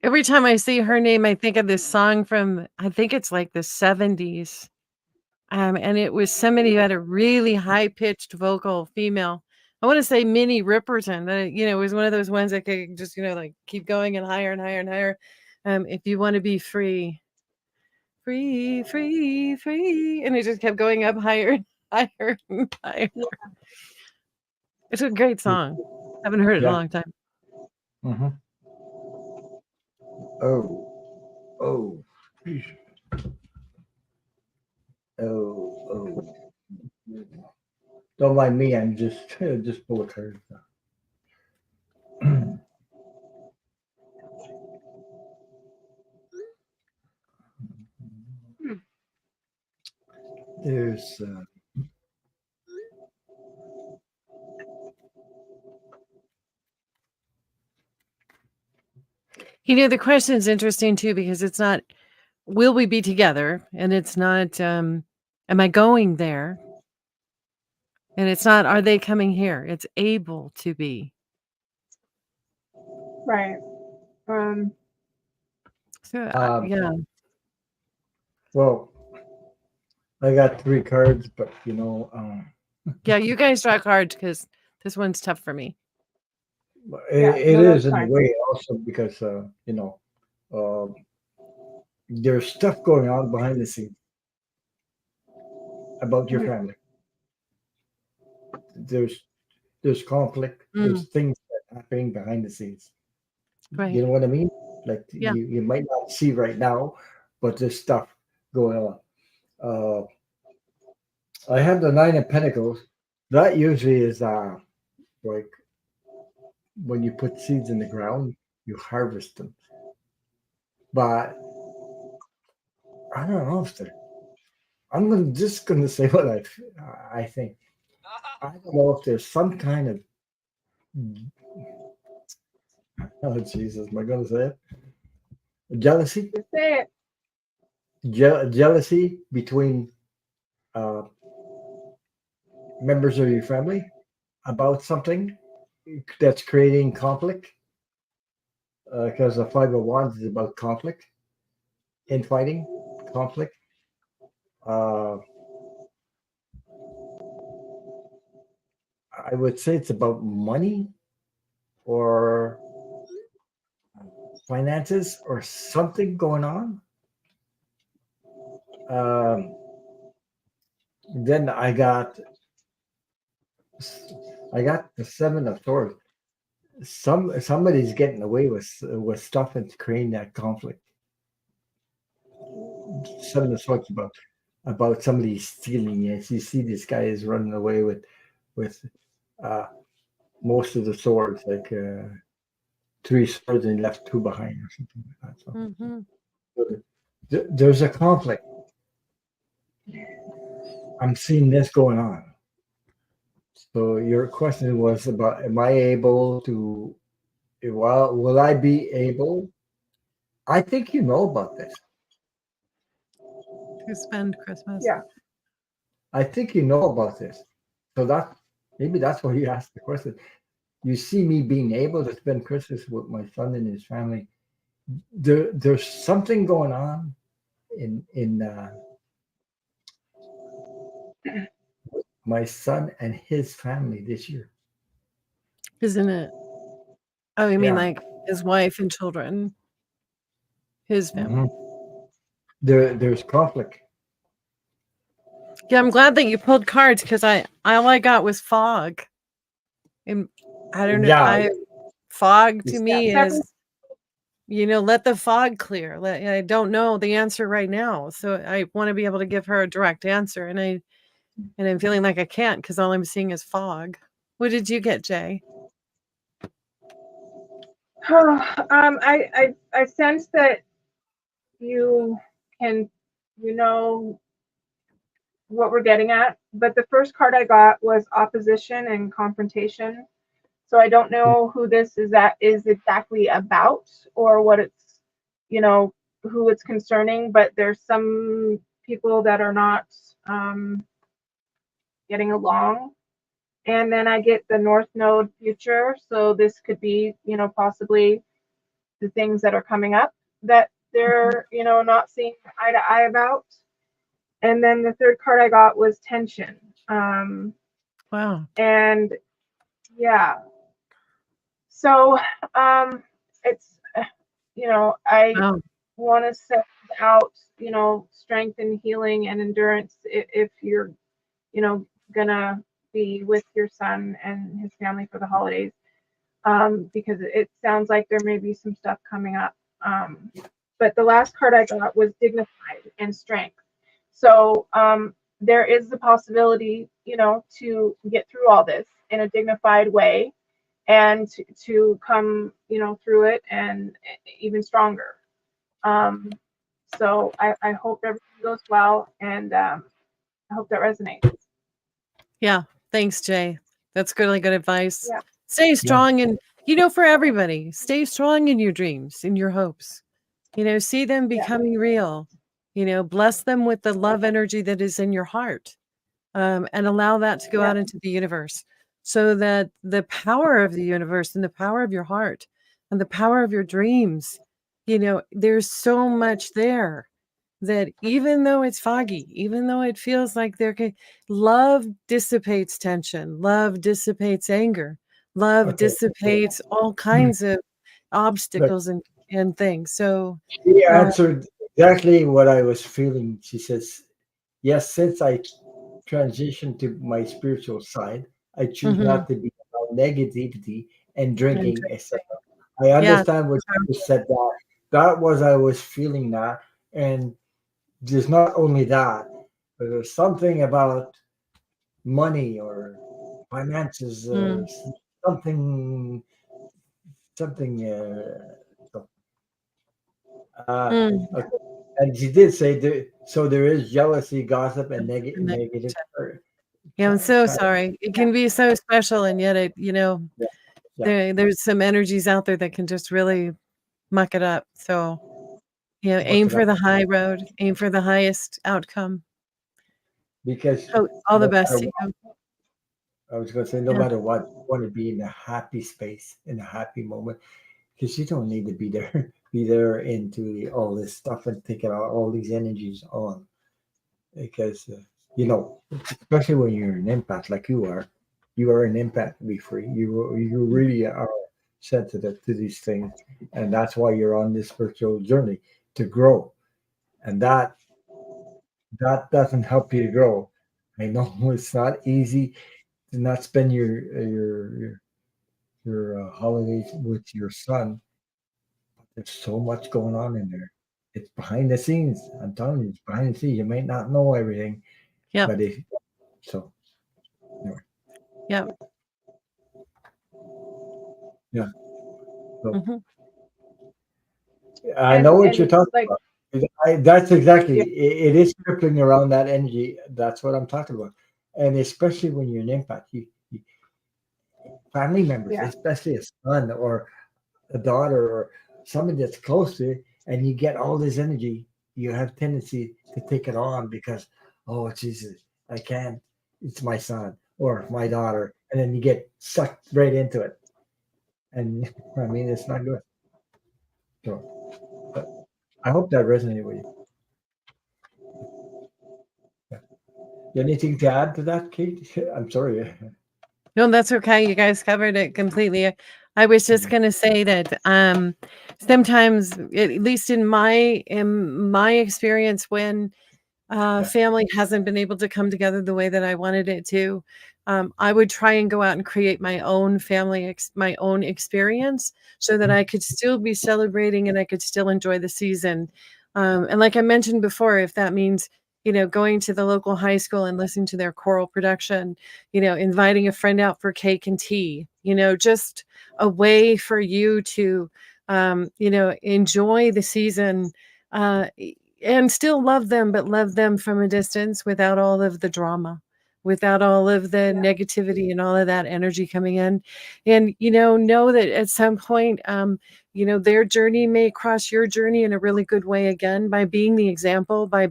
Every time I see her name, I think of this song from, I think it's like the 70s. And it was somebody who had a really high-pitched vocal, female. I want to say Minnie Riperton. It was one of those ones that could just, like keep going and higher and higher and higher. If you want to be free, free, free, free, and it just kept going up higher and higher and higher. It's a great song. Haven't heard it in a Yeah. long time. Mm-hmm. Oh. Oh. Don't mind me. I'm just pull a card. There's The question is interesting too, because it's not, will we be together? And it's not, am I going there? And it's not, are they coming here? It's able to be. Right. So, yeah. Well, I got 3 cards, but yeah, you guys draw cards because this one's tough for me. It is in a way also because there's stuff going on behind the scenes about your family. There's conflict. There's things that are happening behind the scenes. Right. You know what I mean? Like you might not see right now, but there's stuff going on. I have the 9 of Pentacles. That usually is like when you put seeds in the ground, you harvest them. But I don't know if I'm just going to say what I think. I don't know if there's some kind of Jesus, am I going to say it? Jealousy. Say it. Jealousy between members of your family about something that's creating conflict. Because the 5 of Wands is about conflict, infighting, conflict. I would say it's about money or finances or something going on. Then I got the 7 of Swords. Somebody's getting away with stuff and creating that conflict. 7 of Swords about somebody stealing. Yes, you see this guy is running away with most of the swords, like 3 swords and left 2 behind or something like that. So there's a conflict. I'm seeing this going on. So your question was about, am I able to, will I be able? I think you know about this. To spend Christmas. Yeah. I think you know about this. So maybe that's why you asked the question. You see me being able to spend Christmas with my son and his family. There's something going on in my son and his family this year. Isn't it? Oh, you mean like his wife and children? His family. There's conflict. Yeah, I'm glad that you pulled cards because all I got was fog. And I don't know. Yeah. Fog to me is, let the fog clear. I don't know the answer right now, so I want to be able to give her a direct answer, and I'm feeling like I can't because all I'm seeing is fog. What did you get, Jay? I sense that you can, what we're getting at, but the first card I got was opposition and confrontation. So I don't know who this is exactly about or what it's, who it's concerning, but there's some people that are not getting along. And then I get the North Node future. So this could be, possibly the things that are coming up that they're, not seeing eye to eye about. And then the third card I got was tension. Wow. And yeah, so it's, I Wow. want to set out, strength and healing and endurance if you're, gonna be with your son and his family for the holidays, because it sounds like there may be some stuff coming up. But the last card I got was dignified and strength. So there is the possibility, to get through all this in a dignified way and to come, through it and even stronger. So I hope everything goes well, and I hope that resonates. Yeah. Thanks, Jay. That's really good advice. Yeah. Stay strong and, for everybody, stay strong in your dreams, in your hopes. See them becoming real. Bless them with the love energy that is in your heart, and allow that to go out into the universe, so that the power of the universe and the power of your heart and the power of your dreams, there's so much there that even though it's foggy, even though it feels like love dissipates tension, love dissipates anger, love dissipates all kinds of obstacles and things. So she answered exactly what I was feeling. She says, yes, since I transitioned to my spiritual side, I choose not to be about negativity and drinking, etc. I understand what you said that. That was I was feeling that. And there's not only that, but there's something about money or finances or something okay. And she did say so there is jealousy, gossip, and negative. Yeah, I'm so sorry. It can be so special, and yet it, there's some energies out there that can just really muck it up. So, aim for the high road, aim for the highest outcome. Because all the best to you. I was going to say, no matter what, you want to be in a happy space, in a happy moment, because you don't need to be there into all this stuff and taking all these energies on. Because especially when you're an empath like you are an empath to be free. You really are sensitive to these things, and that's why you're on this spiritual journey to grow. And that doesn't help you to grow. I know it's not easy to not spend your holidays with your son. There's so much going on in there. It's behind the scenes. I'm telling you, it's behind the scenes. You may not know everything. Yeah. But so. Anyway. Yeah. Yeah. So, I know what you're talking about. That's exactly. It is circling around that energy. That's what I'm talking about. And especially when you're an empath, you family members, especially a son or a daughter or somebody that's close to you, and you get all this energy, you have tendency to take it on because, oh Jesus, I can't. It's my son or my daughter, and then you get sucked right into it. And I mean, it's not good. So, but I hope that resonated with you. Anything to add to that, Kate? I'm sorry. No, that's okay. You guys covered it completely. I was just going to say that sometimes, at least in my experience, when family hasn't been able to come together the way that I wanted it to, I would try and go out and create my own family, my own experience, so that I could still be celebrating and I could still enjoy the season. And like I mentioned before, if that means going to the local high school and listening to their choral production, inviting a friend out for cake and tea, just a way for you to, enjoy the season, and still love them, but love them from a distance without all of the drama, without all of the negativity and all of that energy coming in. And, know that at some point, their journey may cross your journey in a really good way again, by being the example, by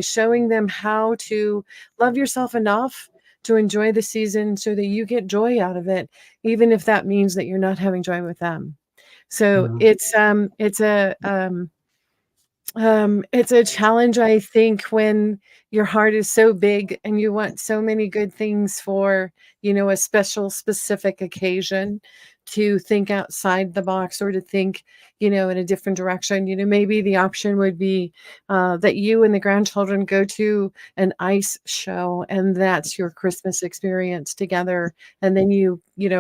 showing them how to love yourself enough to enjoy the season so that you get joy out of it, even if that means that you're not having joy with them. So Mhm. it's a challenge, I think, when your heart is so big and you want so many good things for, a special, specific occasion, to think outside the box or to think, in a different direction. Maybe the option would be that you and the grandchildren go to an ice show, and that's your Christmas experience together. And then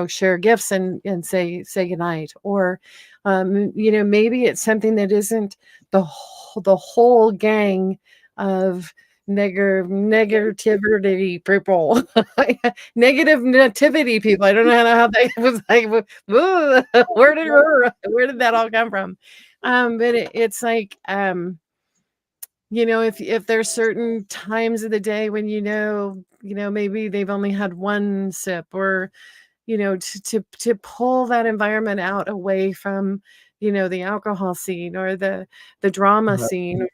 share gifts and say goodnight. Or, maybe it's something that isn't the whole gang of negativity people, negative nativity people. I don't know how that was like. Where did that all come from? But it's like, if there's certain times of the day when maybe they've only had one sip, or to pull that environment out away from the alcohol scene or the drama Right. scene, or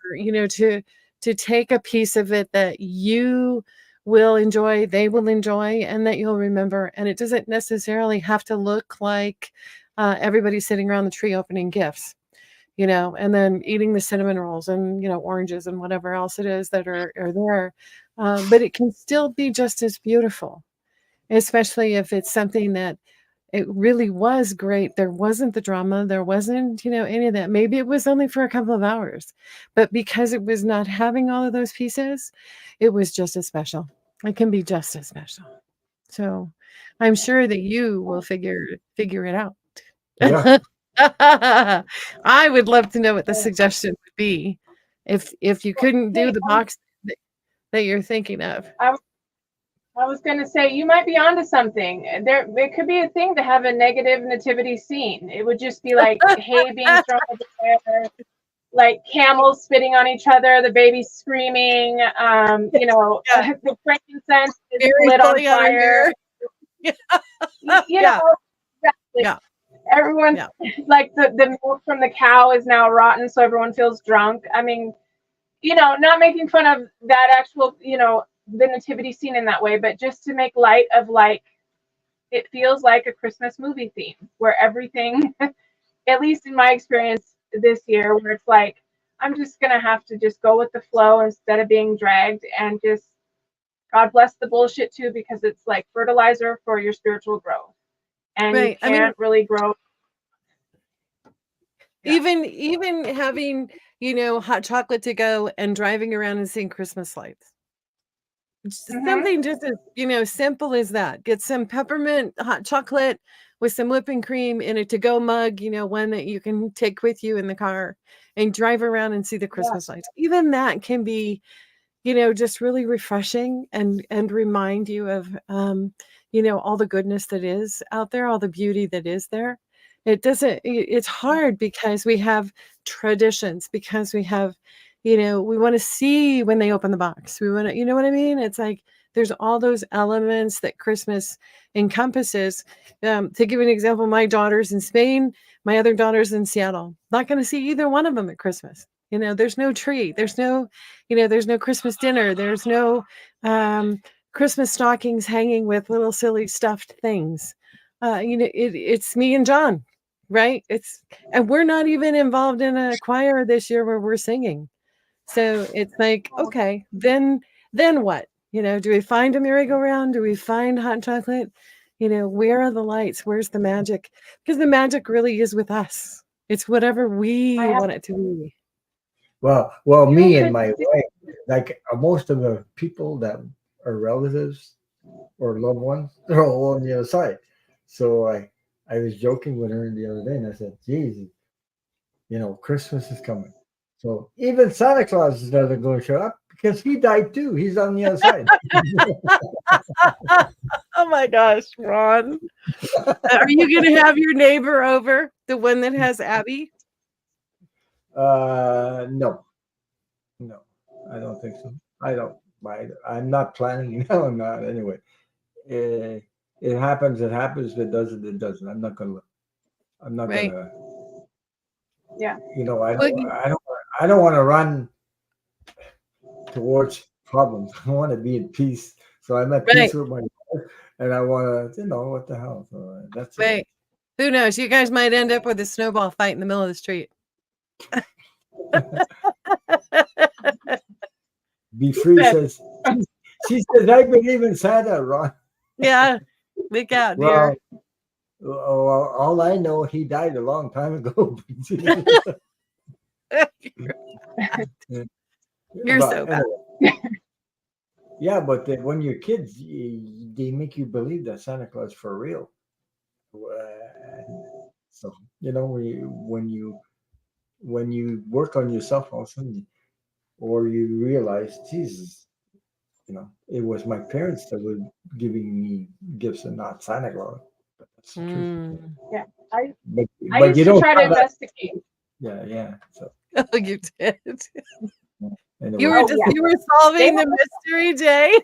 to take a piece of it that you will enjoy, they will enjoy, and that you'll remember. And it doesn't necessarily have to look like everybody's sitting around the tree opening gifts, and then eating the cinnamon rolls and oranges and whatever else it is that are there. But it can still be just as beautiful, especially if it's something that it really was great. There wasn't the drama. There wasn't, any of that. Maybe it was only for a couple of hours, but because it was not having all of those pieces, it was just as special. It can be just as special. So I'm sure that you will figure it out. Yeah. I would love to know what the suggestion would be if you couldn't do Hey, the box that you're thinking of. I was going to say, you might be onto something. There could be a thing to have a negative nativity scene. It would just be like hay being thrown everywhere, like camels spitting on each other, the baby screaming, Yeah. the frankincense is Very lit on pulling on her fire. hair. You Yeah. know, exactly. Yeah. Everyone's Yeah. like the milk from the cow is now rotten, so everyone feels drunk. I mean, not making fun of that actual, the nativity scene in that way, but just to make light of, like, it feels like a Christmas movie theme where everything, at least in my experience this year, where it's like, I'm just going to have to just go with the flow instead of being dragged, and just God bless the bullshit too, because it's like fertilizer for your spiritual growth. And Right. you can't really grow. Yeah. Even having, hot chocolate to go and driving around and seeing Christmas lights. Something just as, simple as that. Get some peppermint hot chocolate with some whipping cream in a to-go mug, one that you can take with you in the car, and drive around and see the Christmas lights. Even that can be, just really refreshing and remind you of, all the goodness that is out there, all the beauty that is there. It's hard because we have traditions, because we have, we want to see when they open the box. We want to, you know what I mean? It's like there's all those elements that Christmas encompasses. To give you an example, my daughter's in Spain, my other daughter's in Seattle. Not going to see either one of them at Christmas. There's no tree. There's no, there's no Christmas dinner. There's no Christmas stockings hanging with little silly stuffed things. It's me and John, right? And we're not even involved in a choir this year where we're singing. So it's like, okay, then what? Do we find a merry-go-round? Do we find hot chocolate? Where are the lights? Where's the magic? Because the magic really is with us. It's whatever we want it to be. Well, me and my wife, like most of the people that are relatives or loved ones, they're all on the other side. So I was joking with her the other day, and I said, "Jesus, Christmas is coming. So even Santa Claus is not going to show up because he died too. He's on the other side." Oh my gosh, Ron. Are you going to have your neighbor over, the one that has Abby? No, I don't think so. I don't. I'm not planning. No, I'm not. Anyway, it happens. It happens. If it doesn't, it doesn't. I'm not gonna. Right. Yeah. I don't want to run towards problems. I want to be at peace. So I'm at peace with my life, and I want to. What the hell? So that's it. Right. Who knows? You guys might end up with a snowball fight in the middle of the street. Be free says, she says, I believe in Santa, Ron. Yeah. Look out, Well, dear. all I know, he died a long time ago. You're so bad. Yeah, but when you're kids, they make you believe that Santa Claus for real. So when you work on yourself, all of a sudden, or you realize, Jesus, it was my parents that were giving me gifts and not Santa Claus. But that's the truth. Yeah, I But used you to don't try to have that. investigate. Yeah. So Oh, you did. anyway. You were just you were solving the mystery, Jay.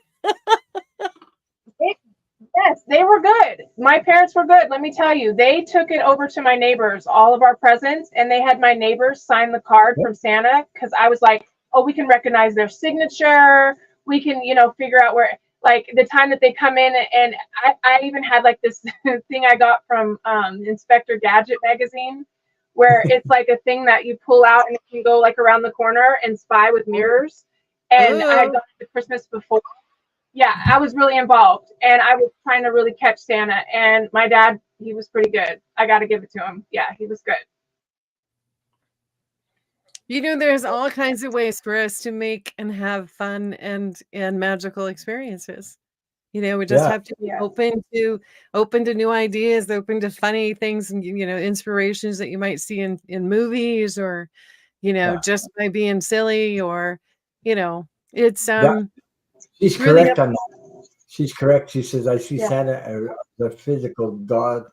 Yes, they were good. My parents were good. Let me tell you, they took it over to my neighbors, all of our presents, and they had my neighbors sign the card from Santa because I was like, oh, we can recognize their signature. We can, figure out where, like the time that they come in. And I even had like this thing I got from Inspector Gadget magazine, where it's like a thing that you pull out and it can go like around the corner and spy with mirrors. And I had got it the Christmas before. Yeah, I was really involved and I was trying to really catch Santa, and my dad, he was pretty good. I got to give it to him. Yeah, he was good. There's all kinds of ways for us to make and have fun and magical experiences. We just have to be open to new ideas, open to funny things and inspirations that you might see in movies or just by being silly or it's She's really correct on that. She's correct. She says, I see Santa as the physical God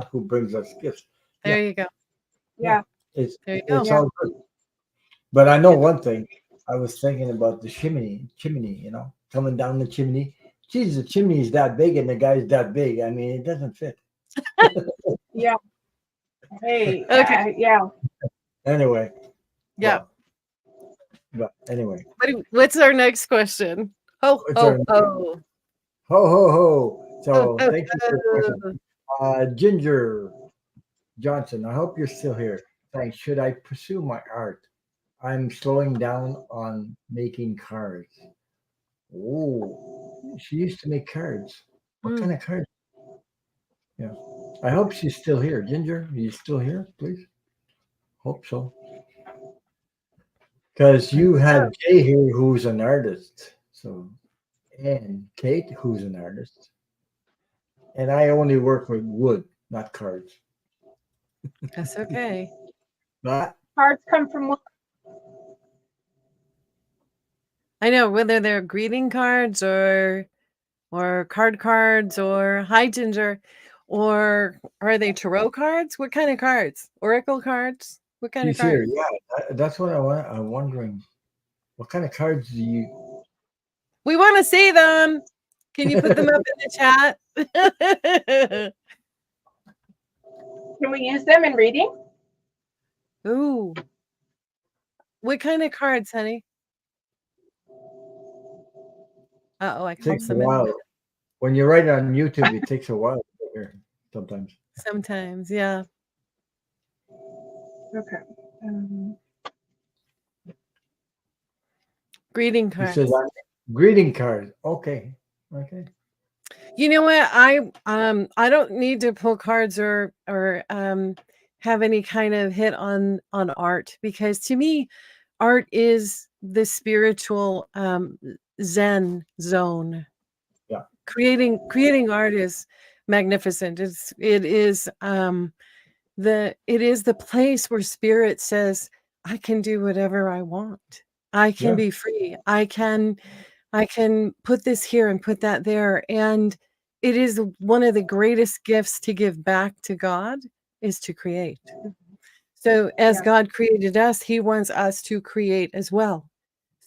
who brings us gifts. There you go. Yeah. It's go. all good. But I know one thing. I was thinking about the chimney, coming down the chimney. Geez, the chimney is that big and the guy's that big. I mean, it doesn't fit. Yeah. Hey. Okay. Yeah. Anyway. Yeah. But anyway. What's our next question? Ho, ho, ho. Ho, ho, ho. So thank you for the question. Ginger Johnson, I hope you're still here. Thanks. Should I pursue my art? I'm slowing down on making cards. Oh, she used to make cards. What kind of cards? Yeah. I hope she's still here. Ginger, are you still here, please? Hope so. Because you had Jay here who's an artist. So, and Kate who's an artist. And I only work with wood, not cards. That's okay. But cards come from wood. I know, whether they're greeting cards or cards or hi Ginger, or are they tarot cards? What kind of cards? Oracle cards? What kind of cards? Here, yeah, that's what I'm wondering. What kind of cards do you? We want to see them. Can you put them up in the chat? Can we use them in reading? Ooh. What kind of cards, honey? I takes a while. When you write it on YouTube, it takes a while to get here sometimes. Sometimes, yeah. Okay. Greeting cards. Greeting cards. Okay. You know what? I don't need to pull cards or have any kind of hit on art, because to me, art is the spiritual Zen zone. Yeah. Creating art is magnificent. It is the place where spirit says, I can do whatever I want. I can be free. I can put this here and put that there. And it is one of the greatest gifts to give back to God is to create. So as God created us, he wants us to create as well.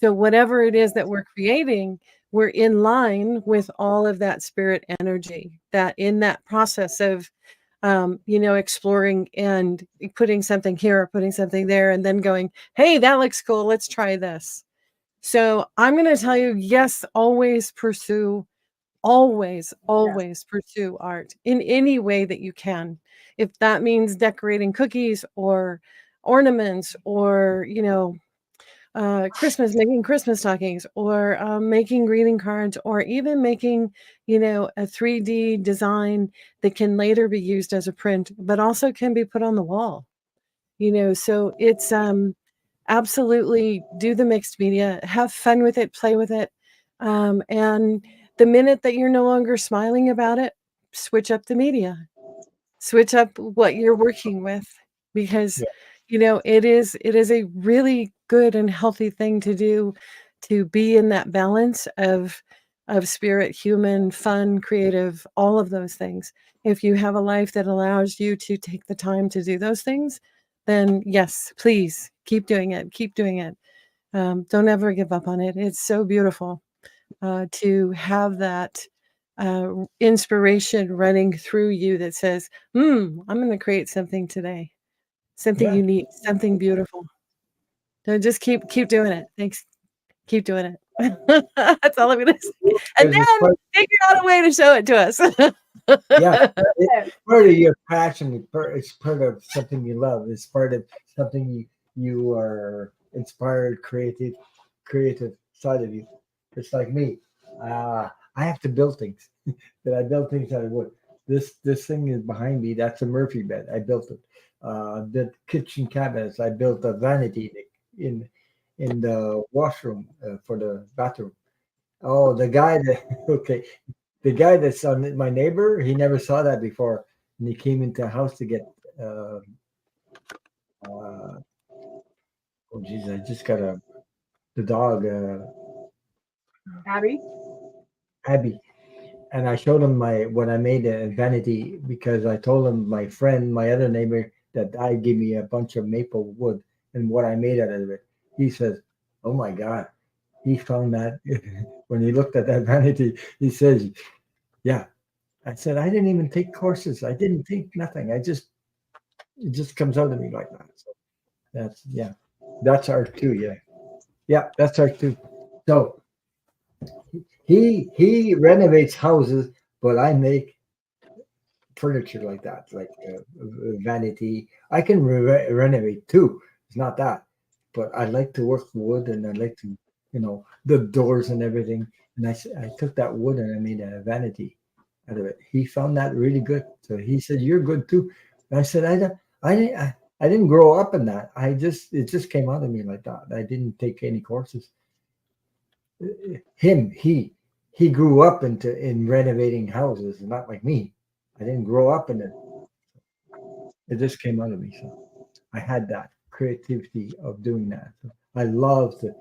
So whatever it is that we're creating, we're in line with all of that spirit energy, that in that process of, exploring and putting something here or putting something there and then going, hey, that looks cool. Let's try this. So I'm going to tell you, yes, always pursue art in any way that you can. if that means decorating cookies or ornaments or, Christmas, making Christmas stockings or making greeting cards or even making, a 3D design that can later be used as a print, but also can be put on the wall. So it's absolutely do the mixed media, have fun with it, play with it. And the minute that you're no longer smiling about it, switch up the media, switch up what you're working with, because it is a really good and healthy thing to do, to be in that balance of spirit, human, fun, creative, all of those things. If you have a life that allows you to take the time to do those things, then yes, please keep doing it. Keep doing it. Don't ever give up on it. It's so beautiful to have that inspiration running through you that says, I'm going to create something today, something Yeah. unique, something beautiful. So just keep doing it. Thanks. Keep doing it. That's all I'm going to say. And Because it's then part, figure out a way to show it to us. yeah, it's part of your passion. It's part of something you love. It's part of something you are inspired, creative side of you. It's like me. I have to build things. That I build things out of wood. This thing is behind me. That's a Murphy bed. I built it. The kitchen cabinets. I built a vanity in in the washroom for the bathroom. Oh, the guy that okay, the guy that's on my neighbor. He never saw that before, and he came into the house to get. Uh, uh, oh, geez, I just got the dog Abby. Abby. And I showed him my when I made a vanity because I told him my friend, my other neighbor, that I gave me a bunch of maple wood and what I made out of it. He says, "Oh my God!" He found that when he looked at that vanity. He says, "Yeah." I said, "I didn't even take courses. I didn't think nothing. It just comes out of me like that." So that's art too. Yeah, yeah, that's art too. So he renovates houses, but I make furniture like that, like vanity. I can renovate too. It's not that, but I like to work wood, and I like to, the doors and everything. And I took that wood and I made a vanity out of it. He found that really good, so he said, "You're good too." And I said, I didn't grow up in that. It just came out of me like that. I didn't take any courses. Him, he grew up in renovating houses, not like me. I didn't grow up in it. It just came out of me. So I had that creativity of doing that. So I love to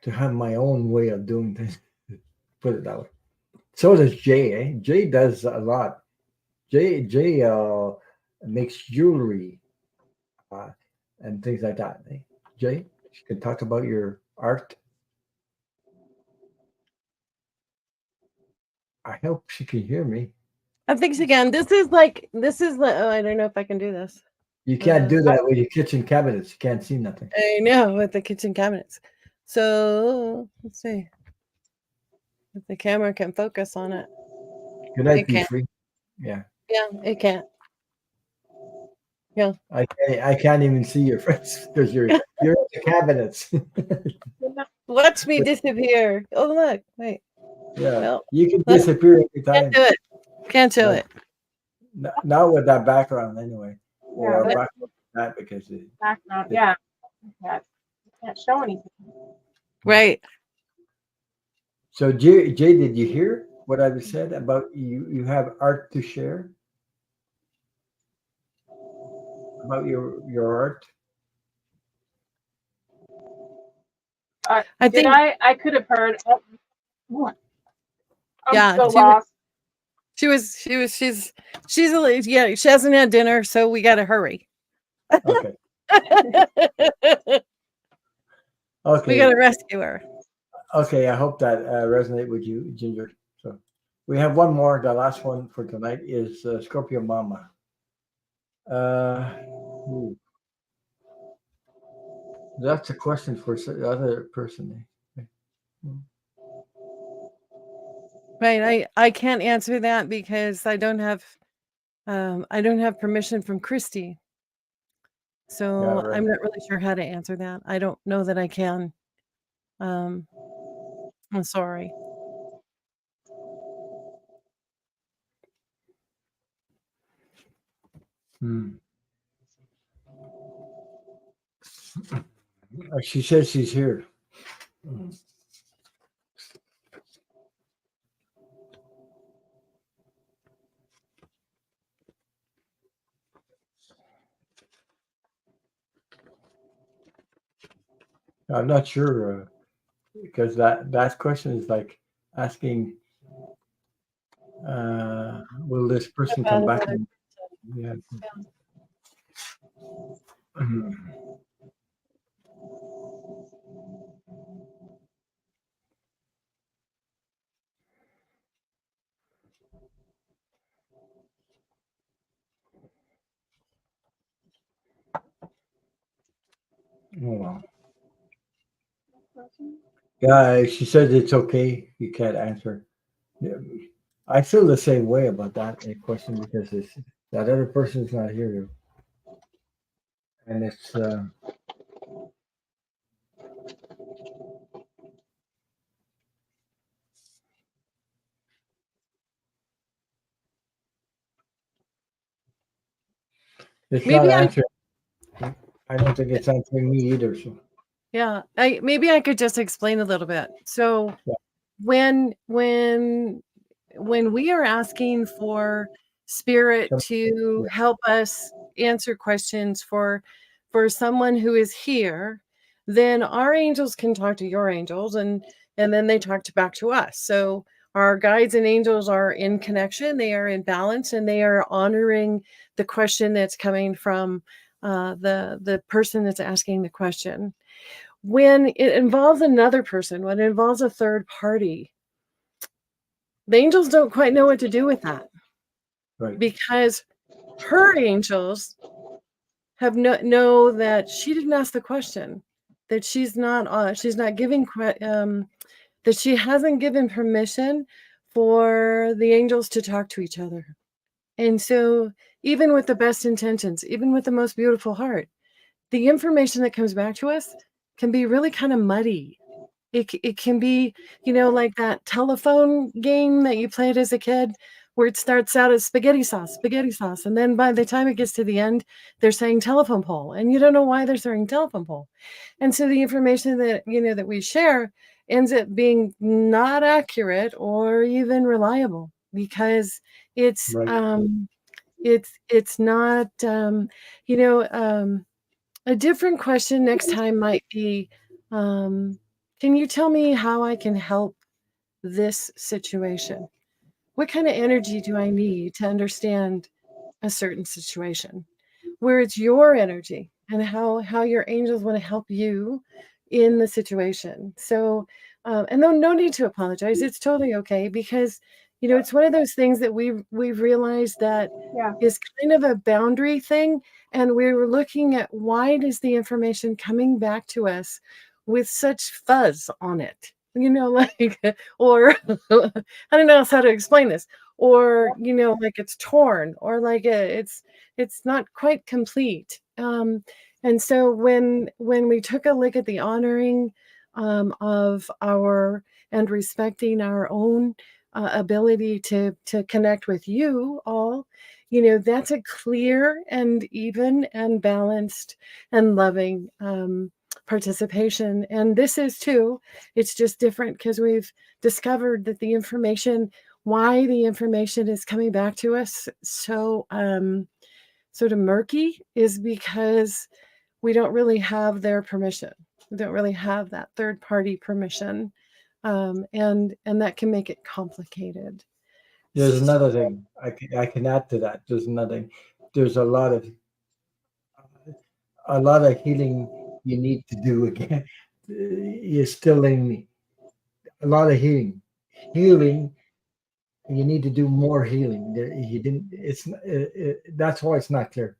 to have my own way of doing things. Put it that way. So does Jay. Jay does a lot. Jay makes jewelry uh, and things like that. Jay, you can talk about your art. I hope she can hear me. I think she can. Oh, I don't know if I can do this. You can't do that with your kitchen cabinets. You can't see nothing. I know, with the kitchen cabinets. So let's see if the camera can focus on it. Good night, It be can't. free. Yeah. Yeah, it can't. Yeah. I can't even see your face because you're in the cabinets. Watch me disappear. Oh look, wait. Yeah. No. You can Look, disappear every can't time. do it. Can't show No. it. Not with that background anyway. Or Yeah, background that because background. Yeah. Can't show anything. Right. So Jay, did you hear what I said about you have art to share? About your art? I Did think I could have heard. I'm Yeah, so lost. she's yeah, she hasn't had dinner, so we gotta hurry. Okay. We Okay. gotta rescue her. Okay, I hope that resonate with you, Ginger. So we have one more. The last one for tonight is Scorpio Mama. Ooh, that's a question for the other person. Right. I can't answer that because I don't have I don't have permission from Christy. So Yeah, right. I'm not really sure how to answer that. I don't know that I can. I'm sorry. Hmm. She says she's here. I'm not sure because that question is like asking, will this person About come back? another. Yeah. Oh, wow. Yeah, she says it's okay. You can't answer. Yeah, I feel the same way about that question because that other person's not here, and it's not Maybe I answering. I don't think it's answering me either. So Yeah, maybe I could just explain a little bit. So yeah, when when when we are asking for spirit some, to yeah, help us answer questions for someone who is here, then our angels can talk to your angels, and then they talk back to us. So our guides and angels are in connection, they are in balance, and they are honoring the question that's coming from the person that's asking the question. When it involves another person, when it involves a third party, the angels don't quite know what to do with that, right, because her angels have know that she didn't ask the question, that she's not giving that she hasn't given permission for the angels to talk to each other. And so even with the best intentions, even with the most beautiful heart, the information that comes back to us can be really kind of muddy. It can be, like that telephone game that you played as a kid, where it starts out as spaghetti sauce, and then by the time it gets to the end, they're saying telephone pole, and you don't know why they're saying telephone pole. And so the information that, that we share ends up being not accurate or even reliable, because it's right. um it's not you know a different question next time might be, um, can you tell me how I can help this situation? What kind of energy do I need to understand a certain situation? Where it's your energy and how your angels want to help you in the situation. So, and no need to apologize. It's totally okay, because it's one of those things that we've realized that Yeah. is kind of a boundary thing, and we were looking at, why does the information coming back to us with such fuzz on it? Like, or I don't know how to explain this, or like it's torn, or like it's not quite complete. And so when we took a look at the honoring of our and respecting our own ability to connect with you all, that's a clear and even and balanced and loving participation. And this is too. It's just different because we've discovered that the information, why the information is coming back to us so sort of murky, is because we don't really have their permission. We don't really have that third party permission, and that can make it complicated. There's another thing I can add to that. There's another thing. There's a lot of healing you need to do again. You're still in a lot of healing. You need to do more healing. You didn't. That's why it's not clear,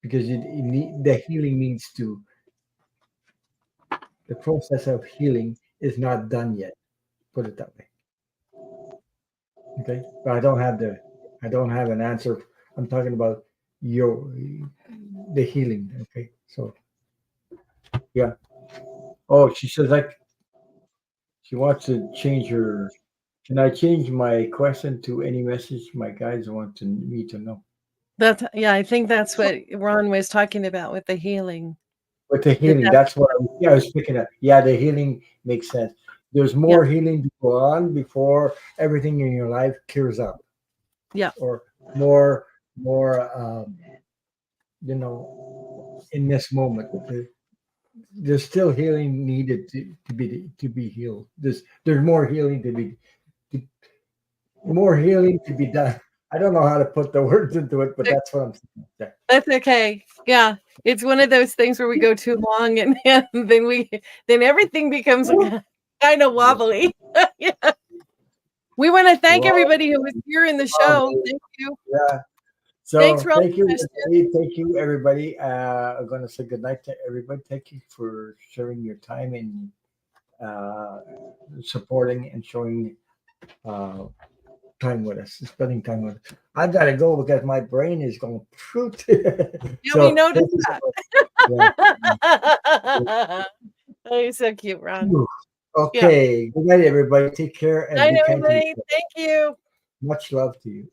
because you need the healing needs to. The process of healing is not done yet. Put it that way. Okay, but I don't have the I don't have an answer. I'm talking about your the healing. Okay, so yeah. Oh, she says like she wants to change her. Can I change my question to any message my guys want to me to know? That's yeah, I think that's what Ron was talking about with the healing. With the That healing, that's that's what I was picking up. Yeah, the healing makes sense. There's yeah, more healing to go on before everything in your life clears up, yeah. or more, you know, in this moment. There's still healing needed to be healed. There's more healing to, more healing to be done. I don't know how to put the words into it, but that's what I'm saying. Yeah. That's okay. Yeah. It's one of those things where we go too long and, and then everything becomes kind of wobbly. Yeah. We want to thank Well, everybody who was here in the show. Thank you. yeah. Thanks, So Ron. thank you, everybody. Thank you, everybody. I'm going to say goodnight to everybody. Thank you for sharing your time and uh, supporting and showing uh, time with us, spending time with us. I got to go because my brain is going shoot. Yeah, we So noticed thank you so that. much. Oh, you're so cute, Ron. Yeah. Yeah. Okay. Good night, everybody. Take care and Night, be kind to everybody. yourself. Thank you. Much love to you.